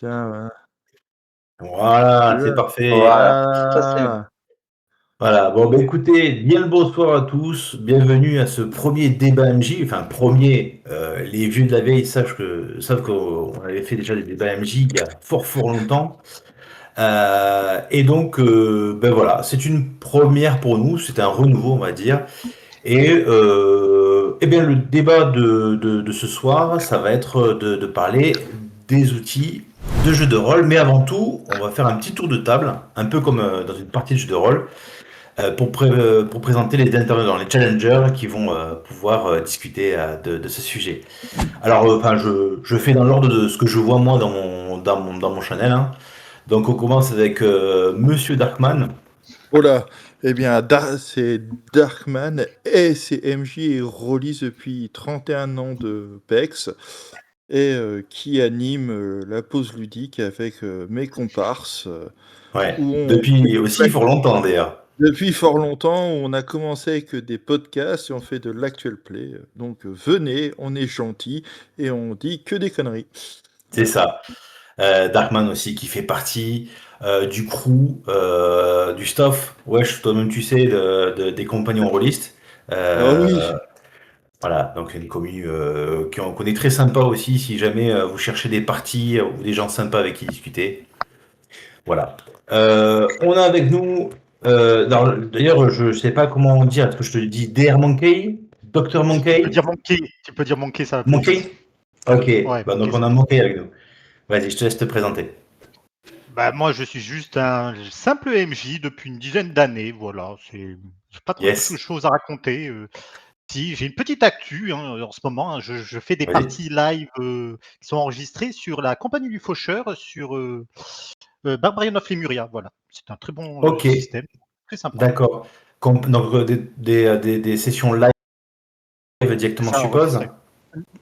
Tiens, Voilà, c'est voilà. parfait. Voilà, ça c'est Voilà. Voilà, bon, écoutez, bien le bonsoir à tous. Bienvenue à ce premier débat MJ. Enfin, premier, les vieux de la vieille savent qu'on avait fait déjà des débats MJ il y a fort, fort longtemps. Et donc, ben voilà, c'est une première pour nous. C'est un renouveau, on va dire. Et bien, le débat de ce soir, ça va être de parler des outils de jeu de rôle. Mais avant tout, on va faire un petit tour de table, un peu comme dans une partie de jeu de rôle, pour présenter les intervenants, les challengers qui vont pouvoir discuter de ce sujet. Alors, enfin, je fais dans l'ordre de ce que je vois moi dans mon channel, hein. Donc, on commence avec Monsieur Darkman. Oh là, eh bien, c'est Darkman et c'est MJ et Rollis depuis 31 ans de PEX et qui anime la pause ludique avec mes comparses Ouais, où on depuis aussi fort longtemps d'ailleurs. depuis fort longtemps, on a commencé avec des podcasts et on fait de l'actual play. Donc venez, on est gentil et on dit que des conneries. C'est Voilà. ça. Darkman aussi qui fait partie du crew, du staff. Ouais, toi-même tu sais, des compagnons rôlistes. Ah oui, Euh, voilà, donc une commu qu'on est très sympa aussi si jamais vous cherchez des parties ou des gens sympas avec qui discuter. Voilà. On a avec nous, d'ailleurs, je sais pas comment dire, est-ce que je te dis DR Monkey, Dr Monkey, Tu peux dire Monkey, ça va plus vite. Monkey. Ok, Ouais, bah, donc Monkey, on ça a va. Monkey avec nous. Vas-y, je te laisse te présenter. Bah, moi, je suis juste un simple MJ depuis une dizaine d'années. Voilà, j'ai pas trop de Yes, choses à raconter. Si, j'ai une petite actu en ce moment. Je fais des vas-y. parties live qui sont enregistrées sur la Compagnie du Faucheur, sur Barbarian of Lemuria. Voilà, c'est un très bon Ok, système, très sympa. d'accord. Donc des sessions live C'est directement, je ça, suppose. enregistré.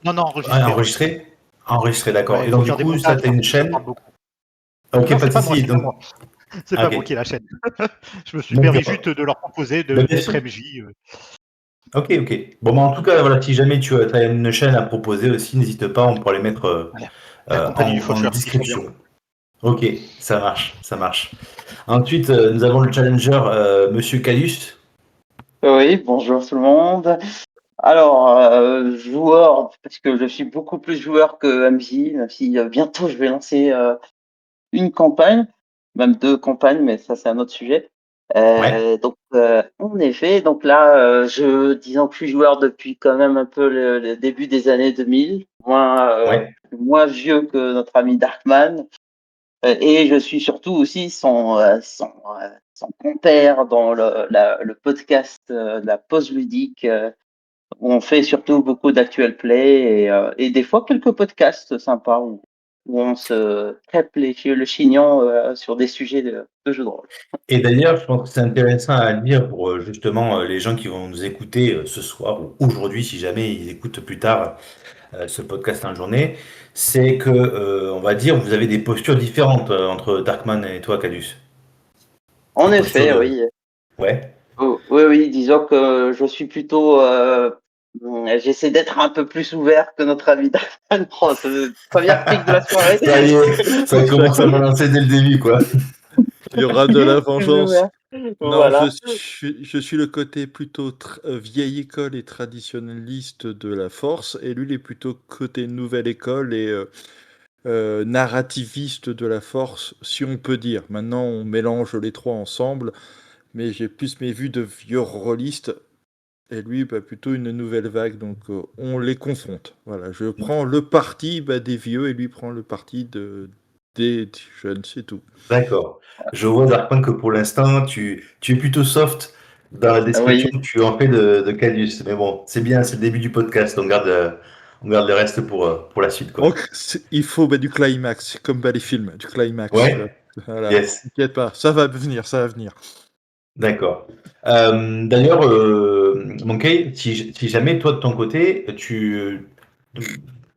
Non, enregistré, enregistré. Enregistré? Enregistré, d'accord. Ouais, Et il donc faut du faire des coup, ça montages t'as parce une que je chaîne? parle beaucoup. Ok, Non, pas c'est de pas moi, souci. c'est pas Donc, moi. C'est ah, pas ok. moi qui ai la chaîne. Je me suis permis D'accord. juste de leur proposer Ben, bien d'être sûr. MJ. Ok, ok. Bon, bah, en tout cas, voilà, si jamais tu as une chaîne à proposer aussi, n'hésite pas, on pourra les mettre Voilà. La Compagnie du en Faucheur, c'est trop bien. description. Ok, ça marche, ça marche. Ensuite, nous avons le challenger, Monsieur Calus. Oui, bonjour tout le monde. Alors, joueur, parce que je suis beaucoup plus joueur que MJ, même si bientôt je vais lancer une campagne, même deux campagnes, mais ça c'est un autre sujet. Ouais, Donc, en effet, donc là, disons que je suis joueur depuis quand même un peu le début des années 2000, ouais. moins vieux que notre ami Darkman. Et je suis surtout aussi son compère dans le podcast de la pause ludique, où on fait surtout beaucoup d'actual play et des fois quelques podcasts sympas où on se crêpe le chignon sur des sujets de jeux de rôle. Et d'ailleurs, je pense que c'est intéressant à dire pour justement les gens qui vont nous écouter ce soir ou aujourd'hui, si jamais ils écoutent plus tard ce podcast en journée, c'est que, on va dire, vous avez des postures différentes entre Darkman et toi, Cadus. En Des postures effet, de... oui. Ouais. Oh, oui, oui, disons que je suis plutôt. J'essaie d'être un peu plus ouvert que notre ami Darkman. Oh, c'est la première pique de la soirée. Ça y est, ça ça commence à commence. balancer dès le début, quoi. Il y aura de la Plus vengeance. ouvert. Non, Voilà. je suis le côté plutôt vieille école et traditionnaliste de la force, et lui, il est plutôt côté nouvelle école et narrativiste de la force, si on peut dire. Maintenant, on mélange les trois ensemble, mais j'ai plus mes vues de vieux rôliste, et lui, bah, plutôt une nouvelle vague, donc on les confronte. Voilà, je prends le parti des vieux, et lui prend le parti des jeunes, c'est tout. D'accord. Je vois, Darkman, que pour l'instant, tu es plutôt soft dans la description Oui. que tu en fais de Cadus. Mais bon, c'est bien, c'est le début du podcast. On garde le reste pour la suite, quoi. Donc, il faut du climax, comme les films, du climax. Ouais, Voilà, yes. t'inquiète pas, ça va venir, ça va venir. D'accord. D'ailleurs, Monkey, si jamais toi de ton côté,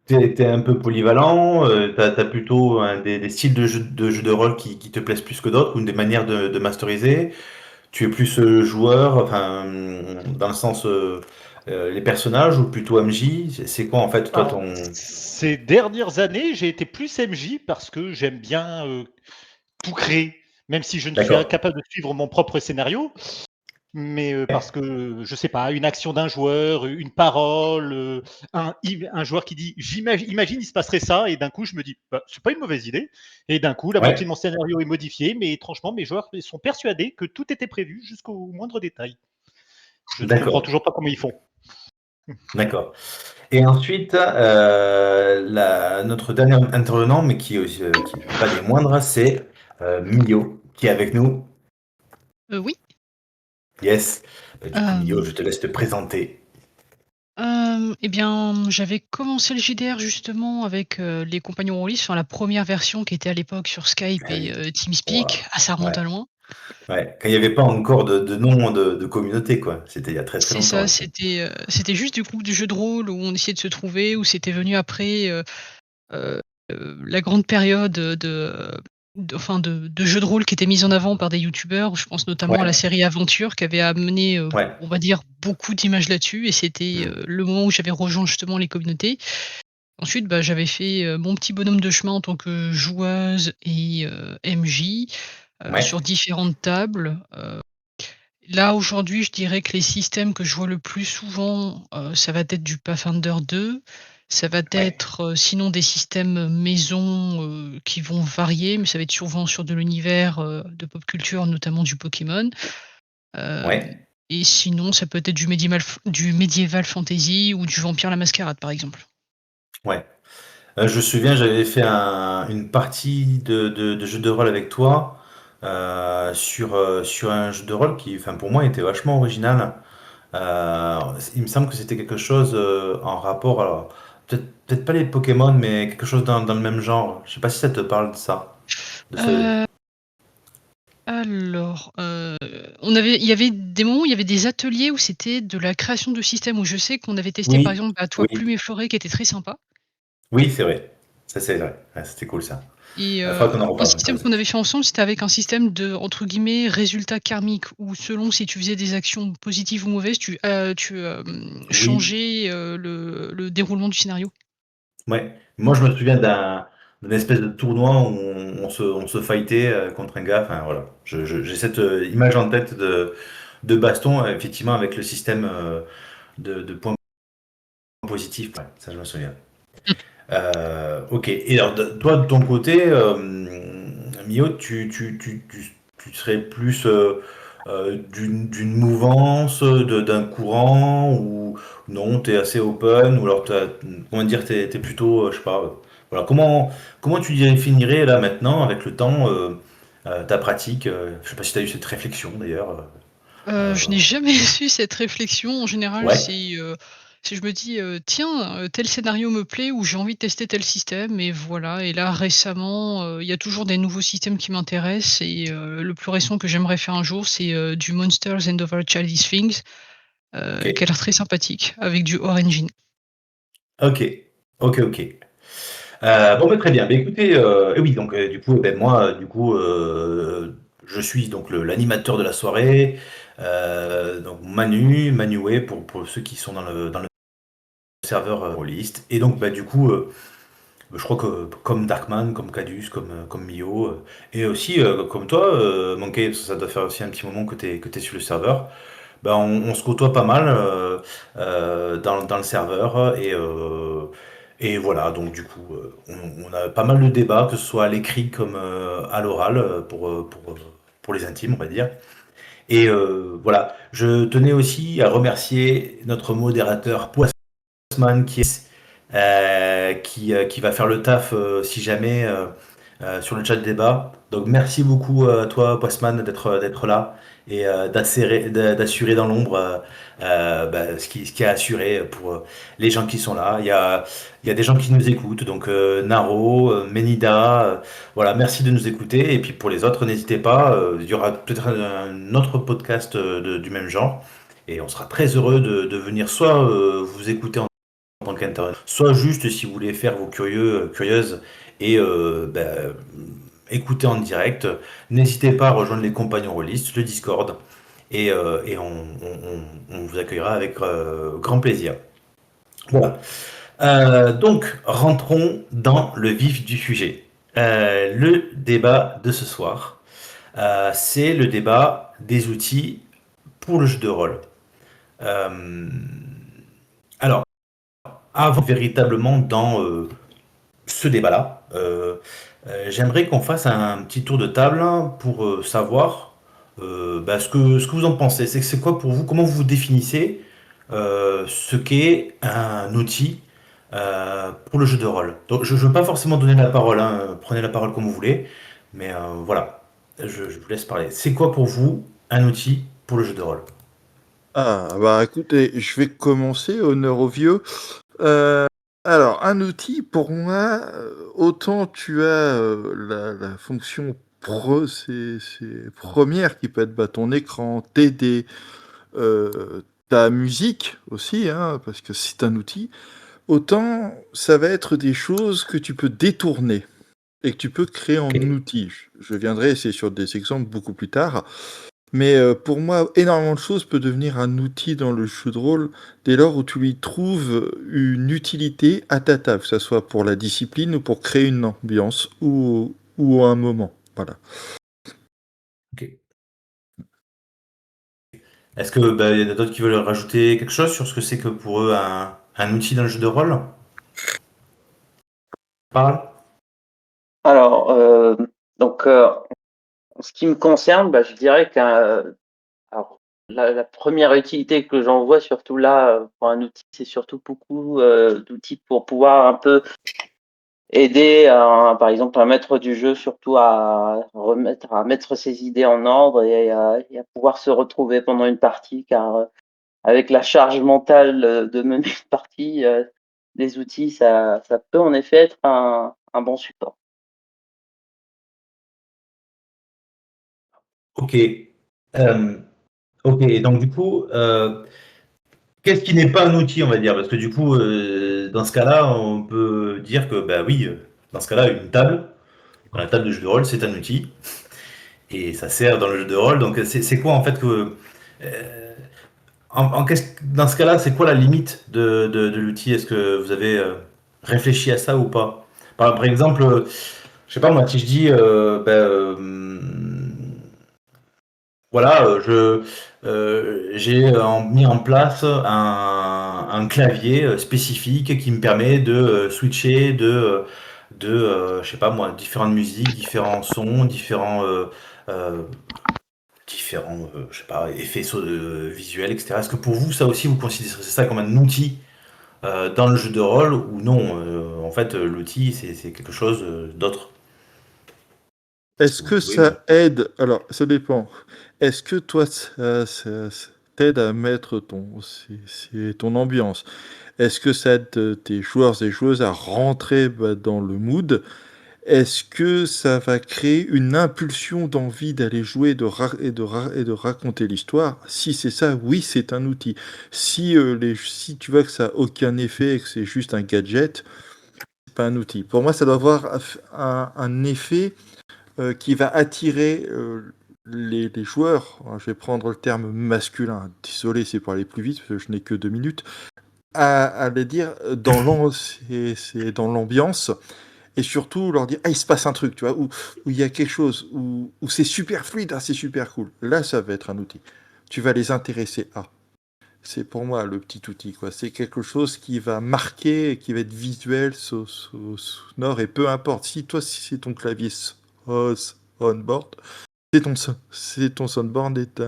t'es un peu polyvalent, t'as plutôt des styles de jeu de rôle qui te plaisent plus que d'autres, ou des manières de masteriser, tu es plus joueur, enfin, dans le sens les personnages ou plutôt MJ? C'est quoi en fait toi Alors, ton... ces dernières années, j'ai été plus MJ parce que j'aime bien tout créer, même si je ne suis D'accord. incapable de suivre mon propre scénario. Mais parce que, je sais pas, une action d'un joueur, une parole, un joueur qui dit imagine, il se passerait ça, et d'un coup, je me dis bah, c'est pas une mauvaise idée. Et d'un coup, la moitié de Ouais, mon scénario est modifié, mais étrangement, mes joueurs sont persuadés que tout était prévu jusqu'au moindre détail. Je ne comprends d'accord. toujours pas comment ils font. D'accord. Et ensuite, notre dernier intervenant, mais qui ne fait pas des moindres, c'est Mio, qui est avec nous. Oui. Yes. Du coup, Mio, Hem, je te laisse te présenter. eh bien, j'avais commencé le JDR justement avec, les compagnons rôlistes, enfin la première version qui était à l'époque sur Skype Ah et oui. TeamSpeak. Waouh. Ah, ça remonte Ouais. à loin. Ouais. Quand il n'y avait pas encore de nom de communauté, quoi. C'était il y a très très C'est longtemps ça, aussi. c'était juste du coup du jeu de rôle où on essayait de se trouver, où c'était venu après, heu la grande période, de jeux de rôle qui étaient mis en avant par des youtubeurs. Je pense notamment à la Ouais, série Aventure qui avait amené, ouais. on va dire beaucoup d'images là-dessus, et c'était, Hmm. le moment où j'avais rejoint justement les communautés. Ensuite, bah, j'avais fait, mon petit bonhomme de chemin en tant que joueuse et MJ, sur Ouais, différentes tables. Là, aujourd'hui, je dirais que les systèmes que je vois le plus souvent, ça va être du Pathfinder 2. Ça va ouais, être, sinon des systèmes maison, qui vont varier, mais ça va être souvent sur de l'univers, de pop culture, notamment du Pokémon. Hem ouais, Et sinon, ça peut être du médiéval fantasy ou du Vampire la Mascarade, par exemple. ouais. Je me souviens, j'avais fait une partie de jeu de rôle avec toi sur un jeu de rôle qui, enfin, pour moi, était vachement original. Il me semble que c'était quelque chose en rapport, alors peut-être pas les Pokémon, mais quelque chose dans le même genre. Je sais pas si ça te parle de ça, de ce. Heu, alors, il y avait des moments où il y avait des ateliers où c'était de la création de systèmes, où je sais qu'on avait testé, par Oui, exemple, bah, Toi, oui, Plume et Forêt, qui était très sympa. oui, c'est vrai. Ça c'est vrai. Ouais, c'était cool ça. Et Il faudra qu'on en un reparle. T'as système raison. qu'on avait fait ensemble, c'était avec un système de, entre guillemets, «résultat karmique», où selon si tu faisais des actions positives ou mauvaises, Oui, changeais, le déroulement du scénario. ouais. Moi, je me souviens d'un espèce de tournoi où on se fightait contre un gars. Enfin, voilà. J'ai cette image en tête de baston, effectivement, avec le système de points positifs. Ouais, ça, je me souviens. Ok. Et alors, toi, de ton côté, Mio, tu serais plus d'une mouvance, d'un courant, ou non, t'es assez open, ou alors, comment dire, t'es plutôt, je sais pas, voilà, comment tu définirais là maintenant, avec le temps, ta pratique, je sais pas si tu as eu cette réflexion d'ailleurs. Je n'ai jamais eu cette réflexion. En général, Ouais, si je me dis, «Tiens, tel scénario me plaît» ou «J'ai envie de tester tel système», et voilà. Et là, récemment, il y a toujours des nouveaux systèmes qui m'intéressent, et le plus récent que j'aimerais faire un jour, c'est, du Monsters and Other Childish Things, ok, qui a l'air très sympathique avec du Origin. ok, ok, ok. Bon, bah, très bien. Bah, écoutez, oui, donc du coup, ben, moi, du coup, je suis donc l'animateur de la soirée, donc Manué pour ceux qui sont dans le serveur rôliste. Et donc, bah, du coup, je crois que comme Darkman, comme Cadus, comme Mio, et aussi comme toi, Monkey, parce que ça doit faire aussi un petit moment que t'es sur le serveur, bah, on se côtoie pas mal dans le serveur et voilà, donc du coup, on a pas mal de débats, que ce soit à l'écrit comme à l'oral, pour les intimes, on va dire. Et voilà, je tenais aussi à remercier notre modérateur Poisman qui va faire le taf si jamais sur le chat débat. Donc merci beaucoup à toi, Poisman, d'être là et d'assurer dans l'ombre bah, ce qui a assuré pour les gens qui sont là. Il y a des gens qui nous écoutent, donc Naro, Menida, voilà, merci de nous écouter. Et puis pour les autres, n'hésitez pas, il y aura peut-être un autre podcast du même genre. Et on sera très heureux de venir soit vous écouter en tant qu'internaute, soit juste si vous voulez faire vos curieuses et écouter en direct. N'hésitez pas à rejoindre les compagnons rôlistes, le Discord. et on vous accueillera avec grand plaisir. Voilà. Donc, rentrons dans le vif du sujet. Le débat de ce soir, c'est le débat des outils pour le jeu de rôle. Euh, alors, avant véritablement dans ce débat-là, j'aimerais qu'on fasse un petit tour de table pour savoir ce que vous en pensez. C'est quoi pour vous? Comment vous définissez ce qu'est un outil pour le jeu de rôle? Donc, je ne veux pas forcément donner la parole, hein, prenez la parole comme vous voulez, mais voilà, je vous laisse parler. C'est quoi pour vous un outil pour le jeu de rôle? Ah, bah écoutez, je vais commencer, honneur aux vieux. Euh, alors, un outil, pour moi, autant tu as la fonction c'est première qui peut être ton écran, t'aider, ta musique aussi, hein, parce que c'est un outil, autant ça va être des choses que tu peux détourner et que tu peux créer en Ok. outil. Je viendrai essayer sur des exemples beaucoup plus tard. Mais pour moi, énormément de choses peut devenir un outil dans le jeu de rôle dès lors où tu lui trouves une utilité à ta table, que ce soit pour la discipline ou pour créer une ambiance ou un moment. Voilà. Ok. Est-ce que il y en a d'autres qui veulent rajouter quelque chose sur ce que c'est que pour eux un outil dans le jeu de rôle? Parle. Alors, donc, en ce qui me concerne, je dirais alors, la première utilité que j'en vois surtout là pour un outil, c'est surtout beaucoup d'outils pour pouvoir un peu aider, par exemple, un maître du jeu surtout à mettre ses idées en ordre et à pouvoir se retrouver pendant une partie, car avec la charge mentale de mener une partie, les outils, ça peut en effet être un bon support. Ok. Ok. Et donc du coup, qu'est-ce qui n'est pas un outil, on va dire? Parce que du coup, dans ce cas-là, on peut dire que bah oui, dans ce cas-là, une table, la table de jeu de rôle, c'est un outil et ça sert dans le jeu de rôle. Donc c'est quoi en fait que dans ce cas-là, c'est quoi la limite de l'outil? Est-ce que vous avez réfléchi à ça ou pas? Par exemple, je sais pas moi, si je dis, voilà, j'ai mis en place un clavier spécifique qui me permet de switcher je sais pas moi, différentes musiques, différents sons, euh, je sais pas, effets visuels, etc. Est-ce que pour vous, ça aussi, vous considérez ça comme un outil dans le jeu de rôle ou non? En fait, l'outil, c'est quelque chose d'autre. Est-ce Est-ce que vous que pouvez me... ça aide? Alors, ça dépend. Est-ce que toi, ça t'aide à mettre c'est ton ambiance? Est-ce que ça aide tes joueurs et joueuses à rentrer dans le mood? Est-ce que ça va créer une impulsion d'envie d'aller jouer et de raconter l'histoire? Si c'est ça, oui, c'est un outil. Si tu vois que ça n'a aucun effet et que c'est juste un gadget, c'est pas un outil. Pour moi, ça doit avoir un effet qui va attirer les joueurs. Alors, je vais prendre le terme masculin. Désolé, c'est pour aller plus vite, parce que je n'ai que 2 minutes. À les dire c'est dans l'ambiance et surtout leur dire ah il se passe un truc, tu vois, où il y a quelque chose, où c'est super fluide, ah, c'est super cool. Là ça va être un outil, tu vas les intéresser à, c'est pour moi le petit outil, quoi. C'est quelque chose qui va marquer, qui va être visuel, sonore, et peu importe si toi si c'est ton clavier onboard, c'est ton soundboard est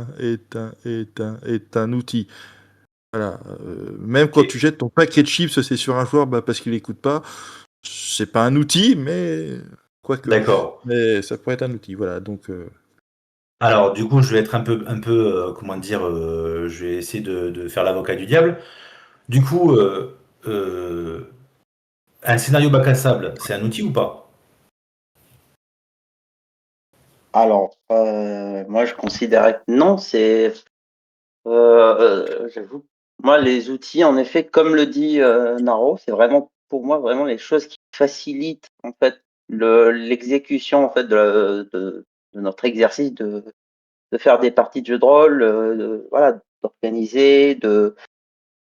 un outil. Voilà, même quand tu Ok. jettes ton paquet de chips, c'est sur un joueur, parce qu'il écoute pas. C'est pas un outil, mais quoique. D'accord. Mais ça pourrait être un outil, voilà. Donc, Alors, du coup, je vais être un peu, comment dire, je vais essayer de faire l'avocat du diable. Du coup, un scénario bac à sable, c'est un outil ou pas? Alors, moi, je considérais que non, j'avoue, moi, les outils, en effet, comme le dit Naro, c'est vraiment, pour moi, vraiment les choses qui facilitent, en fait, l'exécution, en fait, de notre exercice de faire des parties de jeux de rôle, voilà, d'organiser,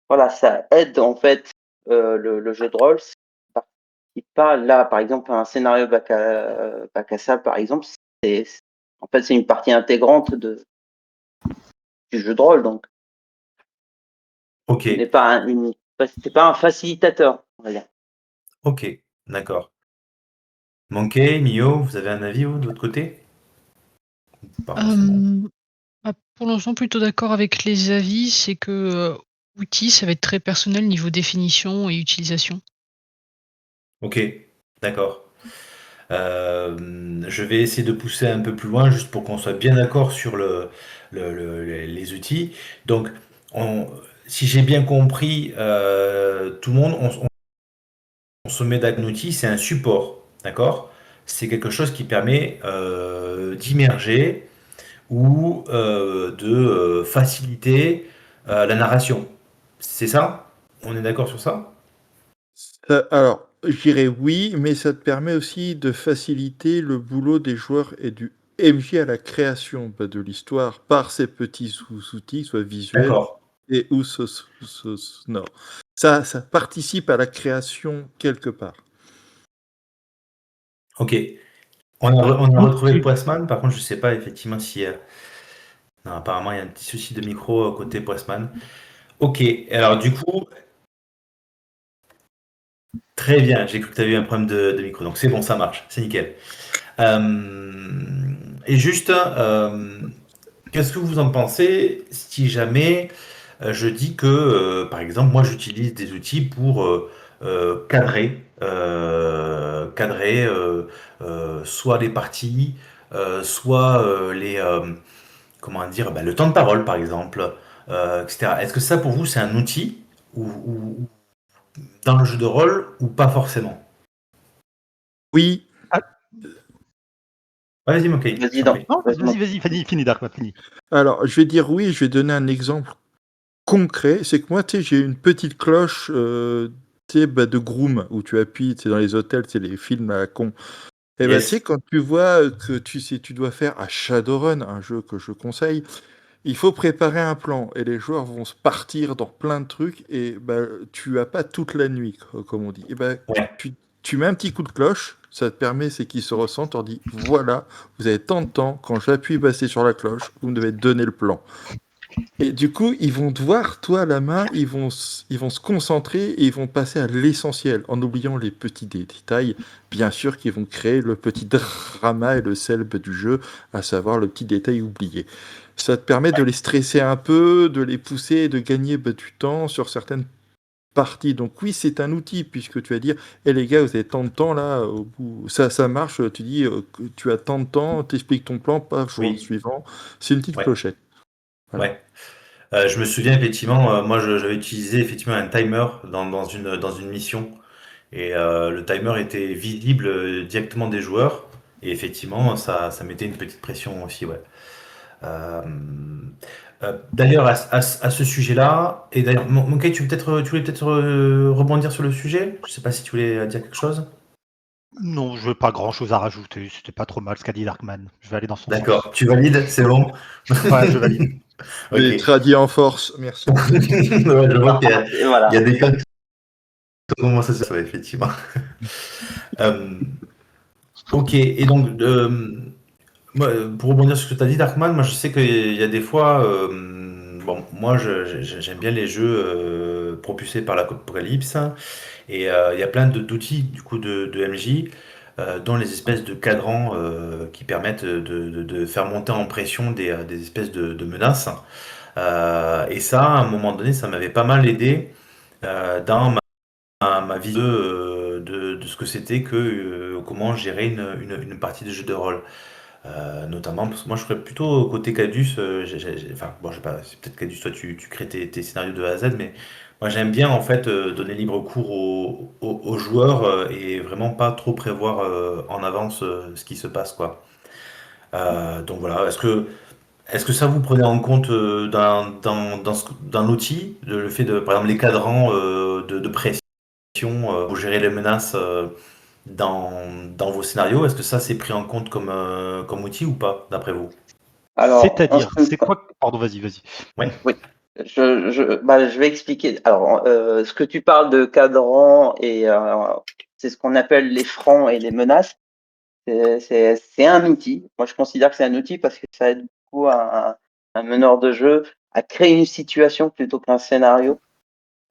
voilà, ça aide en fait le jeu de rôle. Ça participe pas là, par exemple, un scénario bac à sable, par exemple, en fait c'est une partie intégrante du jeu de rôle, donc Ok, ce n'est pas c'est pas un facilitateur, on va dire. ok, d'accord. Monkey, Mio, vous avez un avis, vous, de votre côté? Pas forcément. Pour l'instant, plutôt d'accord avec les avis. C'est que, outils, ça va être très personnel niveau définition et utilisation. Ok, d'accord. Je vais essayer de pousser un peu plus loin, juste pour qu'on soit bien d'accord sur les outils. Donc, si j'ai bien compris, tout le monde, on se met d'accord. Un outil, c'est un support, d'accord? C'est quelque chose qui permet d'immerger ou de faciliter la narration. C'est ça? On est d'accord sur ça? Alors, je dirais oui, mais ça te permet aussi de faciliter le boulot des joueurs et du MJ à la création de l'histoire par ces petits outils, soit visuels D'accord. et ou sonores. Ça participe à la création quelque part. Ok. On a retrouvé Pressman. Par contre, je sais pas effectivement si. Non, apparemment, il y a un petit souci de micro côté Pressman. Ok. Alors, du coup, très bien. J'ai cru que tu avais eu un problème de micro. Donc, c'est bon, ça marche. C'est nickel. Et juste, qu'est-ce que vous en pensez si jamais je dis que, par exemple, moi, j'utilise des outils pour cadrer soit les parties, soit comment dire, bah, le temps de parole, par exemple, etc. Est-ce que ça, pour vous, c'est un outil ou dans le jeu de rôle ou pas forcément? Oui, Ouais, vas-y, Monkey, je Vas-y, t'en prie. Non, vas-y. vas-y, fini, Darkman, fini. alors je vais dire oui, je vais donner un exemple concret. C'est que moi, tu sais, j'ai une petite cloche tu sais, de groom où tu appuies, tu sais, dans les hôtels, c'est les films à la con. Et ben, tu sais, Yes. quand tu vois que tu dois faire à Shadowrun, un jeu que je conseille, il faut préparer un plan et les joueurs vont se partir dans plein de trucs et bah, tu as pas toute la nuit, comme on dit. Et ben, Ouais. tu mets un petit coup de cloche, ça te permet, c'est qu'ils se ressentent, on dit voilà, vous avez tant de temps, quand j'appuie passer sur la cloche, vous me devez donner le plan. Et du coup, ils vont te voir, toi, à la main, ils vont se concentrer et ils vont passer à l'essentiel, en oubliant les petits détails, bien sûr, qui vont créer le petit drama et le sel du jeu, à savoir le petit détail oublié. Ça te permet de les stresser un peu, de les pousser et de gagner du temps sur certaines parties. Donc oui, c'est un outil, puisque tu vas dire, hé les gars, vous avez tant de temps là, au bout. Ça marche, tu dis que tu as tant de temps, t'expliques ton plan, pas jour Oui. suivant. C'est une petite Ouais. clochette. Voilà. Ouais. Je me souviens effectivement, moi j'avais utilisé effectivement un timer dans une mission et le timer était visible directement des joueurs et effectivement ça mettait une petite pression aussi, ouais. Euh, d'ailleurs à ce sujet-là, et d'ailleurs, Monkey, tu voulais peut-être rebondir sur le sujet? Je sais pas si tu voulais dire quelque chose? Non, je n'ai pas grand-chose à rajouter. C'était pas trop mal ce qu'a dit Darkman. Je vais aller dans son D'accord, sens. tu valides, c'est bon? Ouais, je valide. Ok. Des tradis en force, merci. Ouais, je vois qu'il y a, Et voilà. il y a des cas qui commencent à se ouais, effectivement. Euh, ok, et donc, moi, pour rebondir sur ce que tu as dit, Darkman, moi je sais qu'il y a des fois, bon, moi j'aime bien les jeux propulsés par l'apocalypse, et il y a plein d'outils du coup de MJ, dont les espèces de cadrans qui permettent de faire monter en pression des espèces de menaces. Et ça, à un moment donné, ça m'avait pas mal aidé dans ma vision de ce que c'était que comment gérer une partie de jeu de rôle. Notamment parce que moi je ferais plutôt côté Cadus, enfin bon je sais pas, c'est peut-être Cadus, toi tu crées tes scénarios de A à Z, mais moi j'aime bien en fait donner libre cours aux joueurs et vraiment pas trop prévoir en avance ce qui se passe quoi. Donc voilà, est-ce que ça vous prenez en compte dans l'outil, le fait de par exemple les cadrans de pression pour gérer les menaces dans vos scénarios, est-ce que ça c'est pris en compte comme outil ou pas, d'après vous? Alors, C'est-à-dire, c'est quoi? Pardon, vas-y. oui, je vais expliquer. Alors, ce que tu parles de cadran et c'est ce qu'on appelle les francs et les menaces. C'est un outil. Moi, je considère que c'est un outil parce que ça aide beaucoup un meneur de jeu à créer une situation plutôt qu'un scénario.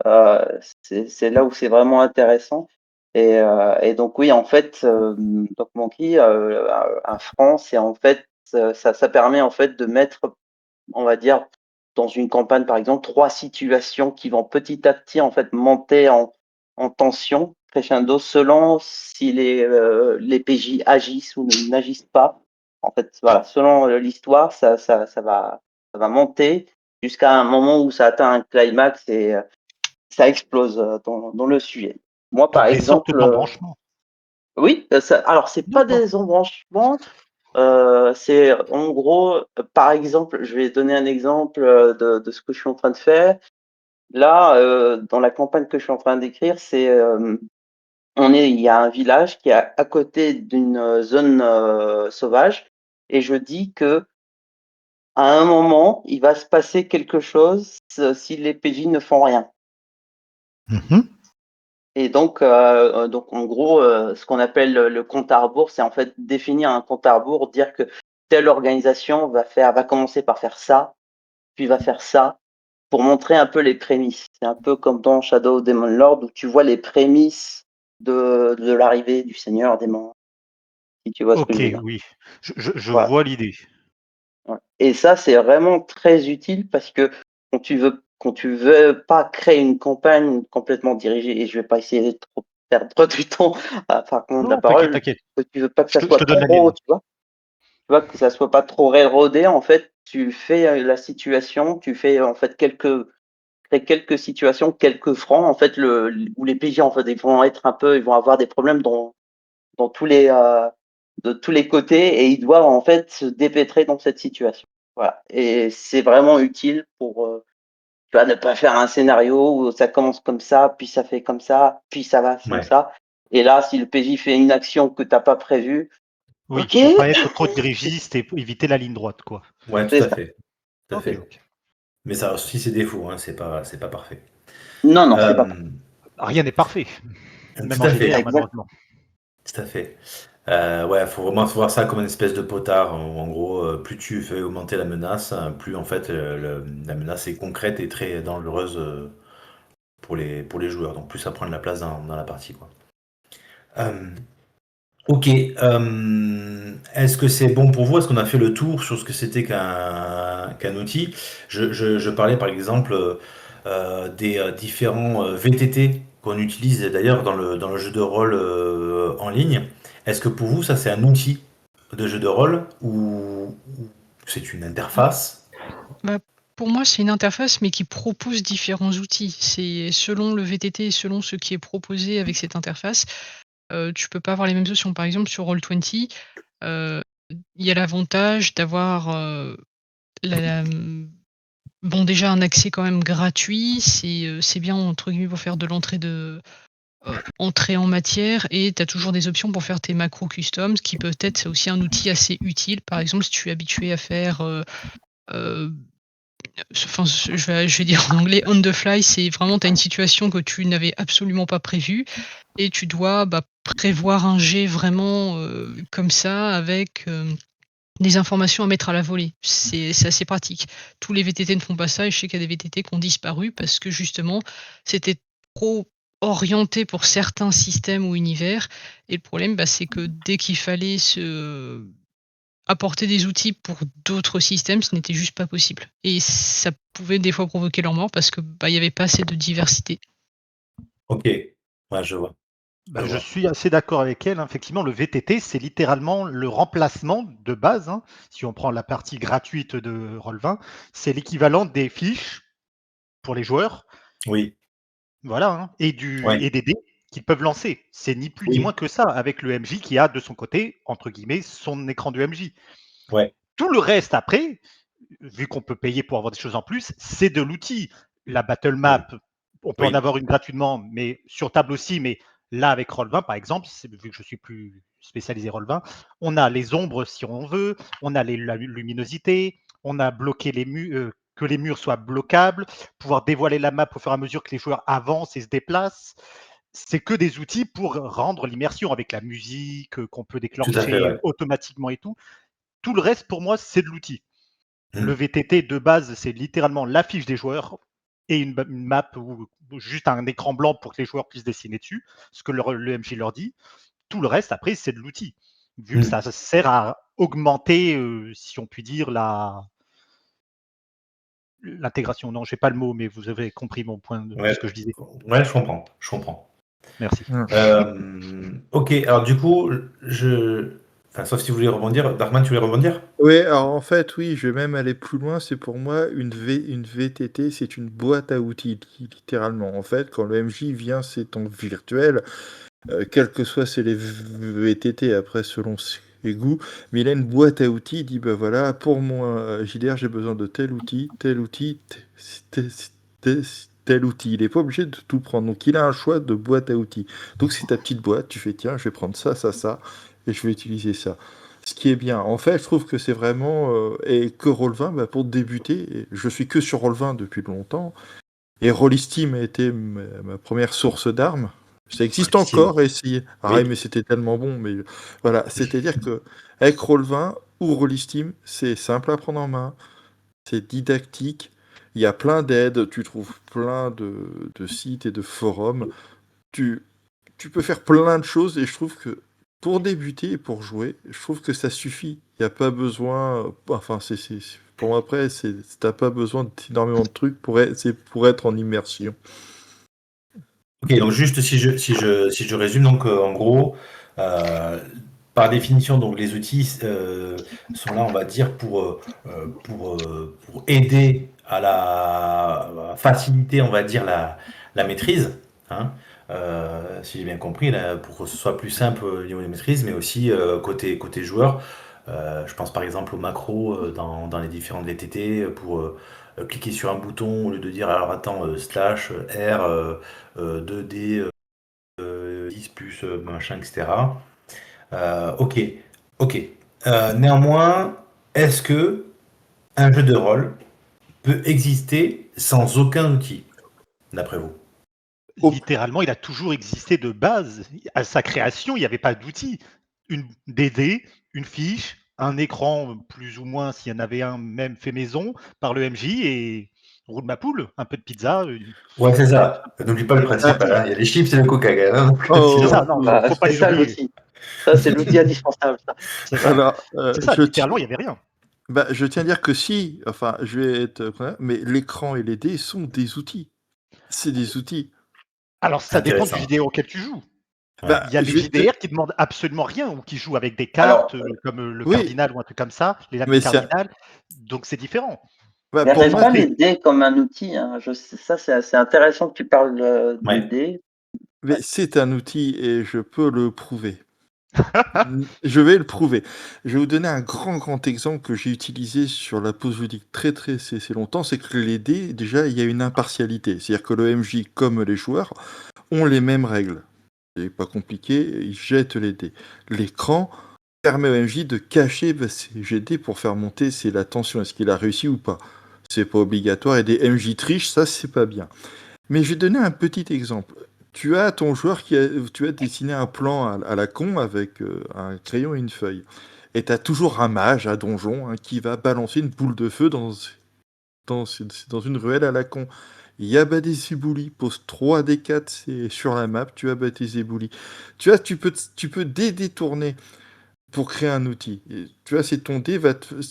Euh, c'est là où c'est vraiment intéressant. Et donc oui, en fait, Doc Monkey, un franc, c'est en fait ça permet en fait de mettre, on va dire, dans une campagne par exemple, 3 situations qui vont petit à petit en fait monter en tension, crescendo, selon si les PJ agissent ou n'agissent pas. En fait, voilà, selon l'histoire, ça va monter jusqu'à un moment où ça atteint un climax et ça explose dans le sujet. Moi, par Donc des sortes exemple, d'embranchements. oui, alors c'est pas D'accord. des embranchements, c'est en gros, par exemple, je vais donner un exemple de ce que je suis en train de faire. Là, dans la campagne que je suis en train d'écrire, il y a un village qui est à côté d'une zone sauvage, et je dis que à un moment, il va se passer quelque chose si les PJ ne font rien. Mhm. Et donc en gros, ce qu'on appelle le compte à rebours, c'est en fait définir un compte à rebours, dire que telle organisation va commencer par faire ça, puis va faire ça, pour montrer un peu les prémices. C'est un peu comme dans Shadow of Demon Lord, où tu vois les prémices de l'arrivée du Seigneur Démon, si tu vois ce que Ok, je veux dire. oui. Je Voilà. vois l'idée. Ouais. Et ça, c'est vraiment très utile parce que quand tu veux pas créer une campagne complètement dirigée, et je vais pas essayer de trop perdre du temps à faire prendre la Non, t'inquiète, parole, t'inquiète. que tu veux pas que ça Je soit te donne la trop, mienne. tu vois, que ça soit pas trop railroadé, en fait, tu fais la situation, tu fais en fait crée quelques situations, quelques francs, en fait, où les PJ, en fait, ils vont avoir des problèmes dans de tous les côtés et ils doivent en fait se dépêtrer dans cette situation. Voilà. Et c'est vraiment utile pour tu vois, ne pas faire un scénario où ça commence comme ça, puis ça fait comme ça, puis ça va comme Ouais, ça. Et là, si le PJ fait une action que tu n'as pas prévue, Oui, ok, pour pas être trop dirigiste et éviter la ligne droite, quoi. ouais, c'est tout à ça. fait, tout à Ok, fait. ok. Mais ça a aussi ses défauts, hein, c'est pas parfait. Non, non, c'est pas. Euh, Rien n'est parfait, même Tout en à GDR, fait, Exact. malheureusement. tout à fait. Ouais, faut vraiment voir ça comme une espèce de potard. En gros, plus tu fais augmenter la menace, plus en fait la menace est concrète et très dangereuse pour les joueurs. Donc plus ça prend de la place dans la partie, quoi. Euh, ok. Est-ce que c'est bon pour vous? Est-ce qu'on a fait le tour sur ce que c'était qu'un outil? Je parlais par exemple des différents VTT qu'on utilise d'ailleurs dans le jeu de rôle en ligne. Est-ce que pour vous, ça c'est un outil de jeu de rôle ou c'est une interface? Bah, pour moi, c'est une interface, mais qui propose différents outils. C'est selon le VTT et selon ce qui est proposé avec cette interface, tu peux pas avoir les mêmes options. Par exemple, sur Roll20, heu, il y a l'avantage d'avoir, la bon, déjà un accès quand même gratuit, c'est bien entre guillemets pour faire de l'entrée entrée en matière, et tu as toujours des options pour faire tes macros custom, ce qui peut être c'est aussi un outil assez utile. Par exemple, si tu es habitué à faire, heu, enfin, je vais dire en anglais on the fly, c'est vraiment tu as une situation que tu n'avais absolument pas prévue et tu dois, bah, prévoir un jet vraiment, comme ça avec, des informations à mettre à la volée. C'est assez pratique. Tous les VTT ne font pas ça et je sais qu'il y a des VTT qui ont disparu parce que justement, c'était trop orienté pour certains systèmes ou univers, et le problème, bah, c'est que dès qu'il fallait apporter des outils pour d'autres systèmes, ce n'était juste pas possible et ça pouvait des fois provoquer leur mort parce que, bah, il y avait pas assez de diversité. Ok, ouais, je vois, je Bah, je vois. suis assez d'accord avec elle, hein. Effectivement, le VTT, c'est littéralement le remplacement de base, hein. Si on prend la partie gratuite de Roll20, c'est l'équivalent des fiches pour les joueurs. Oui, Voilà, hein, ouais, et des dés qu'ils peuvent lancer. C'est ni plus ni moins oui, que ça, avec le MJ qui a de son côté, entre guillemets, son écran de MJ. ouais, Tout le reste après, vu qu'on peut payer pour avoir des choses en plus, c'est de l'outil. La battle oui, map, on peut en oui, avoir une gratuitement, mais sur table aussi, mais là avec Roll20 par exemple, vu que je suis plus spécialisé Roll20, on a les ombres si on veut, on a la luminosité, on a bloqué les murs, que les murs soient bloquables, pouvoir dévoiler la map au fur et à mesure que les joueurs avancent et se déplacent. C'est que des outils pour rendre l'immersion avec la musique qu'on peut Tout à fait, déclencher ouais. automatiquement et tout. Tout le reste, pour moi, c'est de l'outil. Mm. Le VTT de base, c'est littéralement l'affiche des joueurs et une map ou juste un écran blanc pour que les joueurs puissent dessiner dessus, ce que le MJ leur dit. Tout le reste, après, c'est de l'outil. Vu que ça sert à augmenter, si on peut dire, l'intégration. Non, j'ai pas le mot, mais vous avez compris mon point de Ouais. ce que je disais. Ouais, je comprends. Merci. Ok, alors du coup, enfin, sauf si vous voulez rebondir. Darkman, tu voulais rebondir? Oui, alors en fait, oui, je vais même aller plus loin. C'est pour moi une VTT, c'est une boîte à outils, littéralement. En fait, quand le MJ vient, c'est en virtuel, quels que soient les VTT, après, selon ses goûts, mais il a une boîte à outils, il dit, bah voilà, pour mon JDR, j'ai besoin de tel outil, tel outil, tel outil. Il n'est pas obligé de tout prendre. Donc, il a un choix de boîte à outils. Donc, c'est ta petite boîte, tu fais, tiens, je vais prendre ça, ça, ça, et je vais utiliser ça. Ce qui est bien. En fait, je trouve que c'est vraiment... et que Roll20, bah, pour débuter, je suis que sur Roll20 depuis longtemps, et Rollisteam a été ma première source d'armes. Ça existe Rollisteam. encore, essayer. Ah Oui. mais c'était tellement bon. Mais voilà, c'est-à-dire que avec Roll20 ou Rollisteam, c'est simple à prendre en main, c'est didactique, il y a plein d'aides, tu trouves plein de sites et de forums. Tu peux faire plein de choses et je trouve que pour débuter et pour jouer, je trouve que ça suffit. Il n'y a pas besoin. Enfin, pour moi, après, t'as pas besoin d'énormément de trucs c'est pour être en immersion. Ok, donc juste si je résume, donc en gros, par définition, donc les outils sont là, on va dire, pour aider à faciliter, on va dire, la maîtrise, hein, si j'ai bien compris, là, pour que ce soit plus simple au niveau de maîtrise, mais aussi côté joueur. Je pense par exemple aux macros dans les différentes VTT pour cliquer sur un bouton au lieu de dire alors attends slash R 2D 10 plus machin, etc. Ok, ok. Néanmoins, est-ce que un jeu de rôle peut exister sans aucun outil, d'après vous? Littéralement, il a toujours existé de base. À sa création, il n'y avait pas d'outil. Des dés, une fiche, un écran plus ou moins, s'il y en avait un même fait maison, par le MJ et roule ma poule, un peu de pizza. Ouais, c'est ça. N'oublie pas le principe, hein, il y a les chips et le coca. Hein, donc, Oh, C'est sinon- ça, non, faut pas C'est les ça oublier. l'outil. Ça, c'est l'outil indispensable. Ça. C'est ça, alors, c'est ça, littéralement, il n'y avait rien. je tiens à dire que si, enfin, je vais être, mais l'écran et les dés sont des outils. C'est des outils. Alors, ça dépend du Intéressant. JDR auquel tu joues. Bah, Il y a des je vais te- JDR qui demandent absolument rien ou qui jouent avec des cartes comme le oui, cardinal ou un truc comme ça, les lames mais cardinales. Donc, c'est différent. bah, Mais pour reste moi, pas les dés comme un outil. Hein. Ça, c'est intéressant que tu parles des Ouais. dés. mais c'est un outil et je peux le prouver. Je vais le prouver. Je vais vous donner un grand exemple que j'ai utilisé sur la pause ludique c'est longtemps, c'est que les dés, déjà, il y a une impartialité. C'est-à-dire que le MJ, comme les joueurs, ont les mêmes règles. C'est pas compliqué, ils jettent les dés. L'écran permet au MJ de cacher ses jets de dés pour faire monter la tension. Est-ce qu'il a réussi ou pas? C'est pas obligatoire et des MJ trichent, ça c'est pas bien. Mais je vais donner un petit exemple. Tu as ton joueur tu as dessiné un plan à la con avec un crayon et une feuille. Et tu as toujours un mage, un donjon, hein, qui va balancer une boule de feu dans une ruelle à la con. Il y a des éboulis, pose 3D4 sur la map, tu as des éboulis. Tu peux détourner pour créer un outil. Et tu vois, c'est ton dé,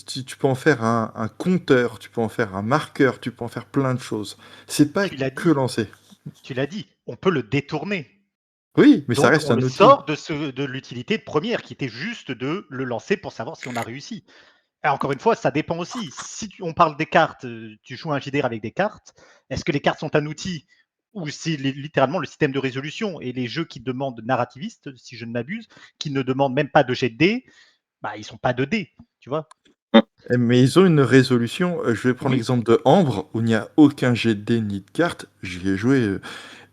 tu peux en faire un compteur, tu peux en faire un marqueur, tu peux en faire plein de choses. C'est pas Tu l'as que dit. lancer. Tu l'as dit, on peut le détourner. Oui, mais ça Donc, reste on un le outil. sort de l'utilité de première, qui était juste de le lancer pour savoir si on a réussi. Et encore une fois, ça dépend aussi. Si on parle des cartes, tu joues un JDR avec des cartes, est-ce que les cartes sont un outil ou c'est littéralement le système de résolution et les jeux qui demandent narrativiste, si je ne m'abuse, qui ne demandent même pas de jet de dés, bah, ils sont pas de dés, tu vois. Mais ils ont une résolution. Je vais prendre Oui. l'exemple de Ambre, où il n'y a aucun jet de dés ni de carte. J'y ai joué.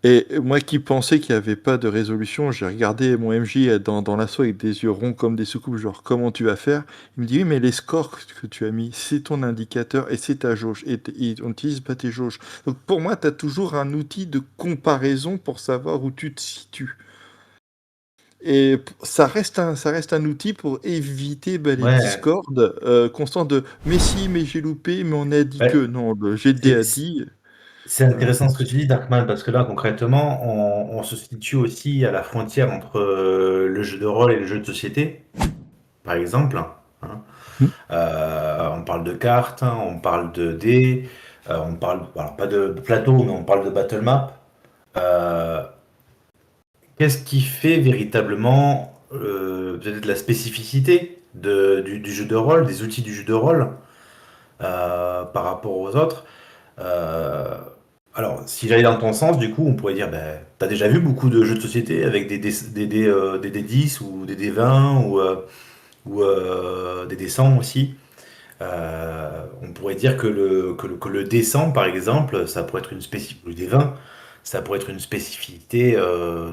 Et moi qui pensais qu'il n'y avait pas de résolution, j'ai regardé mon MJ dans l'assaut avec des yeux ronds comme des soucoupes, genre comment tu vas faire? Il me dit oui, mais les scores que tu as mis, c'est ton indicateur et c'est ta jauge. On n'utilise pas tes jauges. Donc pour moi, tu as toujours un outil de comparaison pour savoir où tu te situes. Et ça reste un outil pour éviter les Ouais, discords constants de mais si, mais j'ai loupé, mais on a dit que. ouais. Non, le GD a C'est dit. c'est intéressant ce que tu dis, Darkman, parce que là, concrètement, on se situe aussi à la frontière entre le jeu de rôle et le jeu de société, par exemple. Hein. Hmm. On parle de cartes, hein, on parle de dés, on parle, alors pas de plateau, mais on parle de battle map. Euh, Qu'est-ce qui fait véritablement peut-être la spécificité du jeu de rôle, des outils du jeu de rôle par rapport aux autres? Euh, alors, si j'allais dans ton sens, du coup, on pourrait dire, ben, t'as déjà vu beaucoup de jeux de société avec des D10 ou des D20 ou des D100 aussi. On pourrait dire que le D100, par exemple, ça pourrait être une spécificité, ou le D20, ça pourrait être une spécificité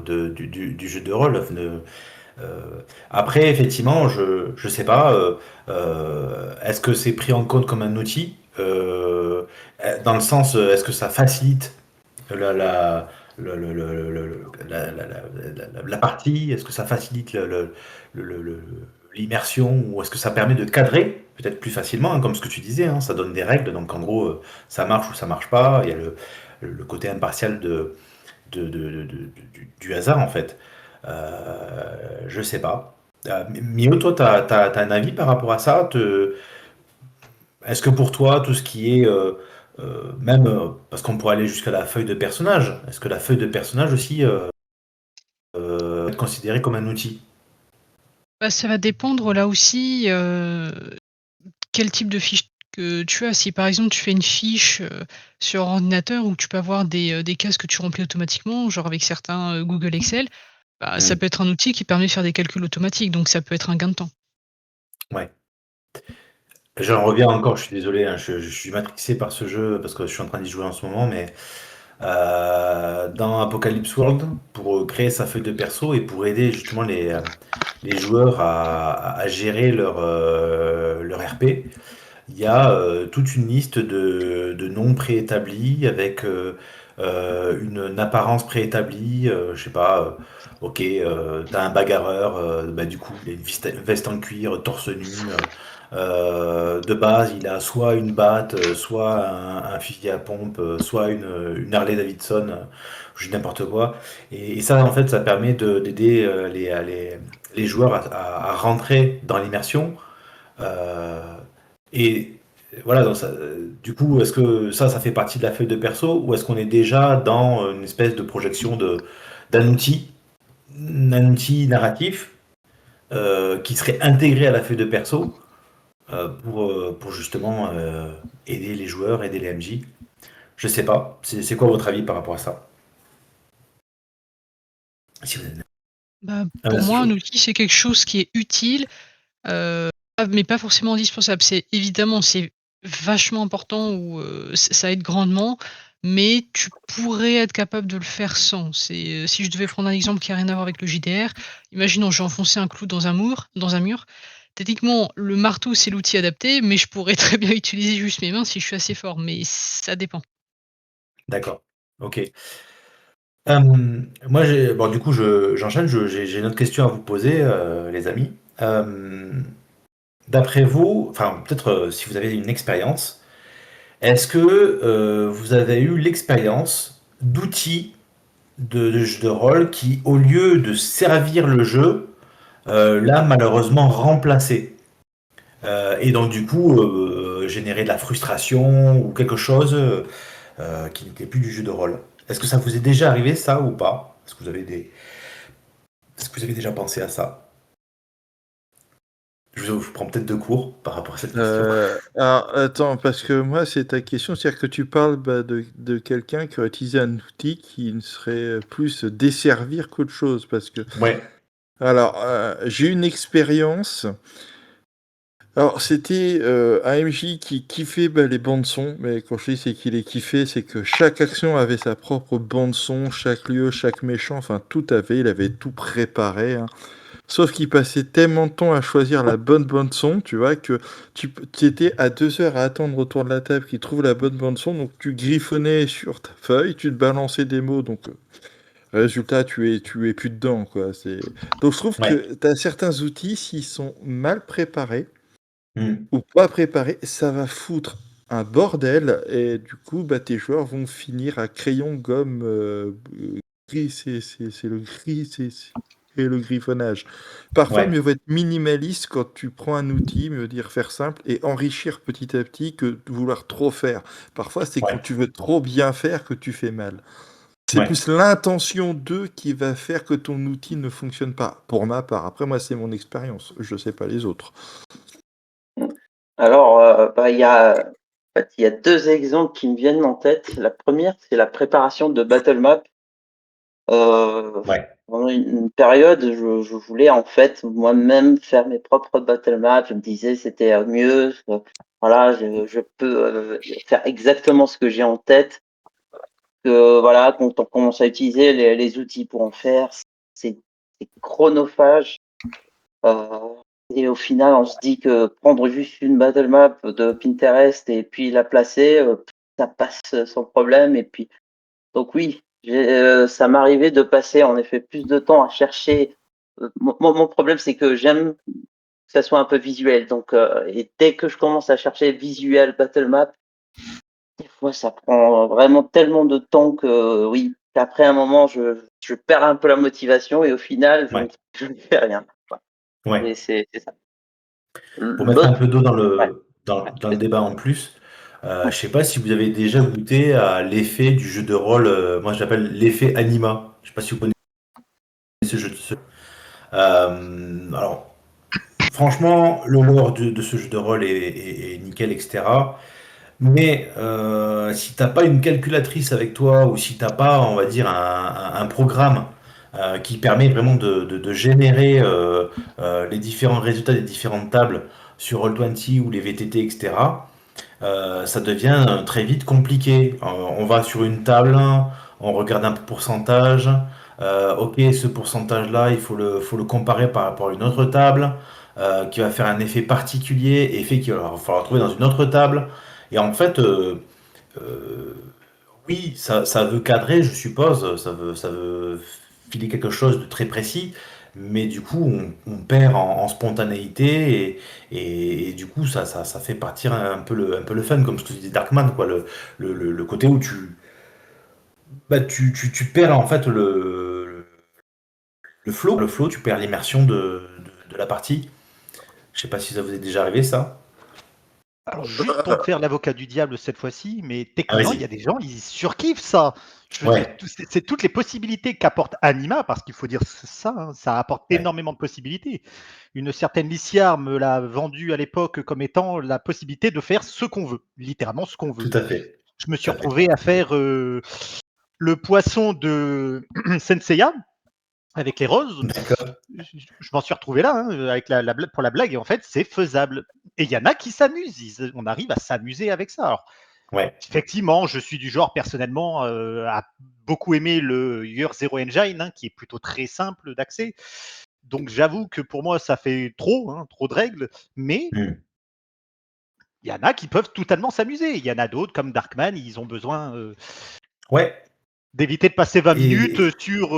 du jeu de rôle. Euh, Après, effectivement, je sais pas, est-ce que c'est pris en compte comme un outil? Dans le sens, est-ce que ça facilite la, la, la partie? Est-ce que ça facilite l'immersion? Ou est-ce que ça permet de cadrer peut-être plus facilement, hein, comme ce que tu disais, hein, ça donne des règles, donc en gros, ça marche ou ça marche pas. Il y a le côté impartial du hasard, en fait. Je sais pas. Mio, toi, t'as un avis par rapport à ça? Est-ce que pour toi, tout ce qui est, même, parce qu'on pourrait aller jusqu'à la feuille de personnage, est-ce que la feuille de personnage aussi peut être considérée comme un outil? Bah, ça va dépendre là aussi, quel type de fiche que tu as. Si par exemple tu fais une fiche, sur ordinateur où tu peux avoir des cases que tu remplis automatiquement, genre avec certains, Google Excel, bah, ça Hmm. peut être un outil qui permet de faire des calculs automatiques, donc ça peut être un gain de temps. Ouais. J'en reviens encore, je suis désolé, hein, je suis matrixé par ce jeu parce que je suis en train d'y jouer en ce moment, mais dans Apocalypse World, pour créer sa feuille de perso et pour aider justement les joueurs à gérer leur RP, il y a toute une liste de noms préétablis avec une apparence préétablie. Je sais pas, ok, t'as un bagarreur, bah, du coup, il a une veste en cuir, torse nu. De base, il a soit une batte, soit un fusil à pompe, soit une Harley Davidson, je dis n'importe quoi. Et ça, en fait, ça permet d'aider les joueurs à rentrer dans l'immersion. Euh, et voilà, donc du coup, est-ce que ça fait partie de la feuille de perso ou est-ce qu'on est déjà dans une espèce de projection d'un outil, un outil narratif qui serait intégré à la feuille de perso pour justement aider les joueurs, aider les MJ? Je sais pas. C'est quoi votre avis par rapport à ça? Si vous avez- Bah, Ah, pour merci, moi, un Jo. outil, c'est quelque chose qui est utile, mais pas forcément indispensable. C'est vachement important ou ça aide grandement, mais tu pourrais être capable de le faire sans. Si je devais prendre un exemple qui a rien à voir avec le JDR, imaginons, j'ai enfoncé un clou dans un mur. Techniquement, le marteau, c'est l'outil adapté, mais je pourrais très bien utiliser juste mes mains si je suis assez fort, mais ça dépend. D'accord. Ok. Moi, bon, du coup, j'enchaîne. J'ai une autre question à vous poser, les amis. Euh, D'après vous, enfin, peut-être si vous avez une expérience, est-ce que vous avez eu l'expérience d'outils de jeux de rôle qui, au lieu de servir le jeu, l'a malheureusement remplacé? Et donc, du coup, générer de la frustration ou quelque chose qui n'était plus du jeu de rôle. Est-ce que ça vous est déjà arrivé, ça, ou pas? Est-ce que vous avez déjà pensé à ça? Je vous prends peut-être de court par rapport à cette question. Alors, attends, parce que moi, c'est ta question, c'est-à-dire que tu parles de quelqu'un qui aurait utilisé un outil qui ne serait plus desservir qu'autre chose. Parce que, Ouais. alors, j'ai une expérience Alors, c'était un MJ qui kiffait les bandes-son, mais quand je dis c'est qu'il les kiffait, c'est que chaque action avait sa propre bande-son, chaque lieu, chaque méchant, enfin tout avait, il avait tout préparé, hein. Sauf qu'il passait tellement de temps à choisir la bonne bande-son, tu vois, que tu étais à 2 heures à attendre autour de la table qu'il trouve la bonne bande-son, donc tu griffonnais sur ta feuille, tu te balançais des mots, donc résultat, tu es plus dedans, quoi. Donc je trouve Ouais. que tu as certains outils, s'ils sont mal préparés, Mm. ou pas préparé, ça va foutre un bordel et du coup, tes joueurs vont finir à crayon, gomme, gris, c'est le gris, et le griffonnage. Parfois, Ouais. mieux vaut être minimaliste quand tu prends un outil, mieux dire faire simple et enrichir petit à petit que de vouloir trop faire. Parfois, c'est quand Ouais. tu veux trop bien faire que tu fais mal. C'est Ouais. plus l'intention d'eux qui va faire que ton outil ne fonctionne pas, pour ma part. Après, moi, c'est mon expérience. Je sais pas les autres. Alors, il y a 2 exemples qui me viennent en tête. La première, c'est la préparation de battle map. Ouais. Pendant une période, je voulais en fait moi-même faire mes propres battle maps. Je me disais c'était mieux. Voilà, je peux faire exactement ce que j'ai en tête. Que voilà, quand on commence à utiliser les outils pour en faire, c'est chronophage. Euh, et au final, on se dit que prendre juste une battle map de Pinterest et puis la placer, ça passe sans problème. Et puis, donc oui, ça m'arrivait de passer en effet plus de temps à chercher. Mon problème, c'est que j'aime que ça soit un peu visuel. Donc, et dès que je commence à chercher visuel battle map, des fois, ça prend vraiment tellement de temps que oui, qu'après un moment, je perds un peu la motivation et au final, Ouais. je ne fais rien. Ouais. Et c'est ça. Pour mettre un L'autre, peu d'eau dans ouais, le débat en plus, ouais. je sais pas si vous avez déjà goûté à l'effet du jeu de rôle, moi je l'appelle l'effet Anima. Je sais pas si vous connaissez ce jeu. Alors, franchement, le lore de ce jeu de rôle est nickel, etc. Mais si t'as pas une calculatrice avec toi ou si t'as pas, on va dire, un programme qui permet vraiment de générer les différents résultats des différentes tables sur Roll20 ou les VTT, etc., ça devient très vite compliqué. On va sur une table, on regarde un pourcentage. Ok, ce pourcentage-là, faut le comparer par rapport à une autre table qui va faire un effet particulier, effet qu'il va falloir trouver dans une autre table. Et en fait, euh, oui, ça veut cadrer, je suppose, ça veut filer quelque chose de très précis, mais du coup, on perd en spontanéité et du coup, ça fait partir un peu le fun, comme ce que disait Darkman, quoi, le côté où tu perds en fait le flow, tu perds l'immersion de la partie. Je sais pas si ça vous est déjà arrivé, ça. Alors, juste pour me faire l'avocat du diable cette fois-ci, mais Ah, techniquement, il y vas-y. a des gens, ils surkiffent ça. Je veux dire, Ouais, c'est toutes les possibilités qu'apporte Anima, parce qu'il faut dire ça, hein, ça apporte ouais, énormément de possibilités. Une certaine Lissière me l'a vendu à l'époque comme étant la possibilité de faire ce qu'on veut, littéralement ce qu'on veut. tout à fait. Je me suis Tout à fait. retrouvé à faire le poisson de Senseiya avec les roses. D'accord. Je m'en suis retrouvé là, hein, avec pour la blague, et en fait, c'est faisable. Et il y en a qui s'amusent, on arrive à s'amuser avec ça. Alors, Ouais, effectivement, je suis du genre, personnellement, à beaucoup aimer le Year Zero Engine, hein, qui est plutôt très simple d'accès. Donc, j'avoue que pour moi, ça fait trop, hein, trop de règles, mais hmm. il y en a qui peuvent totalement s'amuser. Il y en a d'autres, comme Darkman, ils ont besoin Ouais. d'éviter de passer 20 minutes Et sur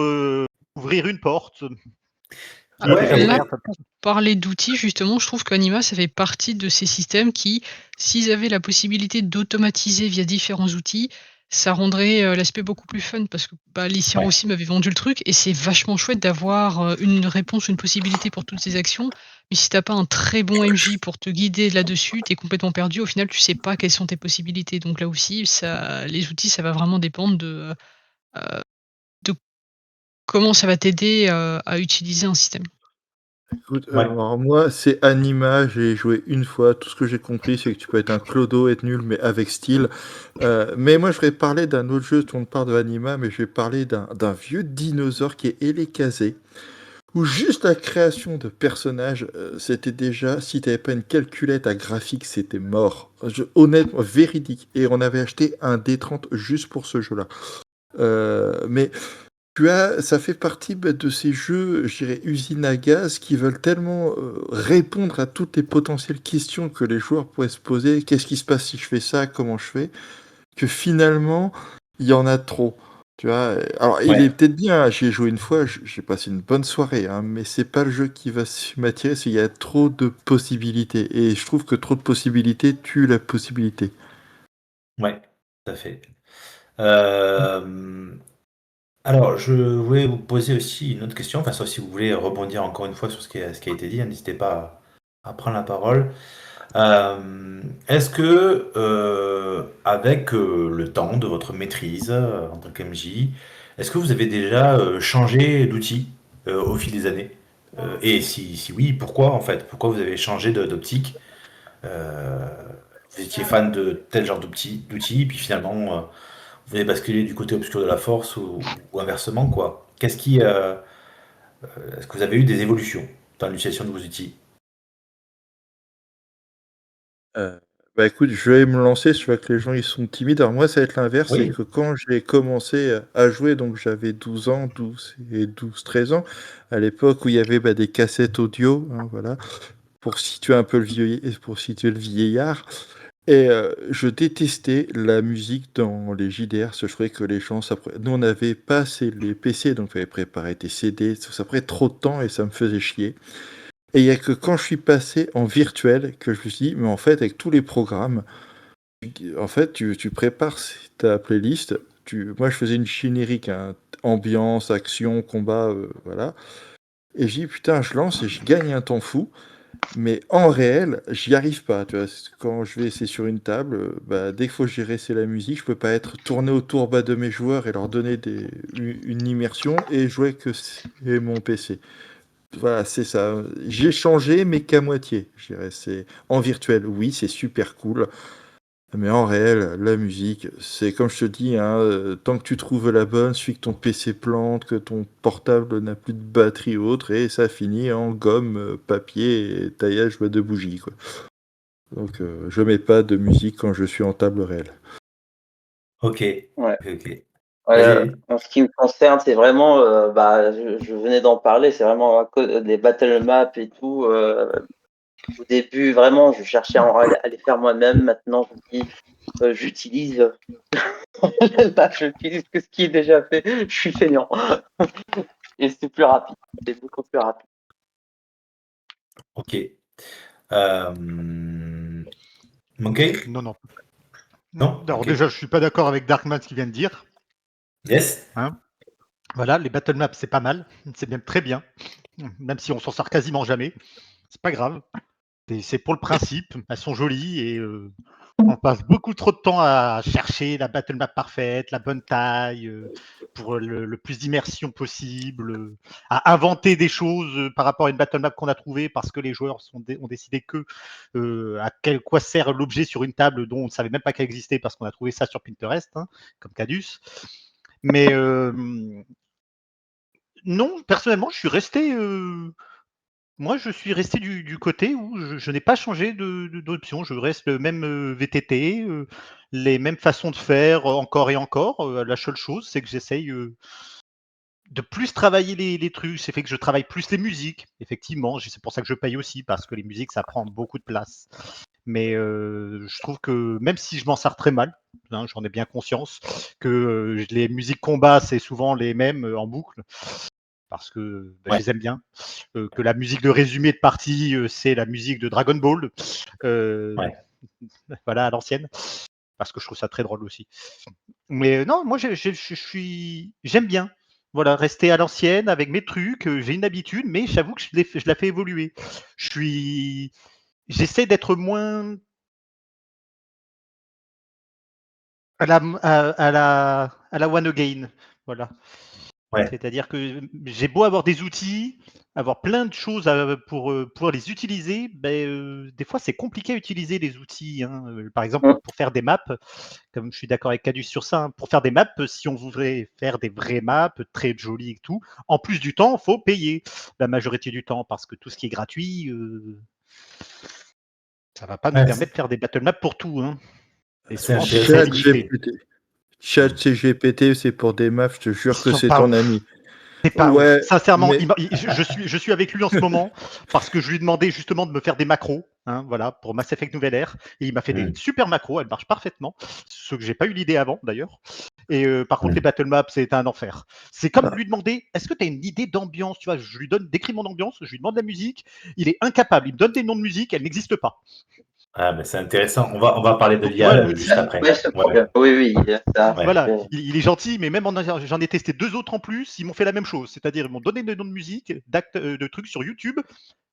ouvrir une porte. Ça a Alors ouais, déjà et, là, ouvert. et- pour parler d'outils, justement, je trouve qu'Anima, ça fait partie de ces systèmes qui, s'ils avaient la possibilité d'automatiser via différents outils, ça rendrait, l'aspect beaucoup plus fun parce que, Lissian ouais, aussi m'avait vendu le truc et c'est vachement chouette d'avoir, une réponse, une possibilité pour toutes ces actions. Mais si tu pas un très bon MJ pour te guider là-dessus, tu es complètement perdu. Au final, tu sais pas quelles sont tes possibilités. Donc là aussi, ça les outils, ça va vraiment dépendre de comment ça va t'aider, à utiliser un système. Écoute, ouais, alors moi, c'est Anima, j'ai joué une fois. Tout ce que j'ai compris, c'est que tu peux être un clodo, être nul, mais avec style. Mais moi, je vais parler d'un autre jeu dont on parle de Anima, mais je vais parler d'un vieux dinosaure qui est Elekazé. où juste la création de personnages, c'était déjà, si t'avais pas une calculette à graphique, c'était mort. Honnêtement, véridique. Et on avait acheté un D30 juste pour ce jeu-là. Mais ça fait partie de ces jeux, je dirais, usine à gaz, qui veulent tellement répondre à toutes les potentielles questions que les joueurs pourraient se poser. Qu'est-ce qui se passe si je fais ça? Comment je fais? Que finalement, il y en a trop. Tu vois, alors il est Ouais, peut-être bien, hein, j'y ai joué une fois, j'ai passé une bonne soirée, hein, mais c'est pas le jeu qui va m'attirer, c'est qu'il y a trop de possibilités. Et je trouve que trop de possibilités tue la possibilité. ouais, tout à fait. Euh, Alors, je voulais vous poser aussi une autre question, enfin, sauf si vous voulez rebondir encore une fois sur ce qui a été dit, hein, n'hésitez pas à prendre la parole. Est-ce que, avec le temps de votre maîtrise en tant qu'MJ, est-ce que vous avez déjà changé d'outil au fil des années? Et si oui, pourquoi en fait? Pourquoi vous avez changé d'optique? Euh, Vous étiez fan de tel genre d'outil, puis finalement vous avez basculé du côté obscur de la force ou inversement, quoi. Est-ce que vous avez eu des évolutions dans l'utilisation de vos outils? Euh, Bah écoute, je vais me lancer, je vois que les gens ils sont timides. Alors moi, ça va être l'inverse, c'est Oui, que quand j'ai commencé à jouer, donc j'avais 12 ans, 12 et 12, 13 ans, à l'époque où il y avait des cassettes audio, hein, voilà, pour situer le vieillard. Et je détestais la musique dans les JDR, parce que je trouvais que les gens, nous on n'avait pas les PC, donc il fallait préparer tes CD, ça prenait trop de temps et ça me faisait chier. Et il n'y a que quand je suis passé en virtuel que je me suis dit, mais en fait, avec tous les programmes, en fait, tu prépares ta playlist. Moi, je faisais une générique, hein, ambiance, action, combat, voilà. Et j'ai dit, putain, je lance et je gagne un temps fou. Mais en réel, j'y arrive pas. Tu vois. Quand je vais essayer sur une table, dès qu'il faut gérer c'est la musique, je peux pas être tourné autour de mes joueurs et leur donner une immersion et jouer que c'est mon PC. Voilà, c'est ça. J'ai changé, mais qu'à moitié, je dirais. C'est en virtuel, oui, c'est super cool. Mais en réel, la musique, c'est comme je te dis, hein, tant que tu trouves la bonne, suffit que ton PC plante, que ton portable n'a plus de batterie ou autre, et ça finit en gomme, papier et taillage de bougies, quoi. Donc je mets pas de musique quand je suis en table réelle. ok, Ouais. ok, ok. Vas-y, Ouais, vas-y. en ce qui me concerne, c'est vraiment, je venais d'en parler, c'est vraiment des battle maps et tout. Au début, vraiment, je cherchais à les faire moi-même. Maintenant, je me dis, j'utilise là, j'utilise que ce qui est déjà fait. Je suis feignant et c'est plus rapide. C'est beaucoup plus rapide. Ok. Euh, Monkey? Non, non. Non? Alors Ok. déjà, je suis pas d'accord avec Darkman ce qu'il vient de dire. Yes? Hein. Voilà, les battle maps, c'est pas mal. C'est même très bien. Même si on s'en sort quasiment jamais. C'est pas grave. C'est pour le principe. Elles sont jolies et on passe beaucoup trop de temps à chercher la battle map parfaite, la bonne taille, pour le plus d'immersion possible, à inventer des choses par rapport à une battle map qu'on a trouvée parce que les joueurs ont décidé que à quoi sert l'objet sur une table dont on ne savait même pas qu'elle existait parce qu'on a trouvé ça sur Pinterest, hein, comme Cadus. Mais non, personnellement, moi, je suis resté du côté où je n'ai pas changé d'option. Je reste le même VTT, les mêmes façons de faire encore et encore. La seule chose, c'est que j'essaye de plus travailler les trucs. C'est fait que je travaille plus les musiques. Effectivement, c'est pour ça que je paye aussi, parce que les musiques, ça prend beaucoup de place. Mais je trouve que même si je m'en sers très mal, hein, j'en ai bien conscience, que les musiques combat, c'est souvent les mêmes en boucle parce que je Ouais. les aime bien. Que la musique de résumé de partie, c'est la musique de Dragon Ball, euh, Ouais. voilà, à l'ancienne, parce que je trouve ça très drôle aussi. Mais non, moi, j'aime bien. Voilà, rester à l'ancienne avec mes trucs. J'ai une habitude, mais j'avoue que je la fais évoluer. J'essaie d'être moins à la One Again. Voilà. Ouais. C'est-à-dire que j'ai beau avoir des outils, avoir plein de choses pour pouvoir les utiliser, des fois c'est compliqué à utiliser les outils, hein. Par exemple, pour faire des maps, comme je suis d'accord avec Cadus sur ça, hein, pour faire des maps, si on voudrait faire des vraies maps très jolies et tout, en plus du temps, il faut payer la majorité du temps parce que tout ce qui est gratuit, ça va pas nous Ouais, permettre de faire des battle maps pour tout, hein. Et c'est souvent, c'est intéressant. très Chat limité. GPT. Chat CGPT, c'est pour des maps, je te Ils jure que sont c'est pas ton ouf. ami. C'est pas ouf. Ouais, Sincèrement, mais je suis avec lui en ce moment parce que je lui ai demandé justement de me faire des macros, hein, voilà, pour Mass Effect Nouvelle Ère. Et il m'a fait des super macros, elles marchent parfaitement. Ce que j'ai pas eu l'idée avant d'ailleurs. Et par contre, les battle maps, c'est un enfer. C'est comme lui demander, est-ce que tu as une idée d'ambiance? Tu vois, je lui donne, décris mon ambiance, je lui demande la musique. Il est incapable. Il me donne des noms de musique, elles n'existent pas. Ah, mais c'est intéressant. On va parler de Donc tu vois, l'IA juste l'outil, après. Ouais, ce Ouais, problème. Oui, ça. ouais. voilà, il est gentil, mais même j'en ai testé 2 autres en plus, ils m'ont fait la même chose. C'est-à-dire, ils m'ont donné des noms de musique, de trucs sur YouTube.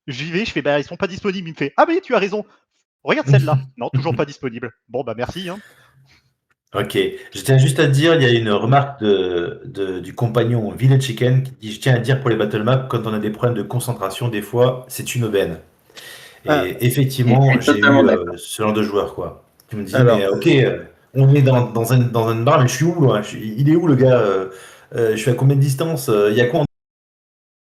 J'y vais, je fais, ils sont pas disponibles. Il me fait, ah mais tu as raison, regarde celle-là. Non, toujours pas disponible. Bon, merci, hein. Ok, je tiens juste à te dire, il y a une remarque du compagnon Village Chicken qui dit, je tiens à dire pour les battle maps, quand on a des problèmes de concentration, des fois, c'est une aubaine. ah, Et Je effectivement, suis j'ai totalement eu d'accord. ce genre de joueur, quoi, qui me disait, alors, mais ok, on est dans un bar, mais je suis où, là? Il est où, le gars? Je suis à combien de distance? Il y a quoi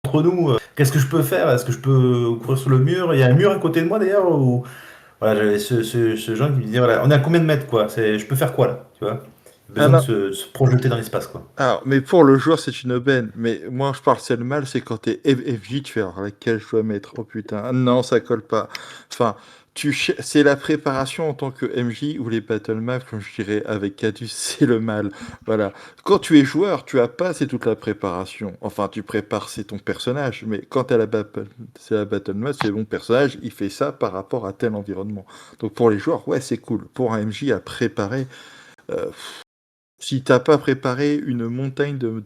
entre nous? Qu'est-ce que je peux faire? Est-ce que je peux courir sur le mur? Il y a un mur à côté de moi, d'ailleurs? Ou... Voilà, j'avais ce genre qui me disait, voilà, on est à combien de mètres, quoi? Je peux faire quoi, là? Tu vois? Besoin de alors, se projeter dans l'espace, quoi. mais pour le joueur, c'est une aubaine. Mais moi, je parle, c'est le mal, c'est quand t'es FJ, tu fais alors laquelle je dois mettre. Oh putain, ah non, ça colle pas. Enfin, c'est la préparation en tant que MJ ou les battle maps, comme je dirais avec Cadus, c'est le mal. Voilà. Quand tu es joueur, tu as pas, c'est toute la préparation. Enfin, tu prépares, c'est ton personnage. Mais quand c'est la battle map, c'est mon personnage, il fait ça par rapport à tel environnement. Donc pour les joueurs, ouais, c'est cool. Pour un MJ à préparer. euh, Si t'as pas préparé une montagne de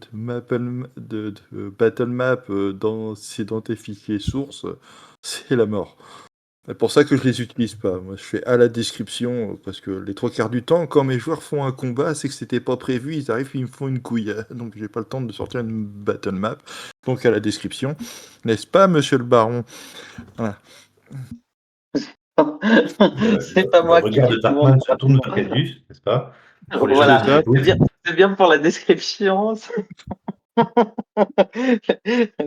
battle map dans tes fichiers sources, c'est la mort. C'est pour ça que je les utilise pas. Moi, je fais à la description parce que les trois quarts du temps, quand mes joueurs font un combat, c'est que c'était pas prévu. Ils arrivent, ils me font une couille. Donc, j'ai pas le temps de sortir une battle map. Donc, à la description, n'est-ce pas, monsieur le baron? Voilà. C'est pas Le moi qui regard fais de tout le monde. Darkman se tourne vers Cadus, n'est-ce pas? Pour les gens Voilà, qui nous écoutent. c'est bien pour la description.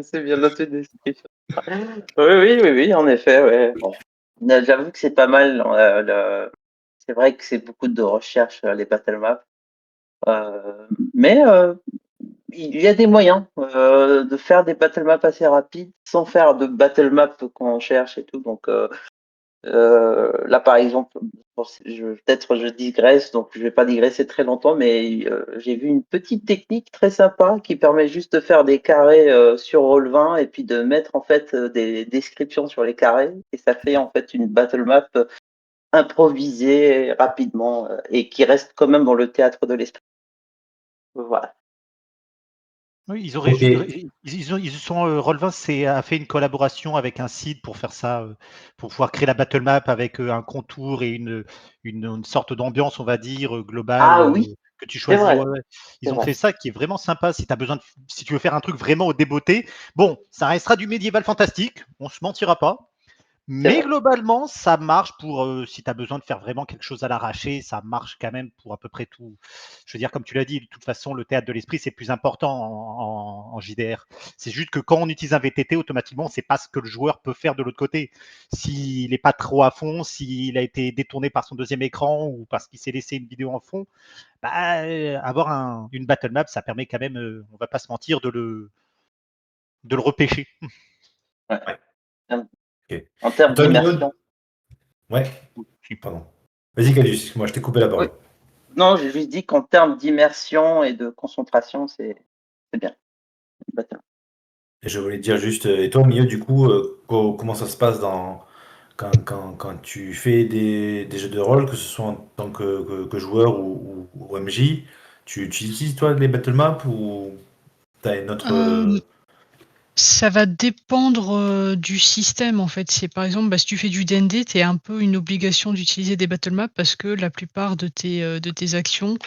C'est bien l'autodescription. Oui, en effet, ouais. Bon. J'avoue que c'est pas mal. C'est vrai que c'est beaucoup de recherche, les battle maps. Mais il y a des moyens de faire des battle maps assez rapides sans faire de battle map quand on cherche et tout. Donc là, par exemple, peut-être je digresse, donc je vais pas digresser très longtemps, mais j'ai vu une petite technique très sympa qui permet juste de faire des carrés sur Roll20 et puis de mettre en fait des descriptions sur les carrés et ça fait en fait une battle map improvisée rapidement et qui reste quand même dans le théâtre de l'esprit. Voilà. Oui, Ok, ils sont Roll20 a fait une collaboration avec un site pour faire ça, pour pouvoir créer la battle map avec un contour et une sorte d'ambiance, on va dire, globale, Ah oui, que tu c'est choisis. vrai, Ouais, ouais. c'est Ils ont vrai, fait ça qui est vraiment sympa si si tu veux faire un truc vraiment au débeauté. Bon, ça restera du médiéval fantastique, on se mentira pas. c'est Mais vrai. globalement, ça marche pour, si tu as besoin de faire vraiment quelque chose à l'arraché, ça marche quand même pour à peu près tout. Je veux dire, comme tu l'as dit, de toute façon, le théâtre de l'esprit, c'est plus important en JDR. C'est juste que quand on utilise un VTT, automatiquement, on ne sait pas ce que le joueur peut faire de l'autre côté. S'il n'est pas trop à fond, s'il a été détourné par son deuxième écran ou parce qu'il s'est laissé une vidéo en fond, avoir une battle map, ça permet quand même, on ne va pas se mentir, de le repêcher. Ouais. ouais, ok. En Et termes toi, Mino? d'immersion. Ouais, pardon. Vas-y, Cadus, moi je t'ai coupé la Oui. parole. Non, j'ai juste dit qu'en termes d'immersion et de concentration, c'est bien. Battle. Et je voulais dire juste, et toi, Mio, du coup, comment ça se passe quand tu fais des jeux de rôle, que ce soit en tant que joueur ou MJ, tu utilises toi les battle maps ou t'as une autre. Ça va dépendre, du système, en fait. C'est par exemple, si tu fais du D&D, tu es un peu une obligation d'utiliser des battle maps parce que la plupart de tes actions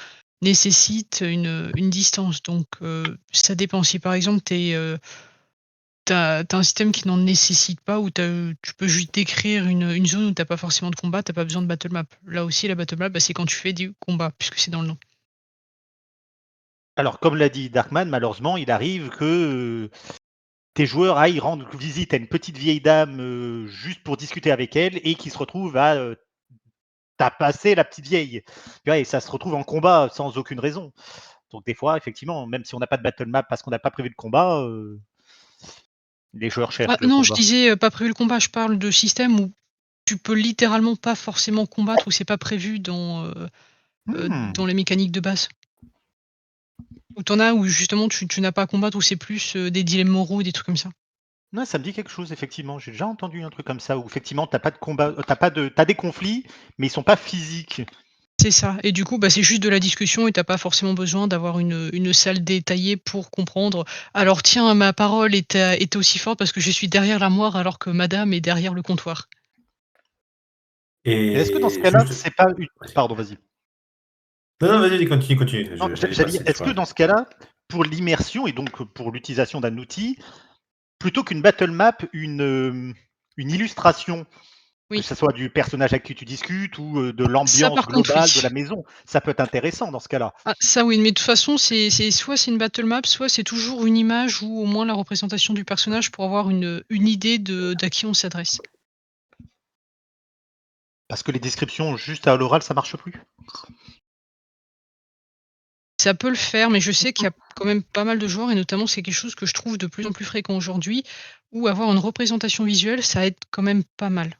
nécessite une distance. Donc, ça dépend. Si par exemple, tu as un système qui n'en nécessite pas, où tu peux juste décrire une zone où tu as pas forcément de combat, tu as pas besoin de battle map. Là aussi, la battle map, bah, c'est quand tu fais du combat, puisque c'est dans le nom. Alors, comme l'a dit Darkman, malheureusement, il arrive que tes joueurs aillent rendre visite à une petite vieille dame juste pour discuter avec elle et qui se retrouvent à tapasser la petite vieille. Tu vois, et ça se retrouve en combat sans aucune raison. Donc, des fois, effectivement, même si on n'a pas de battle map parce qu'on n'a pas prévu le combat, les joueurs Ah cherchent le non, je combat. disais, pas prévu le combat, je parle de système où tu peux littéralement pas forcément combattre, où c'est pas prévu dans les mécaniques de base. Où tu en as où justement tu n'as pas à combattre, où c'est plus, des dilemmes moraux, des trucs comme ça. Ouais, ça me dit quelque chose, effectivement. J'ai déjà entendu un truc comme ça où effectivement, t'as pas de combat, t'as des conflits, mais ils sont pas physiques. C'est ça, et du coup, bah, c'est juste de la discussion et tu as pas forcément besoin d'avoir une salle détaillée pour comprendre. Alors tiens, ma parole est aussi forte parce que je suis derrière l'armoire alors que madame est derrière le comptoir. Et est-ce que dans ce Et cas-là, juste. c'est pas une... Pardon, vas-y. Non, non, vas-y, continue. Non, J'allais j'allais dire, passer, tu est-ce que vois. dans ce cas-là, pour l'immersion et donc pour l'utilisation d'un outil, plutôt qu'une battle map, une illustration, que Oui. ce soit du personnage avec qui tu discutes ou de Ça l'ambiance par contre, globale de oui. la maison, ça peut être intéressant dans ce cas-là. Ah ça oui, mais de toute façon, c'est soit c'est une battle map, soit c'est toujours une image ou au moins la représentation du personnage pour avoir une idée d'à qui on s'adresse. Parce que les descriptions juste à l'oral, ça marche plus. Ça peut le faire, mais je sais qu'il y a quand même pas mal de joueurs et notamment c'est quelque chose que je trouve de plus en plus fréquent aujourd'hui, où avoir une représentation visuelle, ça aide quand même pas mal.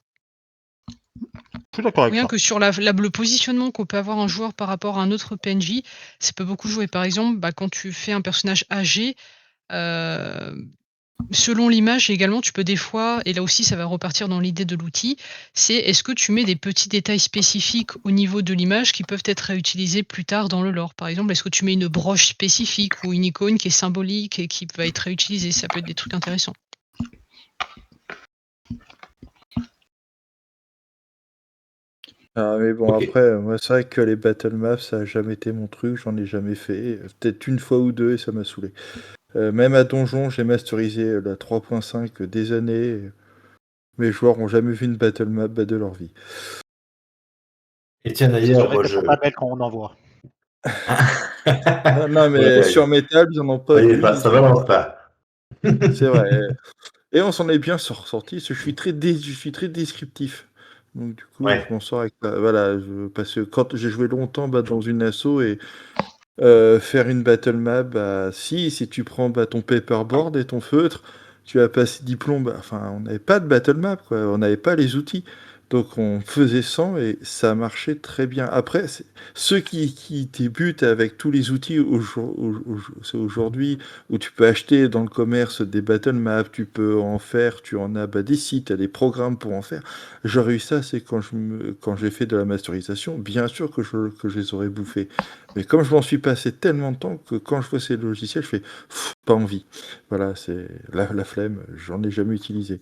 Je suis d'accord avec Rien ça. que sur le positionnement qu'on peut avoir un joueur par rapport à un autre PNJ, ça peut beaucoup jouer. Par exemple, bah, quand tu fais un personnage âgé, heu, selon l'image également, tu peux des fois et là aussi ça va repartir dans l'idée de l'outil, c'est est-ce que tu mets des petits détails spécifiques au niveau de l'image qui peuvent être réutilisés plus tard dans le lore? Par exemple, est-ce que tu mets une broche spécifique ou une icône qui est symbolique et qui va être réutilisée? Ça peut être des trucs intéressants. Ah, mais bon, Ok. après, moi, c'est vrai que les battle maps, ça a jamais été mon truc, j'en ai jamais fait. Peut-être une fois ou deux et ça m'a saoulé. Même à Donjon, j'ai masterisé la 3.5 des années. Mes joueurs ont jamais vu une battle map de leur vie. Et tiens, C'est d'ailleurs, vrai moi, qu'elles je. sont pas belles quand on en voit. Non, non, Ouais, mais sur Metal, ils en ont pas ouais, vu. ça balance pas. C'est vrai. Et on s'en est bien sorti, parce que je suis très descriptif. Donc du coup, je Ouais. m'en sors avec voilà, parce que quand j'ai joué longtemps dans une asso et faire une battle map, bah si tu prends ton paperboard et ton feutre, tu vas passer diplôme. Enfin, on n'avait pas de battle map, quoi. On n'avait pas les outils. Donc on faisait sans et ça marchait très bien. Après, ceux qui débutent avec tous les outils c'est aujourd'hui où tu peux acheter dans le commerce des battle maps, tu peux en faire, tu en as des sites, tu as des programmes pour en faire. J'aurais eu ça, c'est quand j'ai fait de la masterisation, bien sûr que je les aurais bouffés. Mais comme je m'en suis passé tellement de temps que quand je vois ces logiciels, je fais pas envie. Voilà, c'est la flemme, j'en ai jamais utilisé.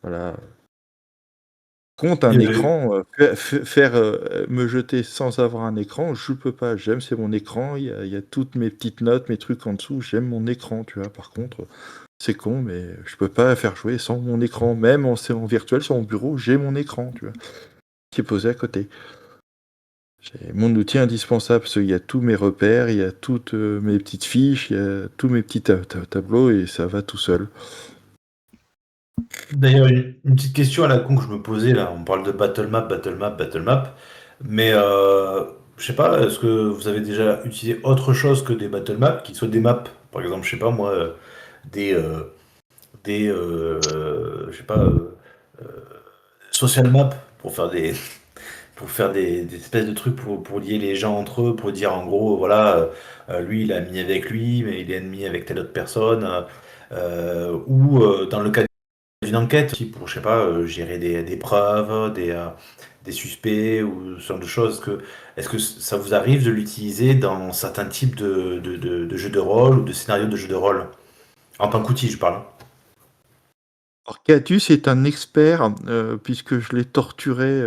Voilà. Contre un écran, faire me jeter sans avoir un écran, je peux pas. J'aime, c'est mon écran, il y a toutes mes petites notes, mes trucs en dessous, j'aime mon écran, tu vois. Par contre, c'est con, mais je peux pas faire jouer sans mon écran. Même en virtuel sur mon bureau, j'ai mon écran, tu vois, qui est posé à côté. C'est mon outil indispensable parce qu'il y a tous mes repères, il y a toutes mes petites fiches, il y a tous mes petits tableaux et ça va tout seul. D'ailleurs, une petite question à la con que je me posais là. On parle de battle map, mais je sais pas, est-ce que vous avez déjà utilisé autre chose que des battle maps, qui soient des maps, par exemple, je sais pas moi, des, je sais pas, euh, social map pour faire des espèces de trucs pour lier les gens entre eux, pour dire en gros, voilà, lui il a mis avec lui, mais il est ennemi avec telle autre personne, ou dans le cas d'une enquête aussi pour, je sais pas, gérer des preuves, des suspects ou ce genre de choses. Est-ce que ça vous arrive de l'utiliser dans certains types de jeux de rôle ou de scénarios de jeux de rôle? En tant qu'outil, je parle. Alors Catus est un expert puisque je l'ai torturé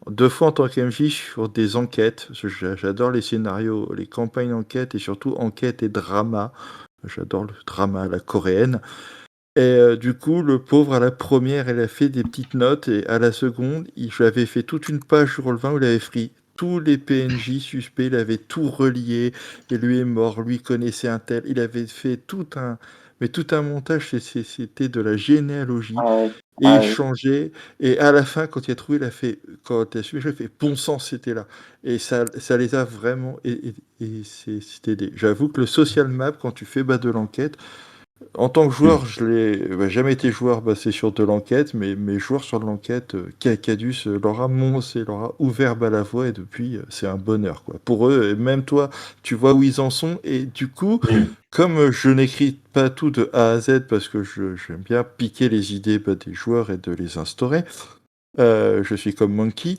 2 fois en tant qu'MJ sur des enquêtes. J'adore les scénarios, les campagnes d'enquête et surtout enquête et drama. J'adore le drama à la coréenne. Et du coup, le pauvre, à la première, il a fait des petites notes et à la seconde, je lui avais fait toute une page sur le vin où il avait pris tous les PNJ suspects, il avait tout relié, et lui est mort, lui connaissait un tel. Il avait fait tout un montage, c'était de la généalogie. Ah ouais. Et Ah il oui. changeait. Et à la fin, quand il a trouvé, il a fait, quand il a suivi, il a fait bon sang, c'était là. Et ça les a vraiment. C'était J'avoue que le social map, quand tu fais de l'enquête, en tant que joueur, je l'ai jamais été joueur basé sur de l'enquête, mais mes joueurs sur de l'enquête, Cadus leur a ouvert la voie et depuis, c'est un bonheur, quoi. Pour eux, et même toi, tu vois où ils en sont et du coup, comme je n'écris pas tout de A à Z parce que j'aime bien piquer les idées des joueurs et de les instaurer, je suis comme Monkey,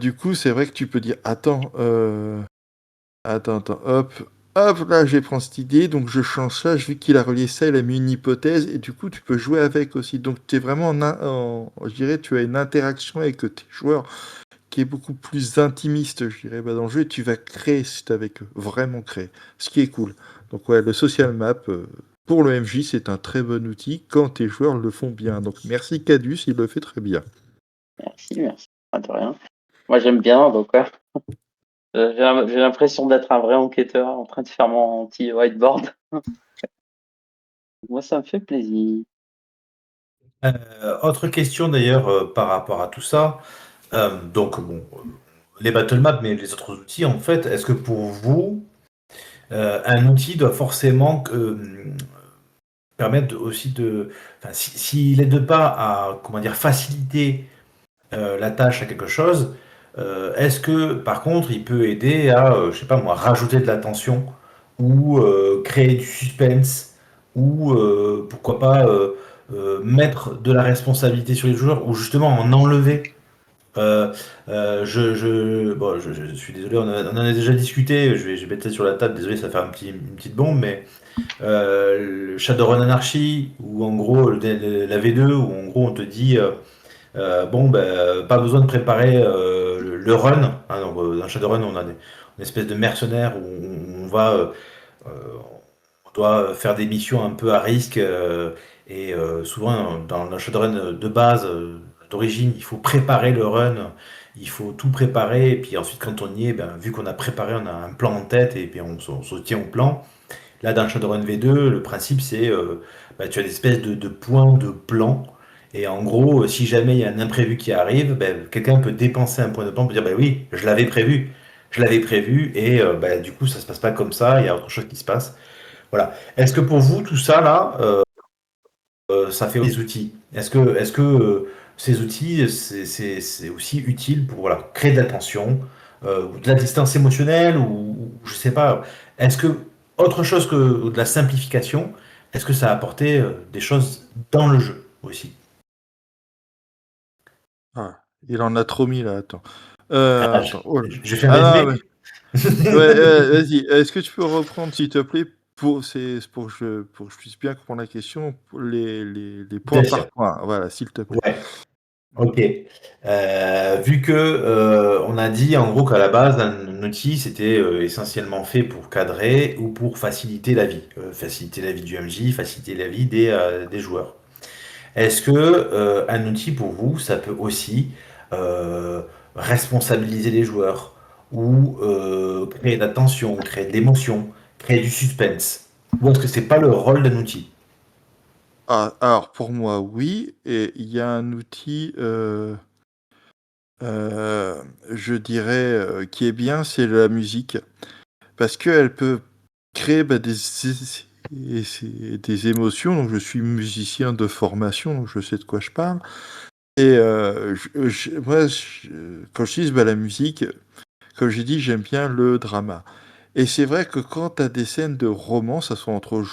du coup, c'est vrai que tu peux dire, attends, hop, là, je vais prendre cette idée, donc je change ça, vu qu'il a relié ça, il a mis une hypothèse, et du coup, tu peux jouer avec aussi. Donc, tu es vraiment je dirais, tu as une interaction avec tes joueurs qui est beaucoup plus intimiste, je dirais, dans le jeu, et tu vas créer c'est avec eux, vraiment créer, ce qui est cool. Donc, ouais, le social map, pour le MJ, c'est un très bon outil quand tes joueurs le font bien. Donc, merci Cadus, il le fait très bien. Merci. Pas de rien. Moi, j'aime bien, donc j'ai l'impression d'être un vrai enquêteur en train de faire mon petit whiteboard. Moi, ça me fait plaisir. Autre question d'ailleurs par rapport à tout ça. Donc bon, les battle maps, mais les autres outils en fait, est-ce que pour vous, un outil doit forcément permettre aussi de, enfin, s'il aide pas à comment dire faciliter la tâche à quelque chose, est-ce que par contre il peut aider à, je sais pas moi, rajouter de la tension ou créer du suspense ou pourquoi pas mettre de la responsabilité sur les joueurs ou justement en enlever. Je suis désolé, on en a déjà discuté, je vais mettre ça sur la table, désolé, ça va faire une petite bombe, mais le Shadowrun Anarchy, ou en gros la V2, où en gros on te dit pas besoin de préparer le run. Hein, donc, dans Shadowrun, on a une espèce de mercenaires où on va, euh, on doit faire des missions un peu à risque. Et souvent, dans le Shadowrun de base, d'origine, il faut préparer le run. Il faut tout préparer. Et puis ensuite, quand on y est, ben, vu qu'on a préparé, on a un plan en tête et puis on se tient au plan. Là, dans Shadowrun V2, le principe, c'est tu as des espèces de points de plan. Et en gros, si jamais il y a un imprévu qui arrive, ben, quelqu'un peut dépenser un point de plan pour dire, ben oui, je l'avais prévu. Je l'avais prévu et du coup, ça se passe pas comme ça, il y a autre chose qui se passe. Voilà. Est-ce que pour vous, tout ça, là, ça fait des outils? Est-ce que ces outils, c'est aussi utile pour voilà, créer de la tension, ou de la distance émotionnelle, ou je sais pas. Est-ce que, autre chose que de la simplification, est-ce que ça a apporté des choses dans le jeu aussi? Ah, il en a trop mis là, attends. Ah, Attends, oh là. j'ai fait un Ah non, résumé. ouais, vas-y, est-ce que tu peux reprendre, s'il te plaît, pour que je puisse bien comprendre la question, pour les points Bien sûr. par point, voilà, s'il te plaît. Ouais. Ok. Vu que on a dit en gros qu'à la base un outil c'était essentiellement fait pour cadrer ou pour faciliter la vie du MJ, faciliter la vie des joueurs. Est-ce que un outil pour vous ça peut aussi euh, responsabiliser les joueurs ou créer de la tension, créer de l'émotion, créer du suspense? Ou est-ce que c'est pas le rôle d'un outil? Ah, alors, pour moi, oui, et il y a un outil, je dirais, qui est bien, c'est la musique. Parce qu'elle peut créer des émotions. Donc, je suis musicien de formation, donc je sais de quoi je parle. Et moi, quand je dis la musique, comme j'ai dit, j'aime bien le drama. Et c'est vrai que quand tu as des scènes de romance, ça soit entre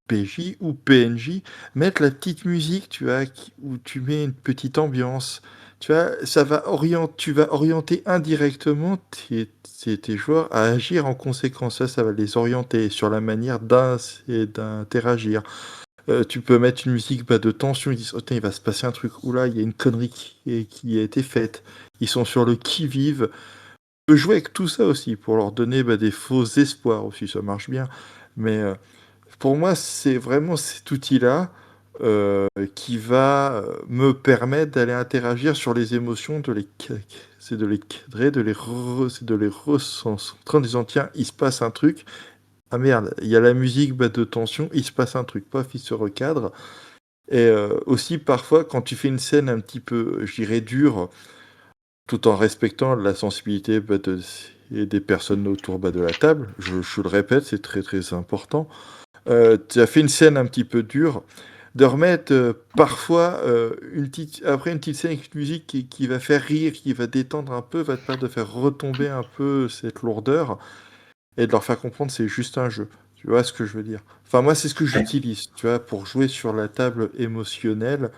PJ ou PNJ, mettre la petite musique, tu vois, où tu mets une petite ambiance, tu vois, tu vas orienter indirectement tes joueurs à agir en conséquence. Ça va les orienter sur la manière d'interagir. Tu peux mettre une musique de tension, ils disent: «Oh, tiens, il va se passer un truc. Ouh là, il y a une connerie qui a été faite». Ils sont sur le qui-vive. Tu peux jouer avec tout ça aussi pour leur donner des faux espoirs aussi, ça marche bien. Mais pour moi, c'est vraiment cet outil-là qui va me permettre d'aller interagir sur les émotions, c'est de les cadrer, c'est de les recentrer en disant: tiens, il se passe un truc. Ah merde, il y a la musique de tension, il se passe un truc. Paf, il se recadre. Et aussi, parfois, quand tu fais une scène un petit peu, je dirais, dure, tout en respectant la sensibilité et des personnes autour de la table, je le répète, c'est très très important. Tu as fait une scène un petit peu dure, de remettre parfois après une petite scène avec une musique qui va faire rire, qui va détendre un peu, va te permettre de faire retomber un peu cette lourdeur et de leur faire comprendre que c'est juste un jeu. Tu vois ce que je veux dire? Enfin, moi, c'est ce que j'utilise, tu vois, pour jouer sur la table émotionnelle,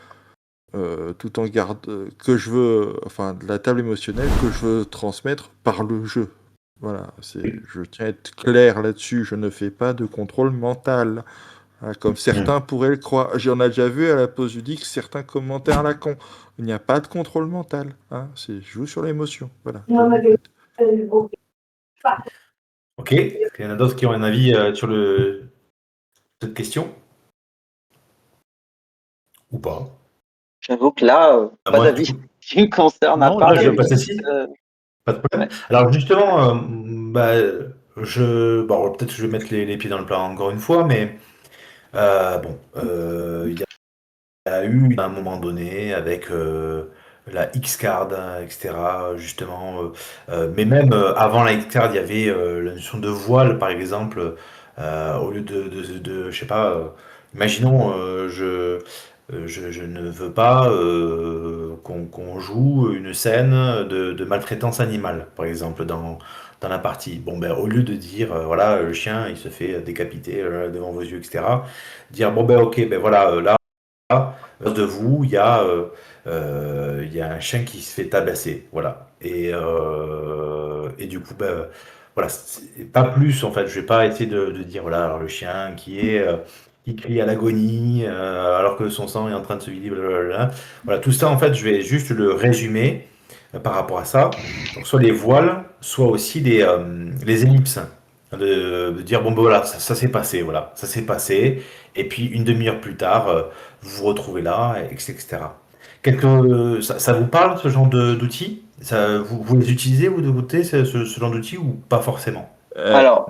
tout en que je veux, enfin, de la table émotionnelle que je veux transmettre par le jeu. Voilà, je tiens à être clair là-dessus, je ne fais pas de contrôle mental. Comme certains pourraient le croire. J'en ai déjà vu à la pause ludique certains commentaires à la con. Il n'y a pas de contrôle mental. Je joue sur l'émotion. Voilà. Ok. Est-ce qu'il y en a d'autres qui ont un avis sur cette question? Ou pas? J'avoue que là, pas Moi, du d'avis coup, qui me concerne à Non, part moi, là, je la passe musique. ici. Pas de problème. Ouais. Alors justement, bon, peut-être que je vais mettre les pieds dans le plat encore une fois, mais il y a eu à un moment donné avec la X-Card, hein, etc. Justement, mais même avant la X-Card, il y avait la notion de voile, par exemple, au lieu je sais pas, imaginons, je ne veux pas qu'on joue une scène de maltraitance animale, par exemple, dans la partie. Bon, ben, au lieu de dire, voilà, le chien, il se fait décapiter devant vos yeux, etc., dire, bon, ben, ok, ben voilà, là, de vous, il y a un chien qui se fait tabasser, voilà. Et du coup, ben, voilà, pas plus en fait. Je vais pas essayer de dire voilà, alors le chien qui crie à l'agonie alors que son sang est en train de se vider, blablabla. Voilà, tout ça en fait, je vais juste le résumer par rapport à ça. Donc soit les voiles, soit aussi les ellipses. De dire bon ben voilà, ça s'est passé, voilà, ça s'est passé, et puis une demi-heure plus tard, vous vous retrouvez là, etc. Ça vous parle ce genre d'outils? Vous les utilisez, vous de votre côté, ce genre d'outils ou pas forcément? Alors,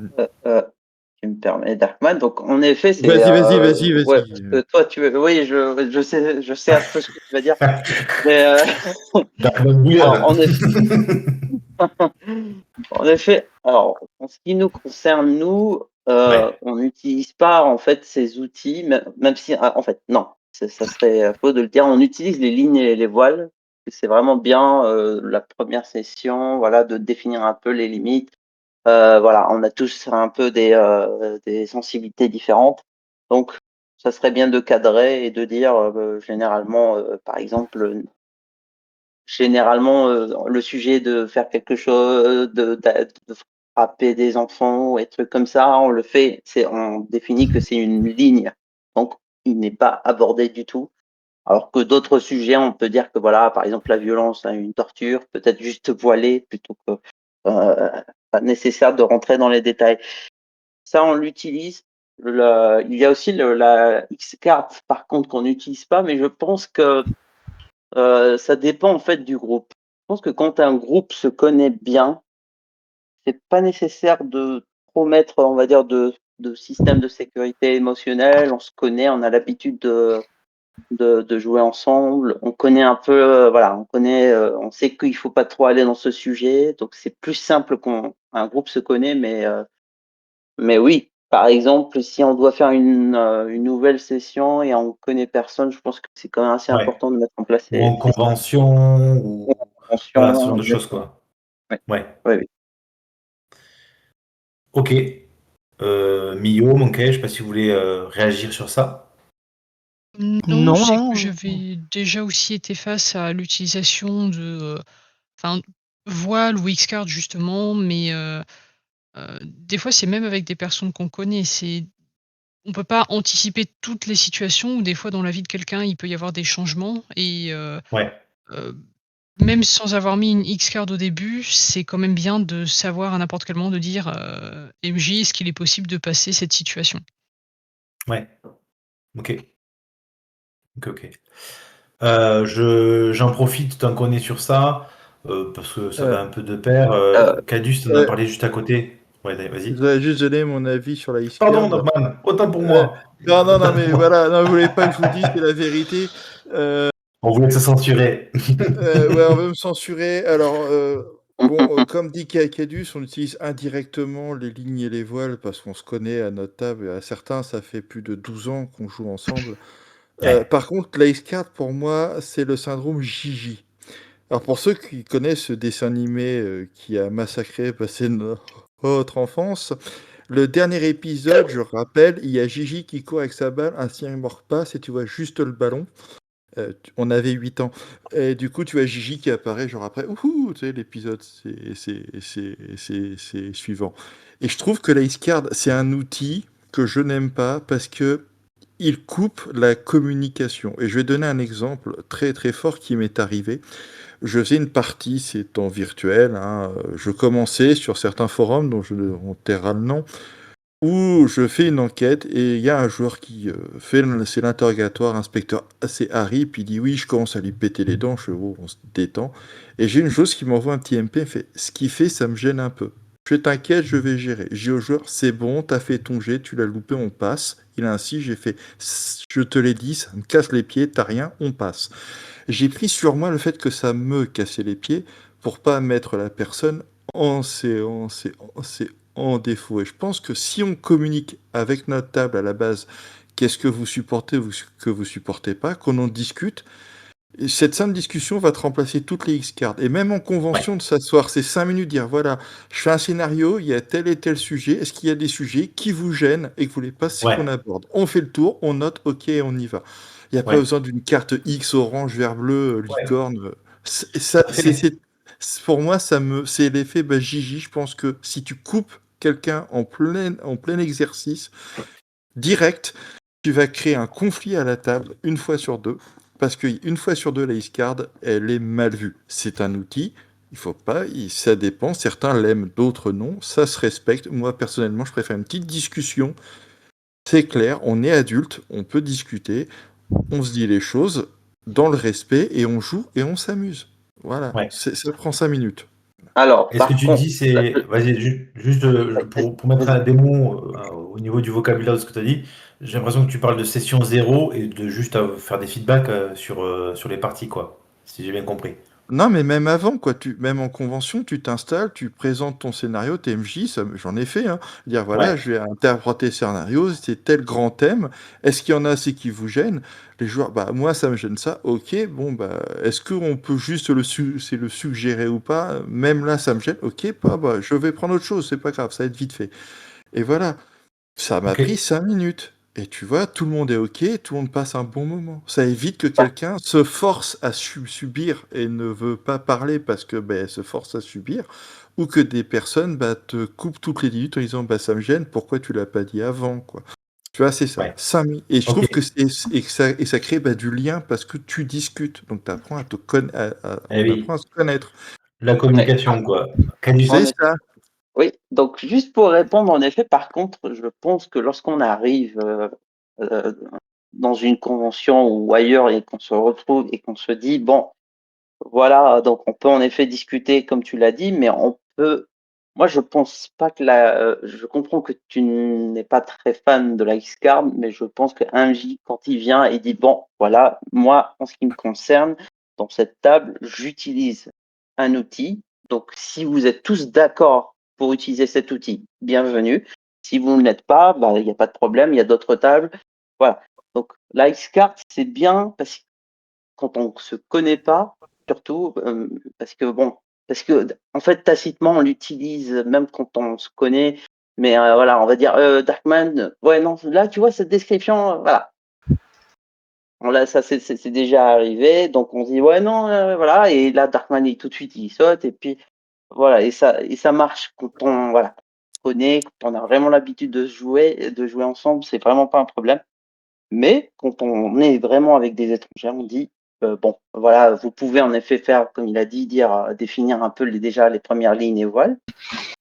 tu me permets, Darkman. Donc, en effet, c'est ouais, parce Vas-y. que toi, oui, je sais un peu ce que tu vas dire. Mais Darkman bouillonne. en effet, en effet, alors, en ce qui nous concerne, nous, Ouais, on n'utilise pas en fait ces outils, même si, en fait, non, ça serait faux de le dire. On utilise les lignes et les voiles. C'est vraiment bien la première session, voilà, de définir un peu les limites. Voilà, on a tous un peu des sensibilités différentes. Donc, ça serait bien de cadrer et de dire généralement, par exemple, le sujet de faire quelque chose, de frapper des enfants ou des trucs comme ça, on le fait, on définit que c'est une ligne. Donc, il n'est pas abordé du tout. Alors que d'autres sujets, on peut dire que voilà, par exemple, la violence, hein, une torture, peut-être juste voilée plutôt que pas nécessaire de rentrer dans les détails. Ça, on l'utilise. Il y a aussi la X-Card, par contre, qu'on n'utilise pas, mais je pense que ça dépend en fait du groupe. Je pense que quand un groupe se connaît bien, c'est pas nécessaire de trop mettre, on va dire, de système de sécurité émotionnelle. On se connaît, on a l'habitude de jouer ensemble. On connaît un peu, voilà, on sait qu'il faut pas trop aller dans ce sujet. Donc c'est plus simple quand un groupe se connaît, mais oui. Par exemple, si on doit faire une nouvelle session et on connaît personne, je pense que c'est quand même assez ouais. important de mettre en place Ou en ces convention, ou voilà, ce genre conventions. de choses, quoi. Ouais. Ouais. Oui, oui. Ok. Mio, Monkey, je sais pas si vous voulez réagir sur ça. Non, Non, c'est que non. j'avais déjà aussi été face à l'utilisation enfin, voile ou X-Card justement, mais des fois, c'est même avec des personnes qu'on connaît. on peut pas anticiper toutes les situations où des fois dans la vie de quelqu'un, il peut y avoir des changements et Ouais, heu, même sans avoir mis une X-card au début, c'est quand même bien de savoir à n'importe quel moment de dire, «MJ, est-ce qu'il est possible de passer cette situation?» ouais, OK, OK. J'en profite tant qu'on est sur ça, parce que ça Euh, va un peu de pair. Euh, Cadus, tu en as euh, parlé juste à côté. Ouais, je vas-y. voudrais juste donner mon avis sur la Pardon, X-Card. Norman, autant pour Euh, moi. non, non, Autant non, pour mais moi. voilà, non, vous voulez pas que je vous dise, c'est la vérité. On voulait te censurer. Ouais, on veut me censurer. Alors, bon, comme dit Cadus, on utilise indirectement les lignes et les voiles parce qu'on se connaît à notre table. Et à certains, ça fait plus de 12 ans qu'on joue ensemble. Ouais, Par contre, la X-Card, pour moi, c'est le syndrome Gigi. Alors, pour ceux qui connaissent ce dessin animé qui a massacré passé notre enfance, le dernier épisode, je rappelle, il y a Gigi qui court avec sa balle, un chien ne mord pas, et tu vois juste le ballon. On avait 8 ans. Et du coup, tu as Gigi qui apparaît genre après. Ouhou, tu sais, l'épisode, c'est suivant. Et je trouve que la X-Card, c'est un outil que je n'aime pas parce que il coupe la communication. Et je vais donner un exemple très très fort qui m'est arrivé. Je faisais une partie, c'est en virtuel, hein, je commençais sur certains forums dont on taira le nom, où je fais une enquête et il y a un joueur qui c'est l'interrogatoire, inspecteur assez Harry, puis il dit oui, je commence à lui péter les dents, je fais oh, on se détend. Et j'ai une chose qui m'envoie un petit MP, elle fait ce qui fait, ça me gêne un peu. Je t'inquiète, je vais gérer. J'ai au joueur, c'est bon, t'as fait ton jet, tu l'as loupé, on passe. Il a ainsi, j'ai fait, je te l'ai dit, ça me casse les pieds, t'as rien, on passe. J'ai pris sur moi le fait que ça me cassait les pieds pour pas mettre la personne en défaut. Et je pense que si on communique avec notre table à la base, qu'est-ce que vous supportez ou ce que vous supportez pas, qu'on en discute, et cette simple discussion va te remplacer toutes les X-cards. Et même en ouais, convention de s'asseoir, c'est 5 minutes, dire voilà, je fais un scénario, il y a tel et tel sujet, est-ce qu'il y a des sujets qui vous gênent et que vous voulez pas qu'on ouais, aborde? On fait le tour, on note, ok, on y va. Il n'y a pas ouais, besoin d'une carte X, orange, vert, bleu, ouais, licorne. tout Ça, à fait. pour moi, c'est l'effet bah, Gigi. Je pense que si tu coupes quelqu'un en plein exercice, direct, tu vas créer un conflit à la table une fois sur deux, parce qu'une fois sur deux, la X-Card, elle est mal vue. C'est un outil, il faut pas, ça dépend, certains l'aiment, d'autres non, ça se respecte. Moi, personnellement, je préfère une petite discussion, c'est clair, on est adulte, on peut discuter, on se dit les choses dans le respect, et on joue et on s'amuse. Voilà, Ouais. ça prend 5 minutes. alors, Et ce que par tu contre, dis, c'est, vas-y, juste pour mettre vas-y. des mots au niveau du vocabulaire de ce que tu as dit, j'ai l'impression que tu parles de session zéro et de juste faire des feedbacks sur les parties, quoi. Si j'ai bien compris. Non, mais même avant, quoi, même en convention, tu t'installes, tu présentes ton scénario, TMJ, j'en ai fait, hein. Dire voilà, Ouais, je vais interpréter le scénario, c'est tel grand thème. Est-ce qu'il y en a c'est qui vous gêne? Les joueurs, bah moi ça me gêne ça. Ok, bon bah est-ce qu'on peut juste c'est le suggérer ou pas? Même là ça me gêne. Ok, pas, bah je vais prendre autre chose, c'est pas grave, ça va être vite fait. Et voilà. Ça m'a ok, pris 5 minutes. Et tu vois, tout le monde est OK, tout le monde passe un bon moment. Ça évite que Par, quelqu'un se force à subir et ne veut pas parler parce que elle se force à subir, ou que des personnes te coupent toutes les minutes en disant ça me gêne, pourquoi tu l'as pas dit avant, quoi. Tu vois, c'est ça. ouais, 5 minutes. Et je ok. trouve que ça crée du lien parce que tu discutes. Donc t'apprends à Eh on apprend oui, à se connaître. la ouais, communication, quoi. en C'est Canus. effet. ça. Oui, donc juste pour répondre, en effet, par contre, je pense que lorsqu'on arrive euh, dans une convention ou ailleurs et qu'on se retrouve et qu'on se dit, bon, voilà, donc on peut en effet discuter comme tu l'as dit, mais on peut. Moi, je pense pas que je comprends que tu n'es pas très fan de la X-Card, mais je pense qu'un J, quand il vient et dit bon, voilà, moi, en ce qui me concerne, dans cette table, j'utilise un outil. Donc, si vous êtes tous d'accord pour utiliser cet outil, bienvenue. Si vous ne l'êtes pas, bah, il n'y a pas de problème, il y a d'autres tables. Voilà. Donc, la X-Card, c'est bien parce que quand on se connaît pas, surtout, parce que bon, parce que en fait tacitement on l'utilise même quand on se connaît, mais voilà, on va dire Darkman, ouais non, là tu vois cette description, voilà, là ça c'est déjà arrivé, donc on se dit ouais non, voilà, et là Darkman tout de suite il saute et puis voilà et ça marche quand on voilà. connaît, quand on a vraiment l'habitude de jouer ensemble, c'est vraiment pas un problème. Mais quand on est vraiment avec des étrangers, on dit bon, voilà, vous pouvez en effet faire, comme il a dit, définir un peu déjà les premières lignes et voiles,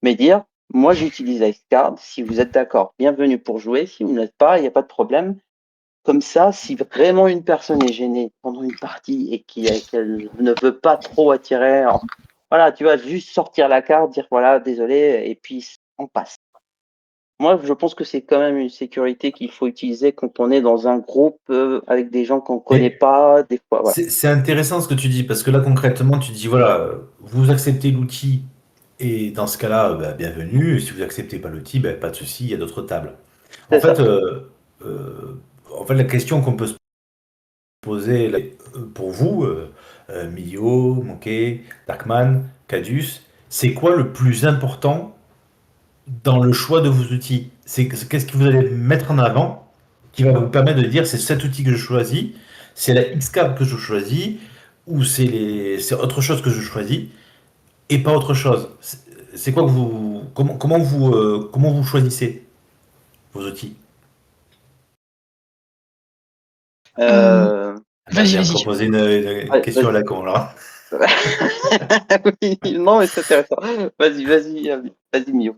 mais dire moi j'utilise Icecard, si vous êtes d'accord, bienvenue pour jouer, si vous n'êtes pas, il n'y a pas de problème. Comme ça, si vraiment une personne est gênée pendant une partie et qu'elle ne veut pas trop attirer, voilà, tu vas juste sortir la carte, dire voilà, désolé, et puis on passe. Moi, je pense que c'est quand même une sécurité qu'il faut utiliser quand on est dans un groupe avec des gens qu'on ne connaît pas, des fois. Voilà. C'est intéressant ce que tu dis, parce que là, concrètement, tu dis, voilà, vous acceptez l'outil, et dans ce cas-là, bah, bienvenue. Si vous acceptez pas l'outil, bah, pas de souci, il y a d'autres tables. En C'est ça. fait, la question qu'on peut se poser pour vous, Milio, Monkey, Darkman, Cadus, c'est quoi le plus important dans le choix de vos outils? Qu'est-ce que vous allez mettre en avant qui va vous permettre de dire c'est cet outil que je choisis, c'est la X-Card que je choisis, ou c'est autre chose que je choisis, et pas autre chose. C'est quoi que vous. Comment vous choisissez vos outils? Euh, Là, je Vas-y, viens de vas-y. proposer une question à Vas-y. la con, là. Oui, non, mais c'est intéressant. Vas-y, Mio.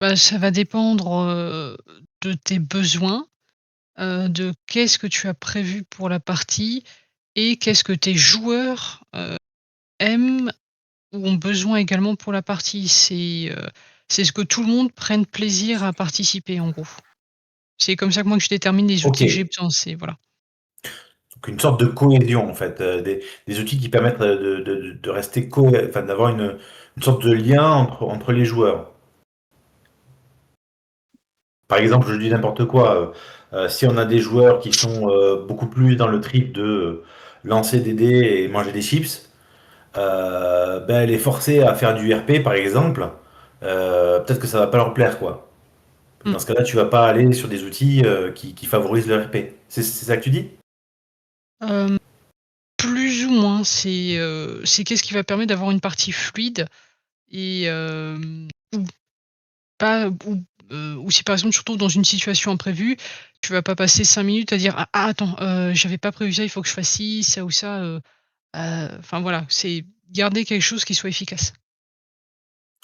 Bah, ça va dépendre, de tes besoins, de qu'est-ce que tu as prévu pour la partie et qu'est-ce que tes joueurs, aiment ou ont besoin également pour la partie. C'est ce que tout le monde prenne plaisir à participer, en gros. C'est comme ça que moi que je détermine les Ok. outils que j'ai besoin, c'est voilà. Donc une sorte de cohésion, en fait. Des outils qui permettent de rester enfin, d'avoir une sorte de lien entre les joueurs. Par exemple, je dis n'importe quoi. Si on a des joueurs qui sont beaucoup plus dans le trip de lancer des dés et manger des chips, ben, les forcer à faire du RP, par exemple, peut-être que ça va pas leur plaire, quoi. Mmh. Dans ce cas-là, tu vas pas aller sur des outils qui favorisent le RP. C'est ça que tu dis? Hem, Plus ou moins, c'est qu'est-ce qui va permettre d'avoir une partie fluide et ou pas ou si par exemple tu te retrouves dans une situation imprévue, tu vas pas passer 5 minutes à dire: «Ah attends, j'avais pas prévu ça, il faut que je fasse ci, ça ou ça», enfin voilà, c'est garder quelque chose qui soit efficace.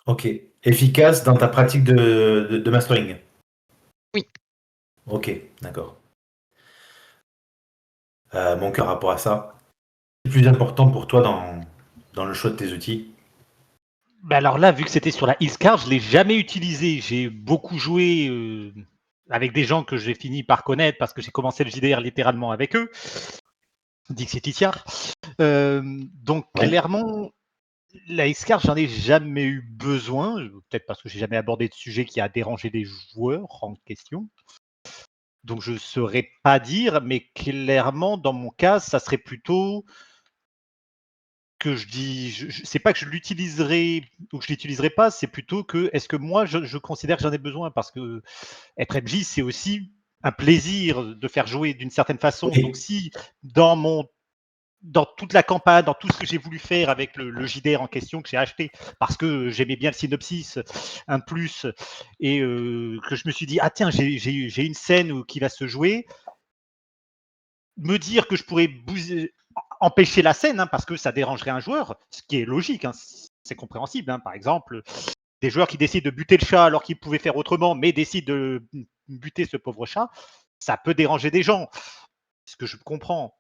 Ok. Efficace dans ta pratique de mastering. Oui. Ok, d'accord. Mon cœur rapport à ça. Le plus important pour toi dans le choix de tes outils? Bah alors là, vu que c'était sur la X-Card, je l'ai jamais utilisé. J'ai beaucoup joué, avec des gens que j'ai fini par connaître parce que j'ai commencé le JDR littéralement avec eux, Dixit Itiar. Donc Ouais. clairement, la X-Card, j'en ai jamais eu besoin, peut-être parce que j'ai jamais abordé de sujet qui a dérangé les joueurs en question. Donc je saurais pas dire, mais clairement dans mon cas, ça serait plutôt que je dis c'est pas que je l'utiliserai ou que je l'utiliserai pas, c'est plutôt que est-ce que moi je considère que j'en ai besoin? Parce que être MJ, c'est aussi un plaisir de faire jouer d'une certaine façon. Donc Oui. si dans toute la campagne, dans tout ce que j'ai voulu faire avec le JDR en question que j'ai acheté parce que j'aimais bien le synopsis, un plus, et que je me suis dit ah tiens j'ai une scène qui va se jouer, me dire que je pourrais empêcher la scène, hein, parce que ça dérangerait un joueur, ce qui est logique, hein, c'est compréhensible. Hein. Par exemple, des joueurs qui décident de buter le chat alors qu'ils pouvaient faire autrement, mais décident de buter ce pauvre chat, ça peut déranger des gens, ce que je comprends.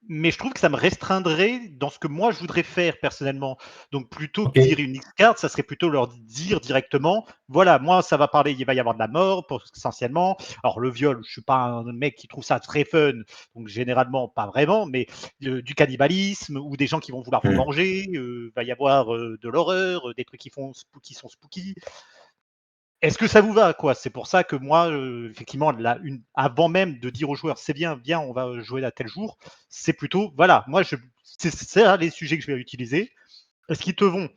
Mais je trouve que ça me restreindrait dans ce que moi je voudrais faire personnellement. Donc plutôt Ok. que dire une X-card, ça serait plutôt leur dire directement, voilà, moi ça va parler, il va y avoir de la mort essentiellement. Alors le viol, je suis pas un mec qui trouve ça très fun, donc généralement pas vraiment, mais du cannibalisme ou des gens qui vont vouloir vous Hmm. manger, va y avoir de l'horreur, des trucs qui sont spooky. Est-ce que ça vous va, quoi? C'est pour ça que moi, effectivement, avant même de dire aux joueurs: «C'est bien, viens, on va jouer à tel jour», c'est plutôt, voilà, moi c'est ça les sujets que je vais utiliser. Est-ce qu'ils te vont?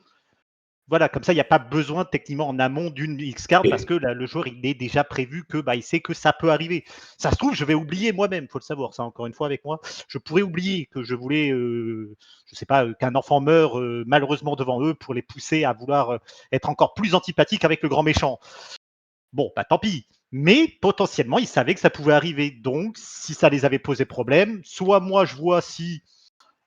Voilà, comme ça, il n'y a pas besoin techniquement en amont d'une X-card parce que le joueur, il est déjà prévu que il sait que ça peut arriver. Ça se trouve, je vais oublier moi-même, faut le savoir. Ça, encore une fois, avec moi, je pourrais oublier que je voulais, je sais pas, qu'un enfant meure malheureusement devant eux pour les pousser à vouloir être encore plus antipathique avec le grand méchant. Bon, tant pis. Mais potentiellement, ils savaient que ça pouvait arriver. Donc, si ça les avait posé problème, soit moi, je vois si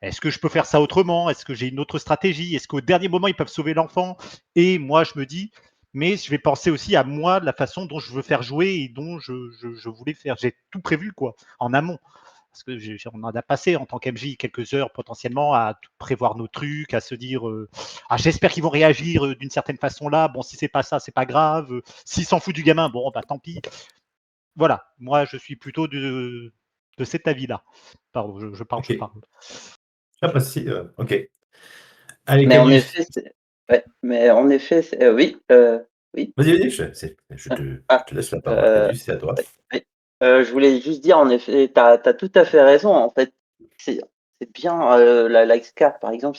est-ce que je peux faire ça autrement? Est-ce que j'ai une autre stratégie? Est-ce qu'au dernier moment, ils peuvent sauver l'enfant? Et moi, je me dis, mais je vais penser aussi à moi, de la façon dont je veux faire jouer et dont je voulais faire. J'ai tout prévu, quoi, en amont. Parce que on en a passé en tant qu'MJ quelques heures potentiellement à prévoir nos trucs, à se dire ah, j'espère qu'ils vont réagir d'une certaine façon là. Bon, si c'est pas ça, c'est pas grave. S'ils s'en foutent du gamin, bon, tant pis. Voilà, moi, je suis plutôt de cet avis-là. Pardon, je parle. Ah, bah si, ok. Allez, Mais en Cadus. effet, oui, oui. Vas-y, je Ah, te laisse la parole. euh, Cadus, c'est à toi. ouais, oui. Je voulais juste dire, en effet, tu as tout à fait raison. En fait, c'est bien la X-Card, par exemple,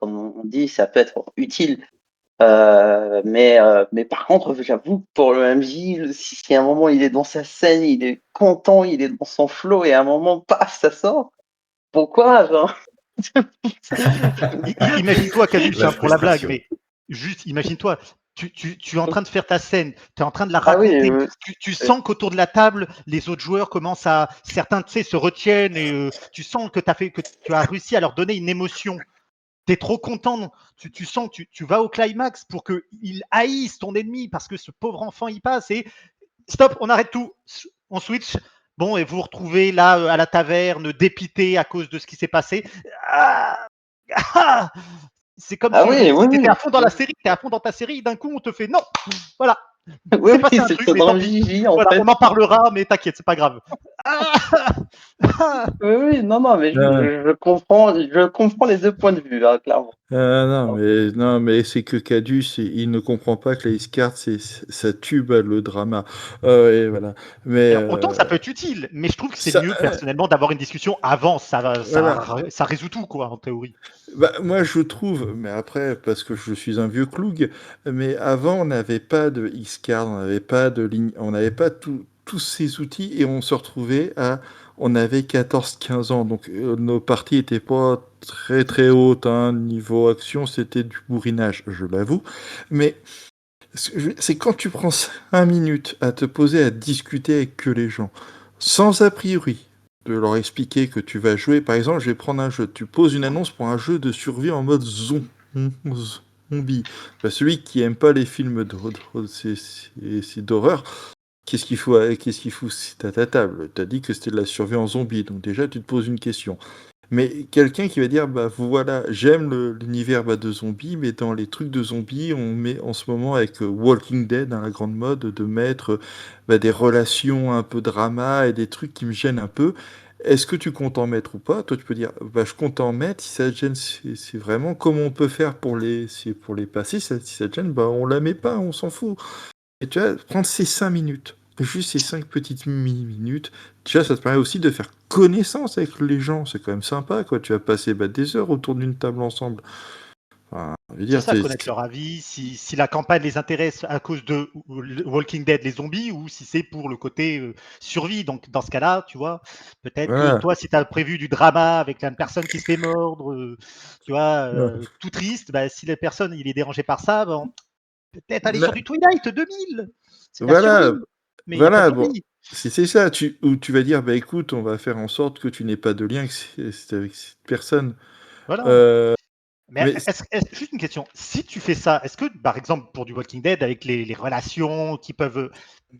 comme on dit, ça peut être utile. Mais par contre, j'avoue que pour le MJ, si à un moment il est dans sa scène, il est content, il est dans son flow, et à un moment, paf, ça sort. Pourquoi, genre Imagine-toi, Cadus, La pour la blague, frustration. mais juste imagine-toi, tu es en train de faire ta scène, tu es en train de la Ah oui, raconter, tu sens qu'autour de la table, les autres joueurs commencent à, certains, tu sais, se retiennent et tu sens que tu as réussi à leur donner une émotion. Tu es trop content, tu sens que tu vas au climax pour qu'il haïsse ton ennemi parce que ce pauvre enfant y passe et stop, on arrête tout, on switch. Bon, et vous vous retrouvez là à la taverne, dépité à cause de ce qui s'est passé. Ah, ah, c'est comme ah si oui, oui, tu étais oui. à fond dans la série, tu es à fond dans ta série, d'un coup on te fait non, voilà, Oui, c'est passé oui, un c'est truc, le mais tant syndrome pis. Gigi, en Voilà, fait. on en parlera, mais t'inquiète, c'est pas grave. Ah, ah, Oui, oui, non, mais Ah, je comprends les deux points de vue, hein, clairement. non, mais c'est que Cadus, il ne comprend pas que la X-Card, ça tue le drama. Et voilà. Mais alors, autant ça peut être utile, mais je trouve que c'est ça, mieux personnellement d'avoir une discussion avant, voilà. ça résout tout, quoi, en théorie. Bah, moi, je trouve, mais après, parce que je suis un vieux cloug, mais avant, on n'avait pas de X-Card, on n'avait pas de ligne, on n'avait pas tous ces outils et on se retrouvait on avait 14-15 ans, donc nos parties n'étaient pas très très hautes, hein. Niveau action, c'était du bourrinage, je l'avoue. Mais c'est quand tu prends 5 minutes à te poser à discuter avec que les gens, sans a priori, de leur expliquer que tu vas jouer. Par exemple, je vais prendre un jeu. Tu poses une annonce pour un jeu de survie en mode zombie. Bah, celui qui aime pas les films d'horreur, qu'est-ce qu'il fout c'est à ta table? T'as dit que c'était de la survie en zombie, donc déjà tu te poses une question. Mais quelqu'un qui va dire, bah voilà, j'aime l'univers de zombies, mais dans les trucs de zombies, on met en ce moment avec Walking Dead, dans la grande mode, de mettre des relations un peu drama et des trucs qui me gênent un peu. Est-ce que tu comptes en mettre ou pas? Toi, tu peux dire, bah je compte en mettre, si ça te gêne, c'est vraiment comment on peut faire pour les passer, si ça te gêne, bah on la met pas, on s'en fout. Et tu vois, prendre ces 5 minutes, juste ces 5 petites minutes, déjà ça te permet aussi de faire connaissance avec les gens, c'est quand même sympa, quoi. Tu vas passer des heures autour d'une table ensemble. Enfin, je veux C'est dire, ça, connaître leur avis, si la campagne les intéresse à cause de Walking Dead, les zombies, ou si c'est pour le côté survie. Donc, dans ce cas-là, tu vois, peut-être que voilà. toi, si tu as prévu du drama avec une personne qui se fait mordre, tu vois, Ouais. tout triste, si la personne il est dérangé par ça, bon, peut-être aller sur Là- du Twilight 2000. C'est de la Voilà, survie, mais il n'y a pas de voilà, bon. zombie. C'est ça, où tu vas dire, bah écoute, on va faire en sorte que tu n'aies pas de lien avec cette personne. Voilà. Euh, Mais mais juste une question, si tu fais ça, est-ce que, par exemple, pour du Walking Dead, avec les relations qui peuvent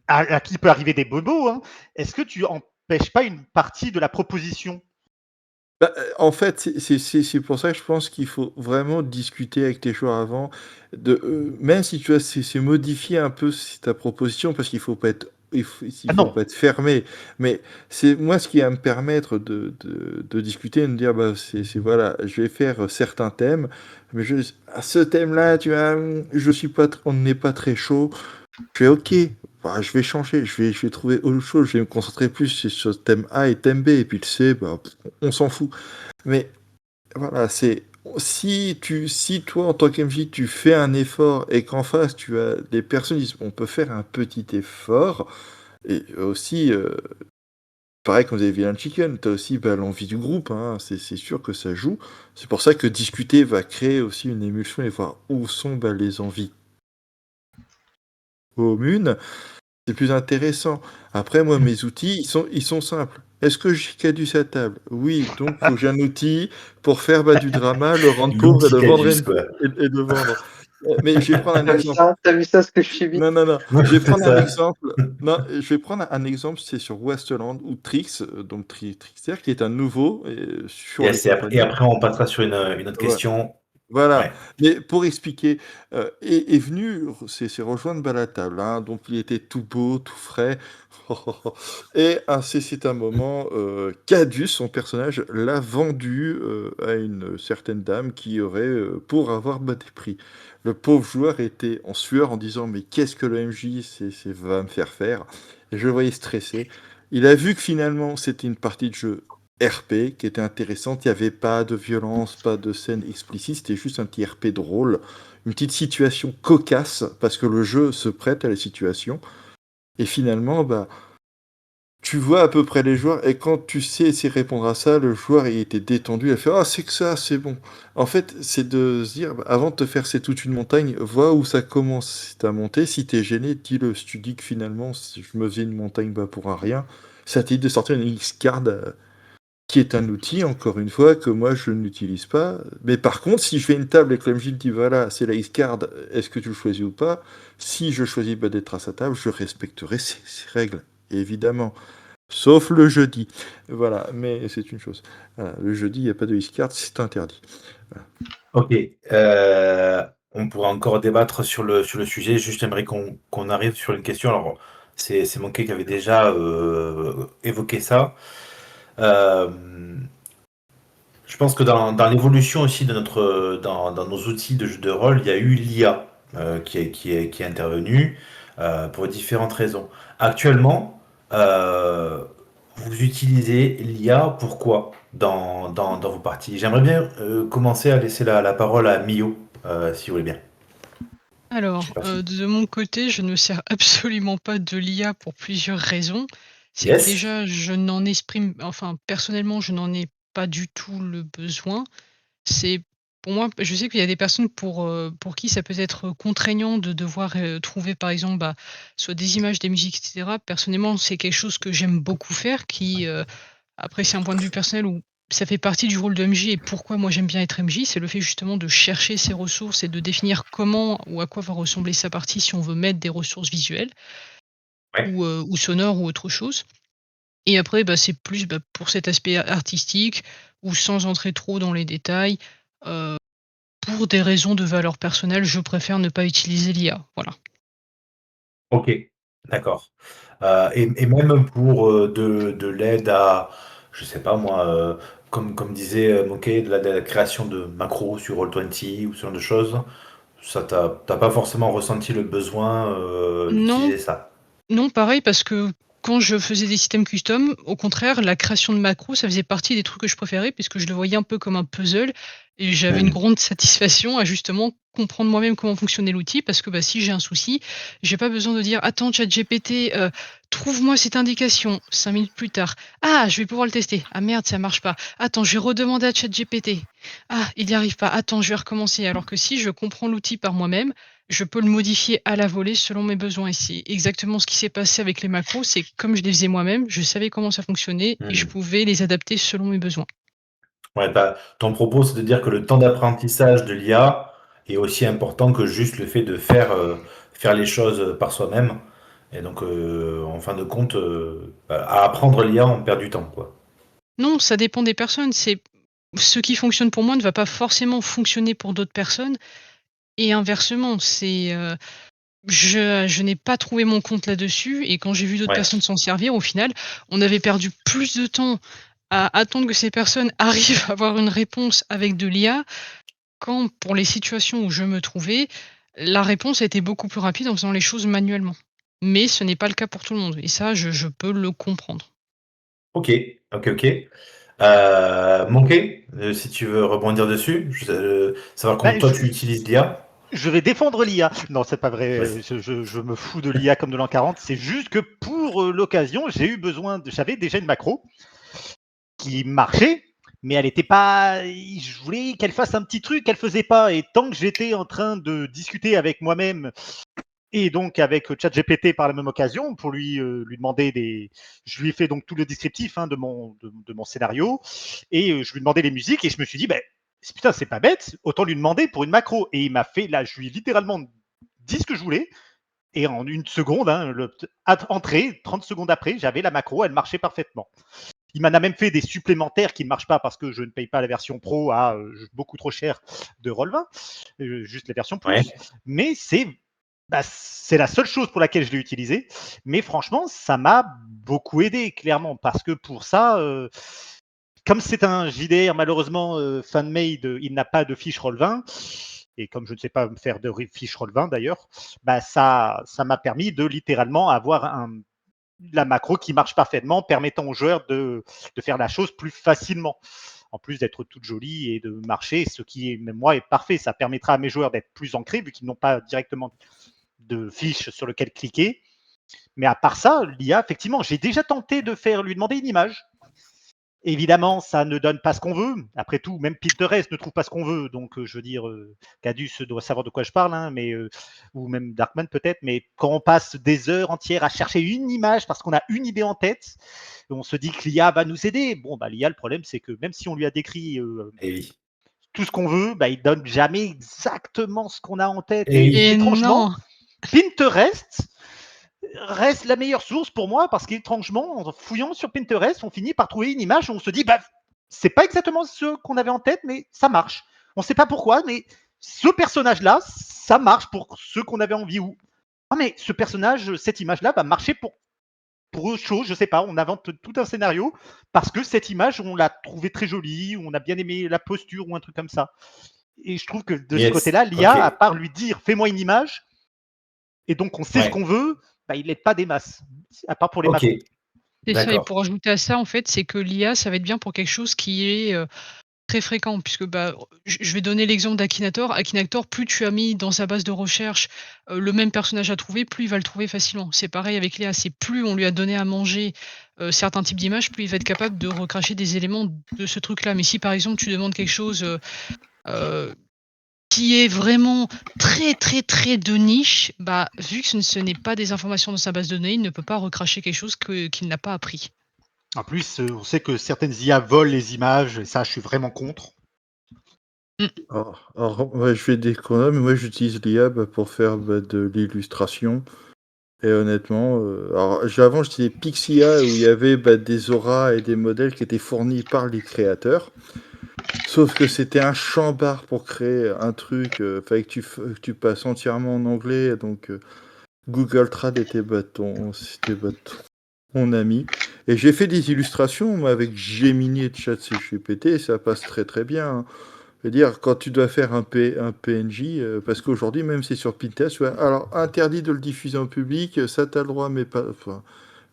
à qui peut arriver des bobos, hein, est-ce que tu empêches pas une partie de la proposition? En fait, c'est pour ça que je pense qu'il faut vraiment discuter avec tes joueurs avant, même si tu vois, c'est modifier un peu ta proposition, parce qu'il faut pas être, il Ah faut non, pas être fermé. Mais c'est moi ce qui va me permettre de discuter, de me dire, bah, voilà, je vais faire certains thèmes, mais à ce thème-là, tu vois, je suis pas, on n'est pas très chaud. Je fais OK, bah, je vais changer, je vais trouver autre chose, je vais me concentrer plus sur thème A et thème B, et puis le C, bah, on s'en fout. Mais voilà, c'est Si toi, en tant qu'MJ, tu fais un effort et qu'en face, tu as des personnes qui disent on peut faire un petit effort, et aussi, pareil quand vous avez Villain Chicken, tu as aussi l'envie du groupe, hein, c'est sûr que ça joue. C'est pour ça que discuter va créer aussi une émulsion et voir où sont les envies communes. C'est plus intéressant. Après, moi, mes outils, ils sont simples. Est-ce que j'ai Cadus à table? Oui, donc faut que j'ai un outil pour faire du drama, le rendre pauvre et L'outil le vendre Cadus, quoi. et le vendre. Mais je vais prendre un exemple. T'as vu ça ce que je suis vite? Non, non, non. Ouais, Je vais c'est prendre un ça. exemple. Non, je vais prendre un exemple, c'est sur Westland ou Trix, donc Trickster, qui est un nouveau sur les Yes, et compagnies. après, on passera sur une autre Ouais. question. Voilà, Ouais. mais pour expliquer, est venu, c'est rejoindre la table, hein, donc il était tout beau, tout frais, et c'est un moment, Cadus, son personnage, l'a vendu à une certaine dame qui aurait, pour avoir des prix. Le pauvre joueur était en sueur en disant mais qu'est-ce que le MJ va me faire? Et je le voyais stressé. Il a vu que finalement c'était une partie de jeu RP qui était intéressante. Il n'y avait pas de violence, pas de scène explicite. C'était juste un petit RP drôle. Une petite situation cocasse parce que le jeu se prête à la situation. Et finalement, tu vois à peu près les joueurs. Et quand tu sais essayer de répondre à ça, le joueur il était détendu. Il a fait ah, c'est que ça, c'est bon. En fait, c'est de se dire avant de te faire c'est toute une montagne, vois où ça commence à monter. Si t'es gêné, dis-le. Si tu dis que finalement, si je me faisais une montagne pour un rien, ça t'est de sortir une X-card qui est un outil, encore une fois, que moi je n'utilise pas. Mais par contre, si je fais une table et que l'MJ dit voilà, c'est la X-card, est-ce que tu le choisis ou pas? Si je choisis d'être à sa table, je respecterai ces règles, évidemment. Sauf le jeudi. Voilà, mais c'est une chose. Voilà, le jeudi, il n'y a pas de X-card, c'est interdit. Voilà. Ok. On pourra encore débattre sur le sujet. Juste, j'aimerais qu'on arrive sur une question. Alors, c'est Monkey qui avait déjà évoqué ça. Euh, je pense que dans l'évolution aussi de dans nos outils de jeu de rôle, il y a eu l'IA qui est intervenue pour différentes raisons. Actuellement, vous utilisez l'IA pourquoi dans vos parties? J'aimerais bien commencer à laisser la parole à Mio, si vous voulez bien. Je Alors, sais pas si. de mon côté, je ne me sers absolument pas de l'IA pour plusieurs raisons. C'est que Yes? déjà, je n'en exprime enfin, personnellement, je n'en ai pas du tout le besoin. C'est pour moi, je sais qu'il y a des personnes pour qui ça peut être contraignant de devoir, trouver par exemple, soit des images, des musiques et cetera. Personnellement, c'est quelque chose que j'aime beaucoup faire qui, après c'est un point de vue personnel où ça fait partie du rôle de MJ et pourquoi moi j'aime bien être MJ, c'est le fait justement de chercher ses ressources et de définir comment ou à quoi va ressembler sa partie si on veut mettre des ressources visuelles Ouais. ou sonores ou autre chose. Et après, c'est plus, pour cet aspect artistique ou sans entrer trop dans les détails, heu, pour des raisons de valeur personnelle, je préfère ne pas utiliser l'IA, voilà. Ok, d'accord. Et même pour de l'aide à, je sais pas moi, comme disait Moquet, de la création de macros sur Roll20 ou ce genre de choses, ça t'as pas forcément ressenti le besoin Non, d'utiliser ça. non, pareil parce que quand je faisais des systèmes custom, au contraire, la création de macros, ça faisait partie des trucs que je préférais puisque je le voyais un peu comme un puzzle et j'avais une Hmm. grande satisfaction à justement comprendre moi-même comment fonctionnait l'outil parce que, si j'ai un souci, j'ai pas besoin de dire: «Attends ChatGPT, trouve-moi cette indication». 5 minutes plus tard: «Ah, je vais pouvoir le tester. Ah merde, ça marche pas. Attends, je vais redemander à ChatGPT. Ah, il n'y arrive pas. Attends, je vais recommencer». Alors que si je comprends l'outil par moi-même, je peux le modifier à la volée selon mes besoins et c'est exactement ce qui s'est passé avec les macros. C'est comme je les faisais moi-même, je savais comment ça fonctionnait et je Hmm. pouvais les adapter selon mes besoins. Ouais, ton propos, c'est de dire que le temps d'apprentissage de l'IA est aussi important que juste le fait de faire les choses par soi-même. Et donc, en fin de compte, à apprendre l'IA, on perd du temps, quoi. Non, ça dépend des personnes. C'est ce qui fonctionne pour moi ne va pas forcément fonctionner pour d'autres personnes et inversement. Je n'ai pas trouvé mon compte là-dessus et quand j'ai vu d'autres Ouais. personnes s'en servir, au final, on avait perdu plus de temps à attendre que ces personnes arrivent à avoir une réponse avec de l'IA. Quand pour les situations où je me trouvais, la réponse a été beaucoup plus rapide en faisant les choses manuellement. Mais ce n'est pas le cas pour tout le monde et ça, je peux le comprendre. Ok, ok, ok. Monkey, si tu veux rebondir dessus, savoir comment Bah, toi tu utilises l'IA. je vais défendre l'IA. Non, c'est pas vrai. Vas-y. Je me fous de l'IA comme de l'an 40. C'est juste que pour l'occasion, j'ai eu besoin j'avais déjà une macro qui marchait, mais elle était pas. Je voulais qu'elle fasse un petit truc qu'elle faisait pas. Et tant que j'étais en train de discuter avec moi-même et donc avec ChatGPT par la même occasion pour lui demander des. Je lui ai fait donc tout le descriptif de mon scénario et je lui ai demandé les musiques et je me suis dit, ben, putain, c'est pas bête, autant lui demander pour une macro. Et il m'a fait, là, je lui ai littéralement dit ce que je voulais et en une seconde, entrée, 30 secondes après, j'avais la macro, elle marchait parfaitement. Il m'en a même fait des supplémentaires qui ne marchent pas parce que je ne paye pas la version pro à beaucoup trop cher de Roll20, juste la version plus. Ouais. Mais c'est la seule chose pour laquelle je l'ai utilisé. Mais franchement, ça m'a beaucoup aidé, clairement, parce que pour ça, comme c'est un JDR, malheureusement, fan-made, il n'a pas de fiche Roll20. Et comme je ne sais pas me faire de fiche Roll20 d'ailleurs, ça m'a permis de littéralement avoir la macro qui marche parfaitement, permettant aux joueurs de faire la chose plus facilement. En plus d'être toute jolie et de marcher, ce qui, même moi, est parfait. Ça permettra à mes joueurs d'être plus ancrés, vu qu'ils n'ont pas directement de fiche sur lequel cliquer. Mais à part ça, l'IA, effectivement, j'ai déjà tenté de lui demander une image. Évidemment, ça ne donne pas ce qu'on veut. Après tout, même Pinterest ne trouve pas ce qu'on veut. Donc, je veux dire, Cadus doit savoir de quoi je parle, hein, ou même Darkman peut-être. Mais quand on passe des heures entières à chercher une image parce qu'on a une idée en tête, on se dit que l'IA va nous aider. Bon, l'IA, le problème, c'est que même si on lui a décrit Et oui. tout ce qu'on veut, il donne jamais exactement ce qu'on a en tête. Et oui. Et étrangement, non! Pinterest reste la meilleure source pour moi parce qu'étrangement, en fouillant sur Pinterest, on finit par trouver une image où on se dit, c'est pas exactement ce qu'on avait en tête, mais ça marche. On sait pas pourquoi, mais ce personnage-là, ça marche pour ce qu'on avait envie. Ou ah, mais ce personnage, cette image-là va marcher pour autre chose, je sais pas. On invente tout un scénario parce que cette image, on l'a trouvée très jolie, ou on a bien aimé la posture ou un truc comme ça. Et je trouve que de ce Yes. côté-là, l'IA, Ok. à part lui dire, fais-moi une image, et donc on sait ce Ouais. qu'on veut, il n'aide pas des masses, à part pour les Ok. macros. C'est ça, et D'accord. pour ajouter à ça, en fait, c'est que l'IA, ça va être bien pour quelque chose qui est très fréquent, puisque je vais donner l'exemple d'Akinator. Akinator, plus tu as mis dans sa base de recherche le même personnage à trouver, plus il va le trouver facilement. C'est pareil avec l'IA, c'est plus on lui a donné à manger certains types d'images, plus il va être capable de recracher des éléments de ce truc-là. Mais si par exemple tu demandes quelque chose qui est vraiment très, très, très de niche, vu que ce n'est pas des informations dans sa base de données, il ne peut pas recracher quelque chose qu'il n'a pas appris. En plus, on sait que certaines IA volent les images, et ça, je suis vraiment contre. Alors, ouais, je vais dire qu'on a, mais moi j'utilise l'IA pour faire de l'illustration. Et honnêtement, alors avant j'utilisais Pixia où il y avait des auras et des modèles qui étaient fournis par les créateurs. Sauf que c'était un chambar pour créer un truc, fallait que tu passes entièrement en anglais, donc Google Trad était c'était ton ami. Et j'ai fait des illustrations moi, avec Gemini et ChatGPT, et ça passe très très bien. Hein. Je veux dire, quand tu dois faire un PNJ, parce qu'aujourd'hui, même c'est sur Pinterest, alors interdit de le diffuser en public, ça t'as le droit, mais pas. Enfin,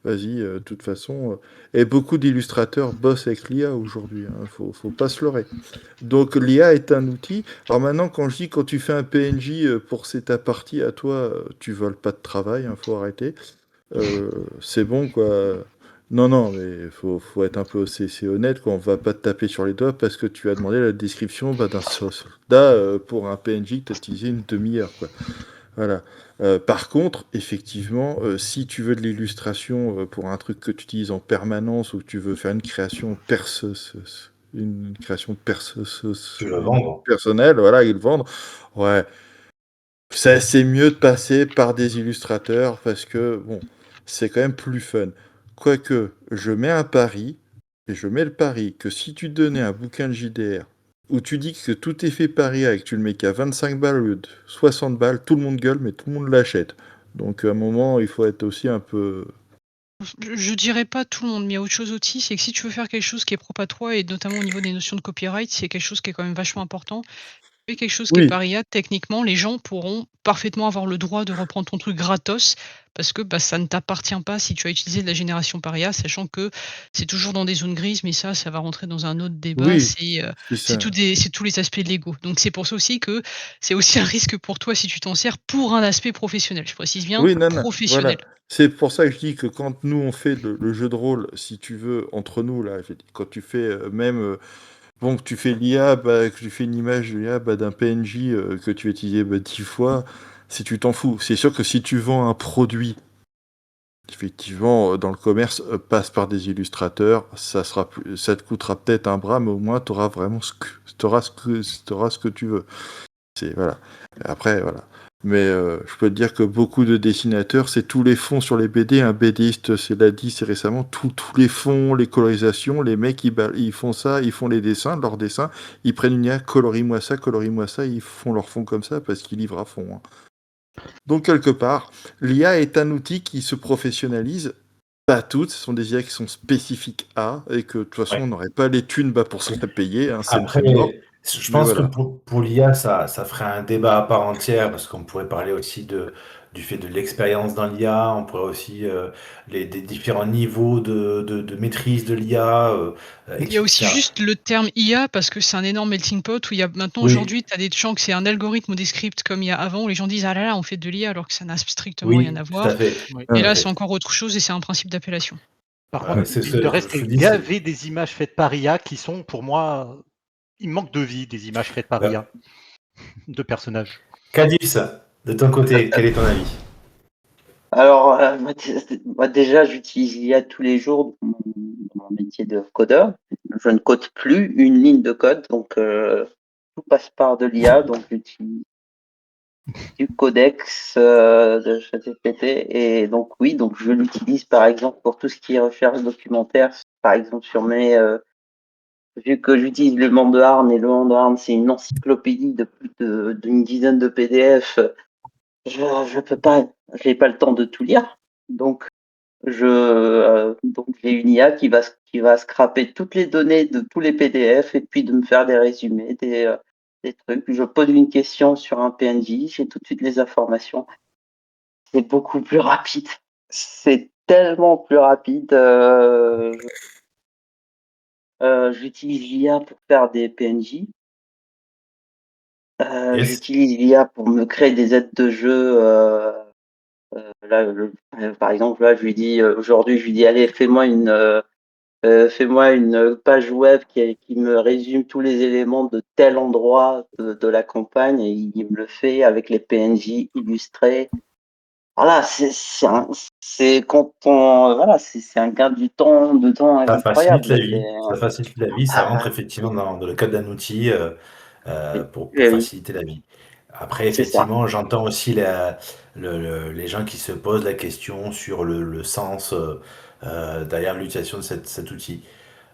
vas-y, de toute façon. Et beaucoup d'illustrateurs bossent avec l'IA aujourd'hui, hein, faut pas se leurrer. Donc l'IA est un outil. Alors maintenant, quand je dis quand tu fais un PNJ pour c'est ta partie à toi, tu voles pas de travail, hein, faut arrêter. C'est bon quoi. Non, mais faut être un peu c'est honnête quoi. On va pas te taper sur les doigts parce que tu as demandé la description d'un soldat pour un PNJ que tu as utilisé une demi-heure quoi. Voilà. Par contre, effectivement, si tu veux de l'illustration pour un truc que tu utilises en permanence ou que tu veux faire une création Tu le vends. personnelle, voilà, ils le vendent. Ouais, c'est mieux de passer par des illustrateurs parce que bon, c'est quand même plus fun. Quoique, je mets un pari et je mets le pari que si tu donnais un bouquin de JDR où tu dis que tout est fait par IA et que tu le mets qu'à 25 balles au lieu de 60 balles, tout le monde gueule, mais tout le monde l'achète. Donc à un moment, il faut être aussi un peu... Je dirais pas tout le monde, mais il y a autre chose aussi, c'est que si tu veux faire quelque chose qui est propre à toi et notamment au niveau des notions de copyright, c'est quelque chose qui est quand même vachement important. Fais quelque chose qui est Oui, par IA, techniquement, les gens pourront parfaitement avoir le droit de reprendre ton truc gratos parce que, bah, ça ne t'appartient pas si tu as utilisé de la génération par IA, sachant que c'est toujours dans des zones grises, mais ça va rentrer dans un autre débat. Oui, c'est C'est ça. c'est tous les aspects légaux. Donc c'est pour ça aussi que c'est aussi un risque pour toi si tu t'en sers pour un aspect professionnel. Je précise bien Oui, non, non, professionnel. voilà. C'est pour ça que je dis que quand nous on fait le jeu de rôle, si tu veux, entre nous là, quand tu fais même bon, que tu fais l'IA, que tu fais une image de l'IA d'un PNJ que tu as utilisé 10 fois, si tu t'en fous. C'est sûr que si tu vends un produit, effectivement, dans le commerce, passe par des illustrateurs, ça te coûtera peut-être un bras, mais au moins tu auras vraiment t'auras ce que tu veux. C'est voilà. Après, voilà. Mais je peux te dire que beaucoup de dessinateurs, c'est tous les fonds sur les BD. Un BDiste, c'est l'a dit, c'est récemment, tous les fonds, les colorisations, les mecs, ils font ça, ils font les dessins, leurs dessins, ils prennent une IA, colorie-moi ça, ils font leur fond comme ça parce qu'ils livrent à fond. Hein. Donc, quelque part, l'IA est un outil qui se professionnalise. Pas toutes, ce sont des IA qui sont spécifiques à, et que de toute façon, Ouais. on n'aurait pas les thunes pour se la payer, hein, c'est Après, mort. je Mais pense que voilà. pour l'IA, ça ferait un débat à part entière, parce qu'on pourrait parler aussi du fait de l'expérience dans l'IA, on pourrait aussi des différents niveaux de maîtrise de l'IA, Il y a aussi juste le terme IA parce que c'est un énorme melting pot où il y a maintenant Oui. aujourd'hui, tu as des gens que c'est un algorithme ou des scripts comme il y a avant où les gens disent: «Ah là là, on fait de l'IA», alors que ça n'a strictement rien Oui, à tout à voir. fait. Oui. Et Tout à là, fait. c'est encore autre chose et c'est un principe d'appellation. Par Voilà, contre, c'est il ne reste je que dis, gavé des images faites par IA qui sont, pour moi, il manque de vie des images faites par Bah. IA de personnages. Cadis, de ton côté, quel est ton avis? Alors, moi, déjà, j'utilise l'IA tous les jours dans mon métier de codeur. Je ne code plus une ligne de code, donc tout passe par de l'IA, donc j'utilise du codex de ChatGPT et donc oui, donc je l'utilise par exemple pour tout ce qui est recherche documentaire, par exemple sur mes vu que j'utilise le monde de Arne et le monde de Arne c'est une encyclopédie de plus d'une dizaine de PDF, je peux pas, j'ai pas le temps de tout lire, donc donc j'ai une IA qui va scraper toutes les données de tous les PDF et puis de me faire des résumés, des trucs. Je pose une question sur un PNJ, j'ai tout de suite les informations. C'est beaucoup plus rapide. C'est tellement plus rapide. J'utilise l'IA pour faire des PNJ. Yes. J'utilise l'IA pour me créer des aides de jeu. Là, par exemple, là, aujourd'hui, je lui dis, allez, fais-moi une page web qui me résume tous les éléments de tel endroit de la campagne et il me le fait avec les PNJ illustrés. Voilà, c'est quand on, voilà, c'est un gain de temps Ça facilite la incroyable. vie. Ça facilite la vie. Ça rentre effectivement dans le cadre d'un outil pour Oui, faciliter la vie. Après, c'est ça. effectivement, j'entends aussi les gens qui se posent la question sur le sens derrière l'utilisation de cet outil.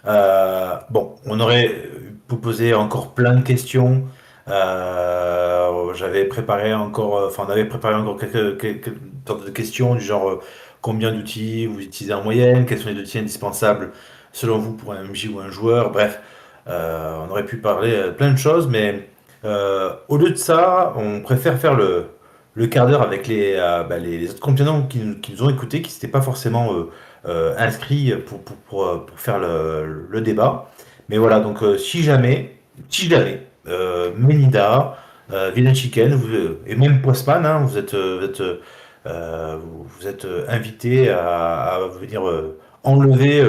Bon, on aurait pu poser encore plein de questions. J'avais préparé encore, enfin, on avait préparé encore quelques sortes de questions du genre combien d'outils vous utilisez en moyenne, quels sont les outils indispensables selon vous pour un MJ ou un joueur. Bref, on aurait pu parler plein de choses, mais au lieu de ça, on préfère faire le quart d'heure avec les autres compétents qui nous ont écoutés, qui n'étaient pas forcément inscrits pour faire le débat. Mais voilà, donc si jamais, Menida, Villain Chicken, et même Postman, hein, vous êtes invité à venir enlever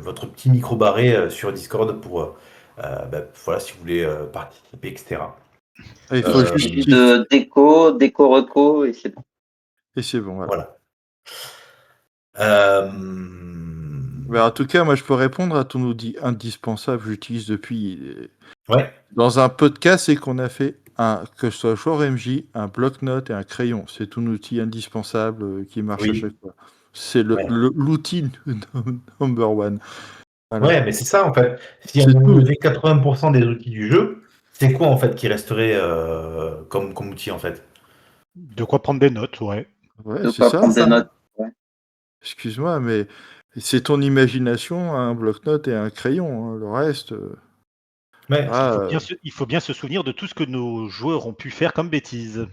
votre petit micro barré sur Discord pour, voilà, si vous voulez participer, etc. Il Il faut suffit juste de déco, reco et c'est bon. et c'est bon, voilà. Voilà. Mais en tout cas, moi, je peux répondre à ton outil indispensable que j'utilise depuis Ouais. dans un podcast, c'est qu'on a fait que ce soit joueur MJ, un bloc-notes et un crayon. C'est ton outil indispensable qui marche à Oui. chaque fois. C'est Ouais. l'outil number one. Voilà. Ouais, mais c'est ça en fait. Si on C'est tout. enlevait 80% des outils du jeu, c'est quoi en fait qui resterait comme outil en fait? De quoi prendre des notes, ouais. Ouais, De c'est quoi ça. prendre des notes. Ouais. Excuse-moi, mais c'est ton imagination, un bloc-notes et un crayon. Hein. Le reste, Ouais. Il faut bien se souvenir de tout ce que nos joueurs ont pu faire comme bêtises.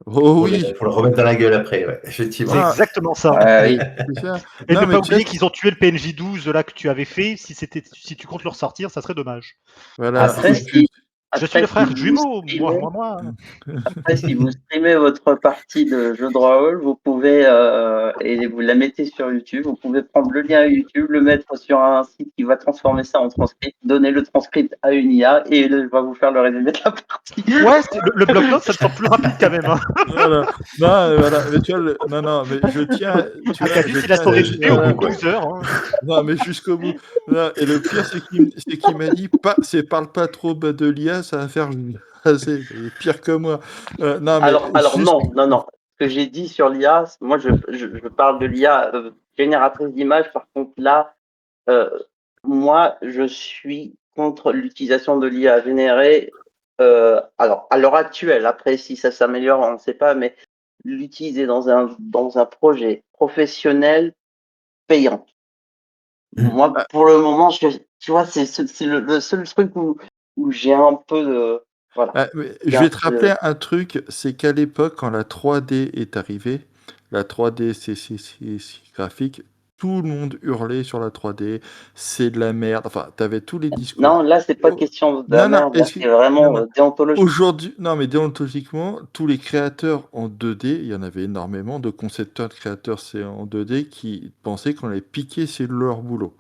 Oh Faut oui, le remettre dans la gueule après, ouais, C'est effectivement. Ah. exactement ça. Oui. c'est ça. Et Non, ne mais pas tu sais, oublier qu'ils ont tué le PNJ 12 là que tu avais fait. Si tu comptes le ressortir, ça serait dommage. voilà. Après, Et puis, Je suis le si frère vous jumeau, streamez, moi. après, si vous streamez votre partie de jeu de rôle, vous pouvez, et vous la mettez sur YouTube, vous pouvez prendre le lien à YouTube, le mettre sur un site qui va transformer ça en transcript, donner le transcript à une IA et il va vous faire le résumé de la partie. Ouais, le bloc-notes, ça me semble plus rapide quand même. Hein. voilà. Non, voilà. Mais tu vois, non, mais je tiens. Tu vois, Acadis, je il a tiens. son résumé au bout de quoi. 12 heures. Hein. Non, mais jusqu'au bout. Non, et le pire, c'est qu'il m'a dit parle pas trop de l'IA, ça va faire jaser. Il est pire que moi. Non, mais Alors juste. non. Ce que j'ai dit sur l'IA, moi je parle de l'IA génératrice d'images. Par contre là, moi je suis contre l'utilisation de l'IA générée. Alors à l'heure actuelle, après si ça s'améliore, on ne sait pas, mais l'utiliser dans un projet professionnel payant. Moi, Ah, pour le moment, tu vois, c'est le seul truc où j'ai un peu de voilà. mais J'ai je un vais te peu de- rappeler un truc, c'est qu'à l'époque, quand la 3D est arrivée, la 3D, c'est graphique, tout le monde hurlait sur la 3D, c'est de la merde. Enfin, t'avais tous les discours. Non, là, c'est pas Oh, question de la non, non, merde, là, c'est non, vraiment non. déontologique. Aujourd'hui, non, mais déontologiquement, tous les créateurs en 2D, il y en avait énormément de concepteurs, de créateurs c'est en 2D qui pensaient qu'on allait piquer c'est leur boulot.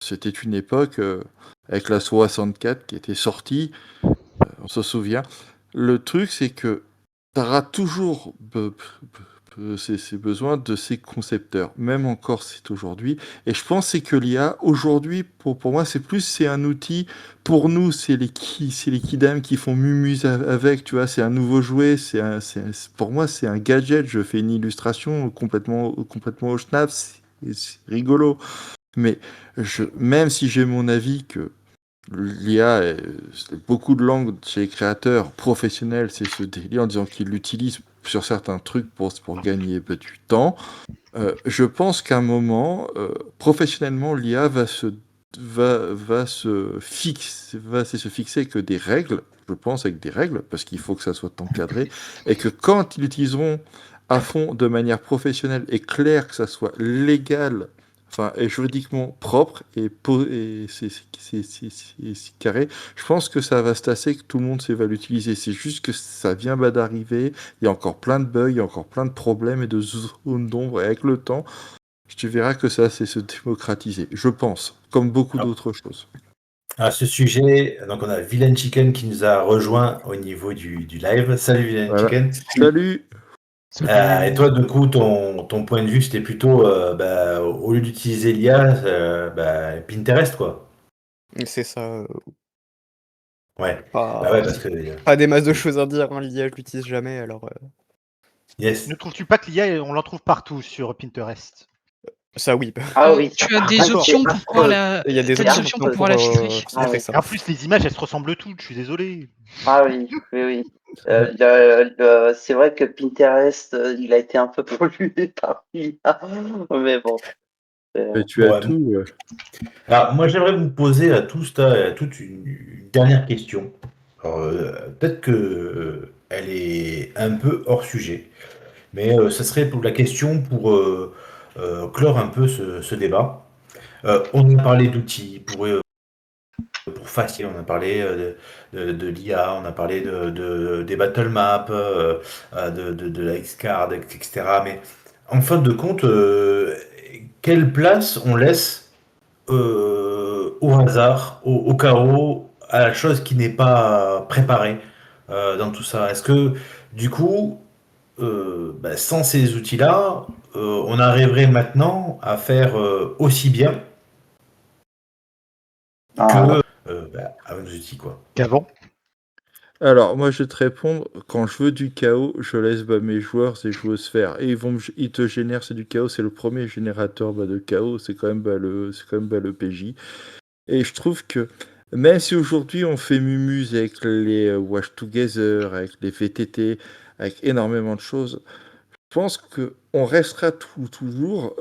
C'était une époque avec la 64 qui était sortie, on se souvient. Le truc, c'est que tu auras toujours ces besoins de ces concepteurs, même encore c'est aujourd'hui. Et je pense c'est que l'IA, aujourd'hui, pour moi, c'est un outil. Pour nous, c'est les kidam qui font mumuse avec, tu vois, c'est un nouveau jouet. Pour moi, c'est un gadget. Je fais une illustration complètement au schnapp, c'est rigolo. Mais même si j'ai mon avis que l'IA, beaucoup de langues chez les créateurs professionnels, c'est ce délire en disant qu'ils l'utilisent sur certains trucs pour gagner du temps. Je pense qu'à un moment, professionnellement, l'IA va se fixer que des règles, je pense avec des règles, parce qu'il faut que ça soit encadré, et que quand ils l'utiliseront à fond de manière professionnelle et claire, que ça soit légal, enfin, et juridiquement propre et c'est carré, je pense que ça va se tasser, que tout le monde va l'utiliser. C'est juste que ça vient d'arriver, il y a encore plein de bugs, il y a encore plein de problèmes et de zones d'ombre, et avec le temps, tu verras que ça, c'est se démocratiser, je pense, comme beaucoup d'autres choses. À ce sujet, donc on a Villain Chicken qui nous a rejoint au niveau du live. Salut Villain Voilà. Chicken. Salut. Et toi, du coup, ton point de vue, c'était plutôt, au lieu d'utiliser l'IA, Pinterest, quoi. C'est ça. Ouais. Pas, Bah ouais, parce que pas des masses de choses à dire, hein, l'IA, je l'utilise jamais, alors yes. Ne trouves-tu pas que l'IA, on l'en trouve partout sur Pinterest? ça oui. Ah oui. Tu as des D'accord. options pour pouvoir la Il y a des t'as des options options pour pour pouvoir la filtrer. filtrer oui. ça. Et en plus, les images, elles se ressemblent toutes, je suis désolé. Ah oui. C'est vrai que Pinterest, il a été un peu pollué par l'IA, mais bon. Et tu as Ouais. tout. Alors, moi, j'aimerais vous poser à tous toute une dernière question. Alors, peut-être que elle est un peu hors sujet, mais ça serait pour la question pour clore un peu ce débat. On a parlé d'outils pour facile, on a parlé de l'IA, on a parlé des battle maps, de la X-Card, etc. Mais en fin de compte, quelle place on laisse au hasard, au chaos, à la chose qui n'est pas préparée dans tout ça? Est-ce que du coup, sans ces outils-là, on arriverait maintenant à faire aussi bien Ah, avec nos outils, quoi? Qu'avant. Alors, moi, je vais te répondre, quand je veux du chaos, je laisse mes joueurs et joueuses faire. Et ils te génèrent, c'est du chaos, c'est le premier générateur de chaos, c'est quand même le PJ. Et je trouve que, même si aujourd'hui on fait mumuse avec les Watch Together, avec les VTT, avec énormément de choses, je pense que on restera toujours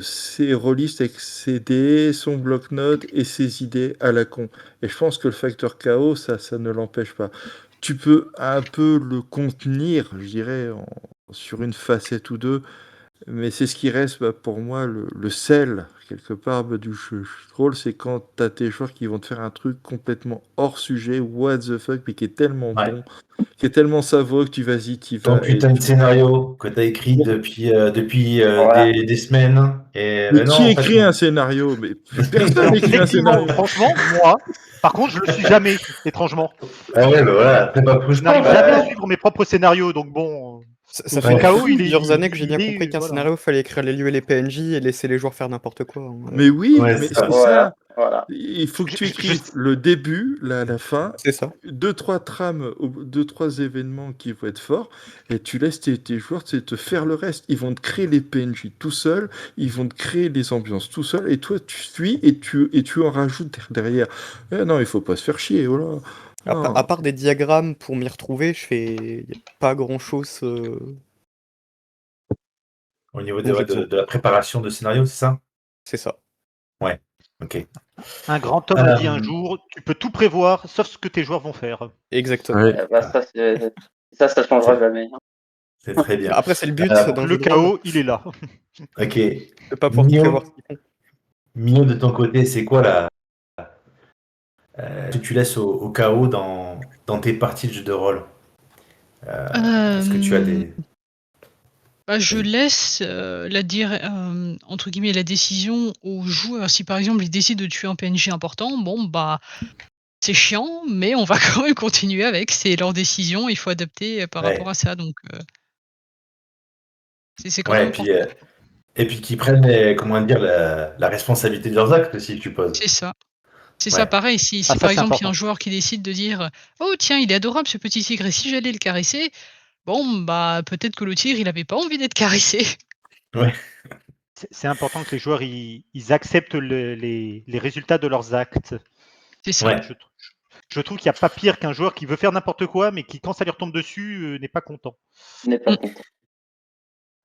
ses rôlistes avec ses dés, son bloc-notes et ses idées à la con. Et je pense que le facteur chaos, ça ne l'empêche pas. Tu peux un peu le contenir, je dirais, sur une facette ou deux, mais c'est ce qui reste pour moi le sel, quelque part, du jeu de rôle, c'est quand t'as tes joueurs qui vont te faire un truc complètement hors sujet, what the fuck, mais qui est tellement Ouais. bon, qui est tellement savoureux que tu vas Ton et putain de tu- scénario que t'as écrit depuis Voilà. des semaines. Et Mais non, qui en fait, écrit un scénario? Mais personne Alors, n'écrit un effectivement, scénario. franchement, moi, par contre, je le suis jamais, étrangement. ah ouais, bah voilà, c'est pas Je frustrant. n'arrive jamais à suivre mes propres scénarios, donc bon. Ça Donc fait le chaos, il est. plusieurs années que j'ai bien il est- compris qu'un voilà. scénario, fallait écrire les lieux et les PNJ et laisser les joueurs faire n'importe quoi. Hein. Mais oui, Ouais, mais c'est ça. c'est ça. Voilà. Il faut que tu Je- écrives le début, la fin, C'est ça. 2-3 trames, 2-3 événements qui vont être forts, et tu laisses tes joueurs te faire le reste. Ils vont te créer les PNJ tout seuls, ils vont te créer les ambiances tout seuls, et toi tu suis et tu en rajoutes derrière. Eh non, il faut pas se faire chier, voilà. Non. À part des diagrammes pour m'y retrouver, je fais pas grand chose. Au niveau Bon, j'ai besoin. de la préparation de scénario, c'est ça? C'est ça. Ok. Un grand homme a dit un jour, tu peux tout prévoir, sauf ce que tes joueurs vont faire. Exactement. Ouais. Ça changera jamais. Hein. C'est très bien. Après, c'est le but Alors, d'un Le jeu de rôle, chaos, il est là. Ok. de pas pouvoir Mio. prévoir ce qu'ils font. Mio, de ton côté, c'est quoi que tu laisses au chaos dans tes parties de jeu de rôle? Est-ce que tu as des... Je Vas-y. laisse entre guillemets la décision aux joueurs. Si par exemple ils décident de tuer un PNJ important, bon c'est chiant, mais on va quand même continuer avec. C'est leur décision, il faut adapter par Ouais. rapport à ça. Donc c'est quand Ouais, même et puis, important. et puis qu'ils prennent la responsabilité de leurs actes, si je suppose. C'est ça. C'est Ouais. ça, pareil. Si Ça, par c'est exemple il y a important. un joueur qui décide de dire oh tiens il est adorable ce petit tigre et si j'allais le caresser, bon peut-être que le tigre il avait pas envie d'être caressé. C'est important que les joueurs ils acceptent les résultats de leurs actes. C'est ça. Ouais. Je trouve qu'il n'y a pas pire qu'un joueur qui veut faire n'importe quoi, mais qui, quand ça lui retombe dessus, n'est pas content. Je n'ai pas content.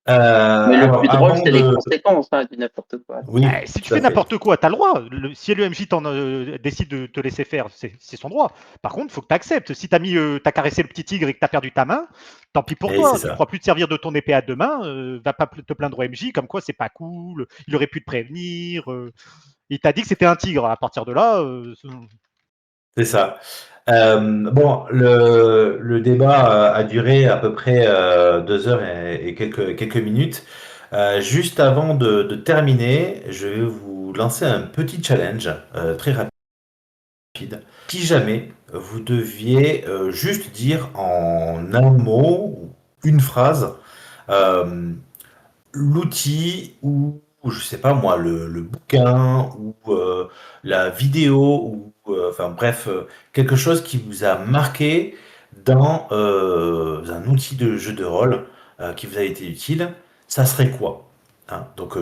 Mais le Alors, plus drôle, avant c'est les de... conséquences du n'importe quoi. Oui, Si tu tout à fais fait. n'importe quoi, tu as le droit. Si le MJ décide de te laisser faire, c'est son droit. Par contre, il faut que tu acceptes. Si tu as caressé le petit tigre et que tu as perdu ta main, tant pis pour Et toi. c'est Tu ça. ne pourras plus te servir de ton épée à deux mains. Va pas te plaindre au MJ comme quoi c'est pas cool. Il aurait pu te prévenir. Il t'a dit que c'était un tigre. À partir de là, C'est ça. Bon, le débat a duré à peu près 2 heures et quelques minutes. Juste avant de terminer, je vais vous lancer un petit challenge très rapide. Si jamais vous deviez juste dire en un mot, ou une phrase, l'outil ou je sais pas moi, le bouquin ou la vidéo ou enfin bref, quelque chose qui vous a marqué dans un outil de jeu de rôle qui vous a été utile, ça serait quoi? Hein, donc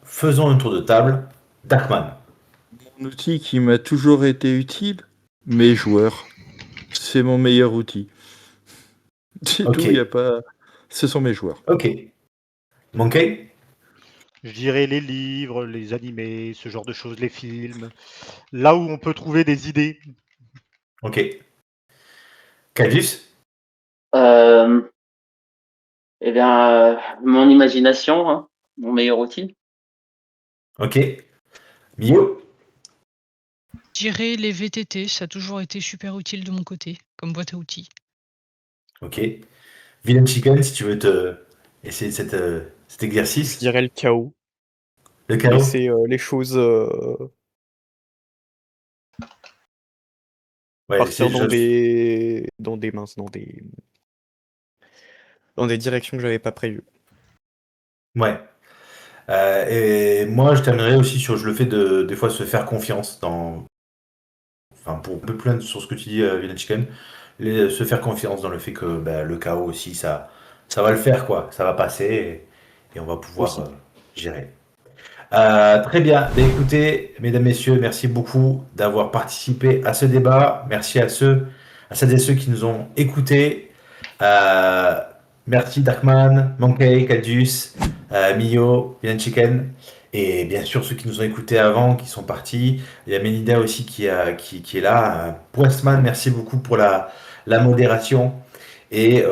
faisons un tour de table. Darkman. Un outil qui m'a toujours été utile, mes joueurs. C'est mon meilleur outil. C'est Ok. tout, il y a pas. Ce sont mes joueurs. Ok. Monkey? je dirais les livres, les animés, ce genre de choses, les films. Là où on peut trouver des idées. Ok. Cadus? Eh bien, mon imagination, hein, mon meilleur outil. Ok. Mio? Je dirais les VTT, ça a toujours été super utile de mon côté, comme boîte à outils. Ok. Villain Chicken, si tu veux essayer cet Je exercice. dirais le chaos. Le chaos? Laisser les choses Ouais, partir c'est- je- dans des directions que j'avais pas prévues. Ouais. Et moi, je terminerai aussi sur, je le fais des fois se faire confiance enfin, pour un peu plein sur ce que tu dis, Villain Chicken, se faire confiance dans le fait que le chaos aussi, ça va le faire, quoi. Ça va passer et on va pouvoir Aussi. gérer. Très bien. Écoutez, mesdames, messieurs, merci beaucoup d'avoir participé à ce débat. Merci à celles et ceux qui nous ont écoutés. Merci Darkman, Monkey, Cadius, Mio, Villain Chicken, et bien sûr ceux qui nous ont écoutés avant, qui sont partis. Il y a Melida aussi qui est là. Westman, merci beaucoup pour la modération. Et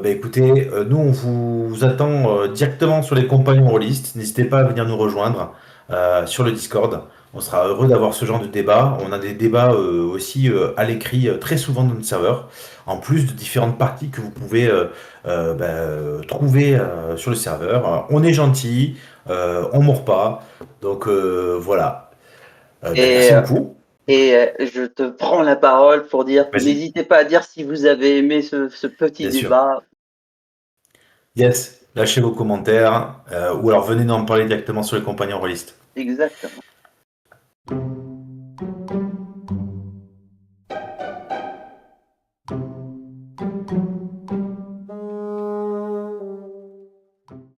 écoutez, nous on vous attend directement sur les compagnons rôlistes. N'hésitez pas à venir nous rejoindre sur le Discord. On sera heureux d'avoir ce genre de débat. On a des débats aussi à l'écrit très souvent dans notre serveur, en plus de différentes parties que vous pouvez trouver sur le serveur. On est gentil, on mord pas. Donc voilà. Et, Merci beaucoup. je te prends la parole pour dire, Vas-y. n'hésitez pas à dire si vous avez aimé ce petit Bien sûr. débat. Yes, lâchez vos commentaires ou alors venez nous en parler directement sur les compagnons rôlistes. Exactement.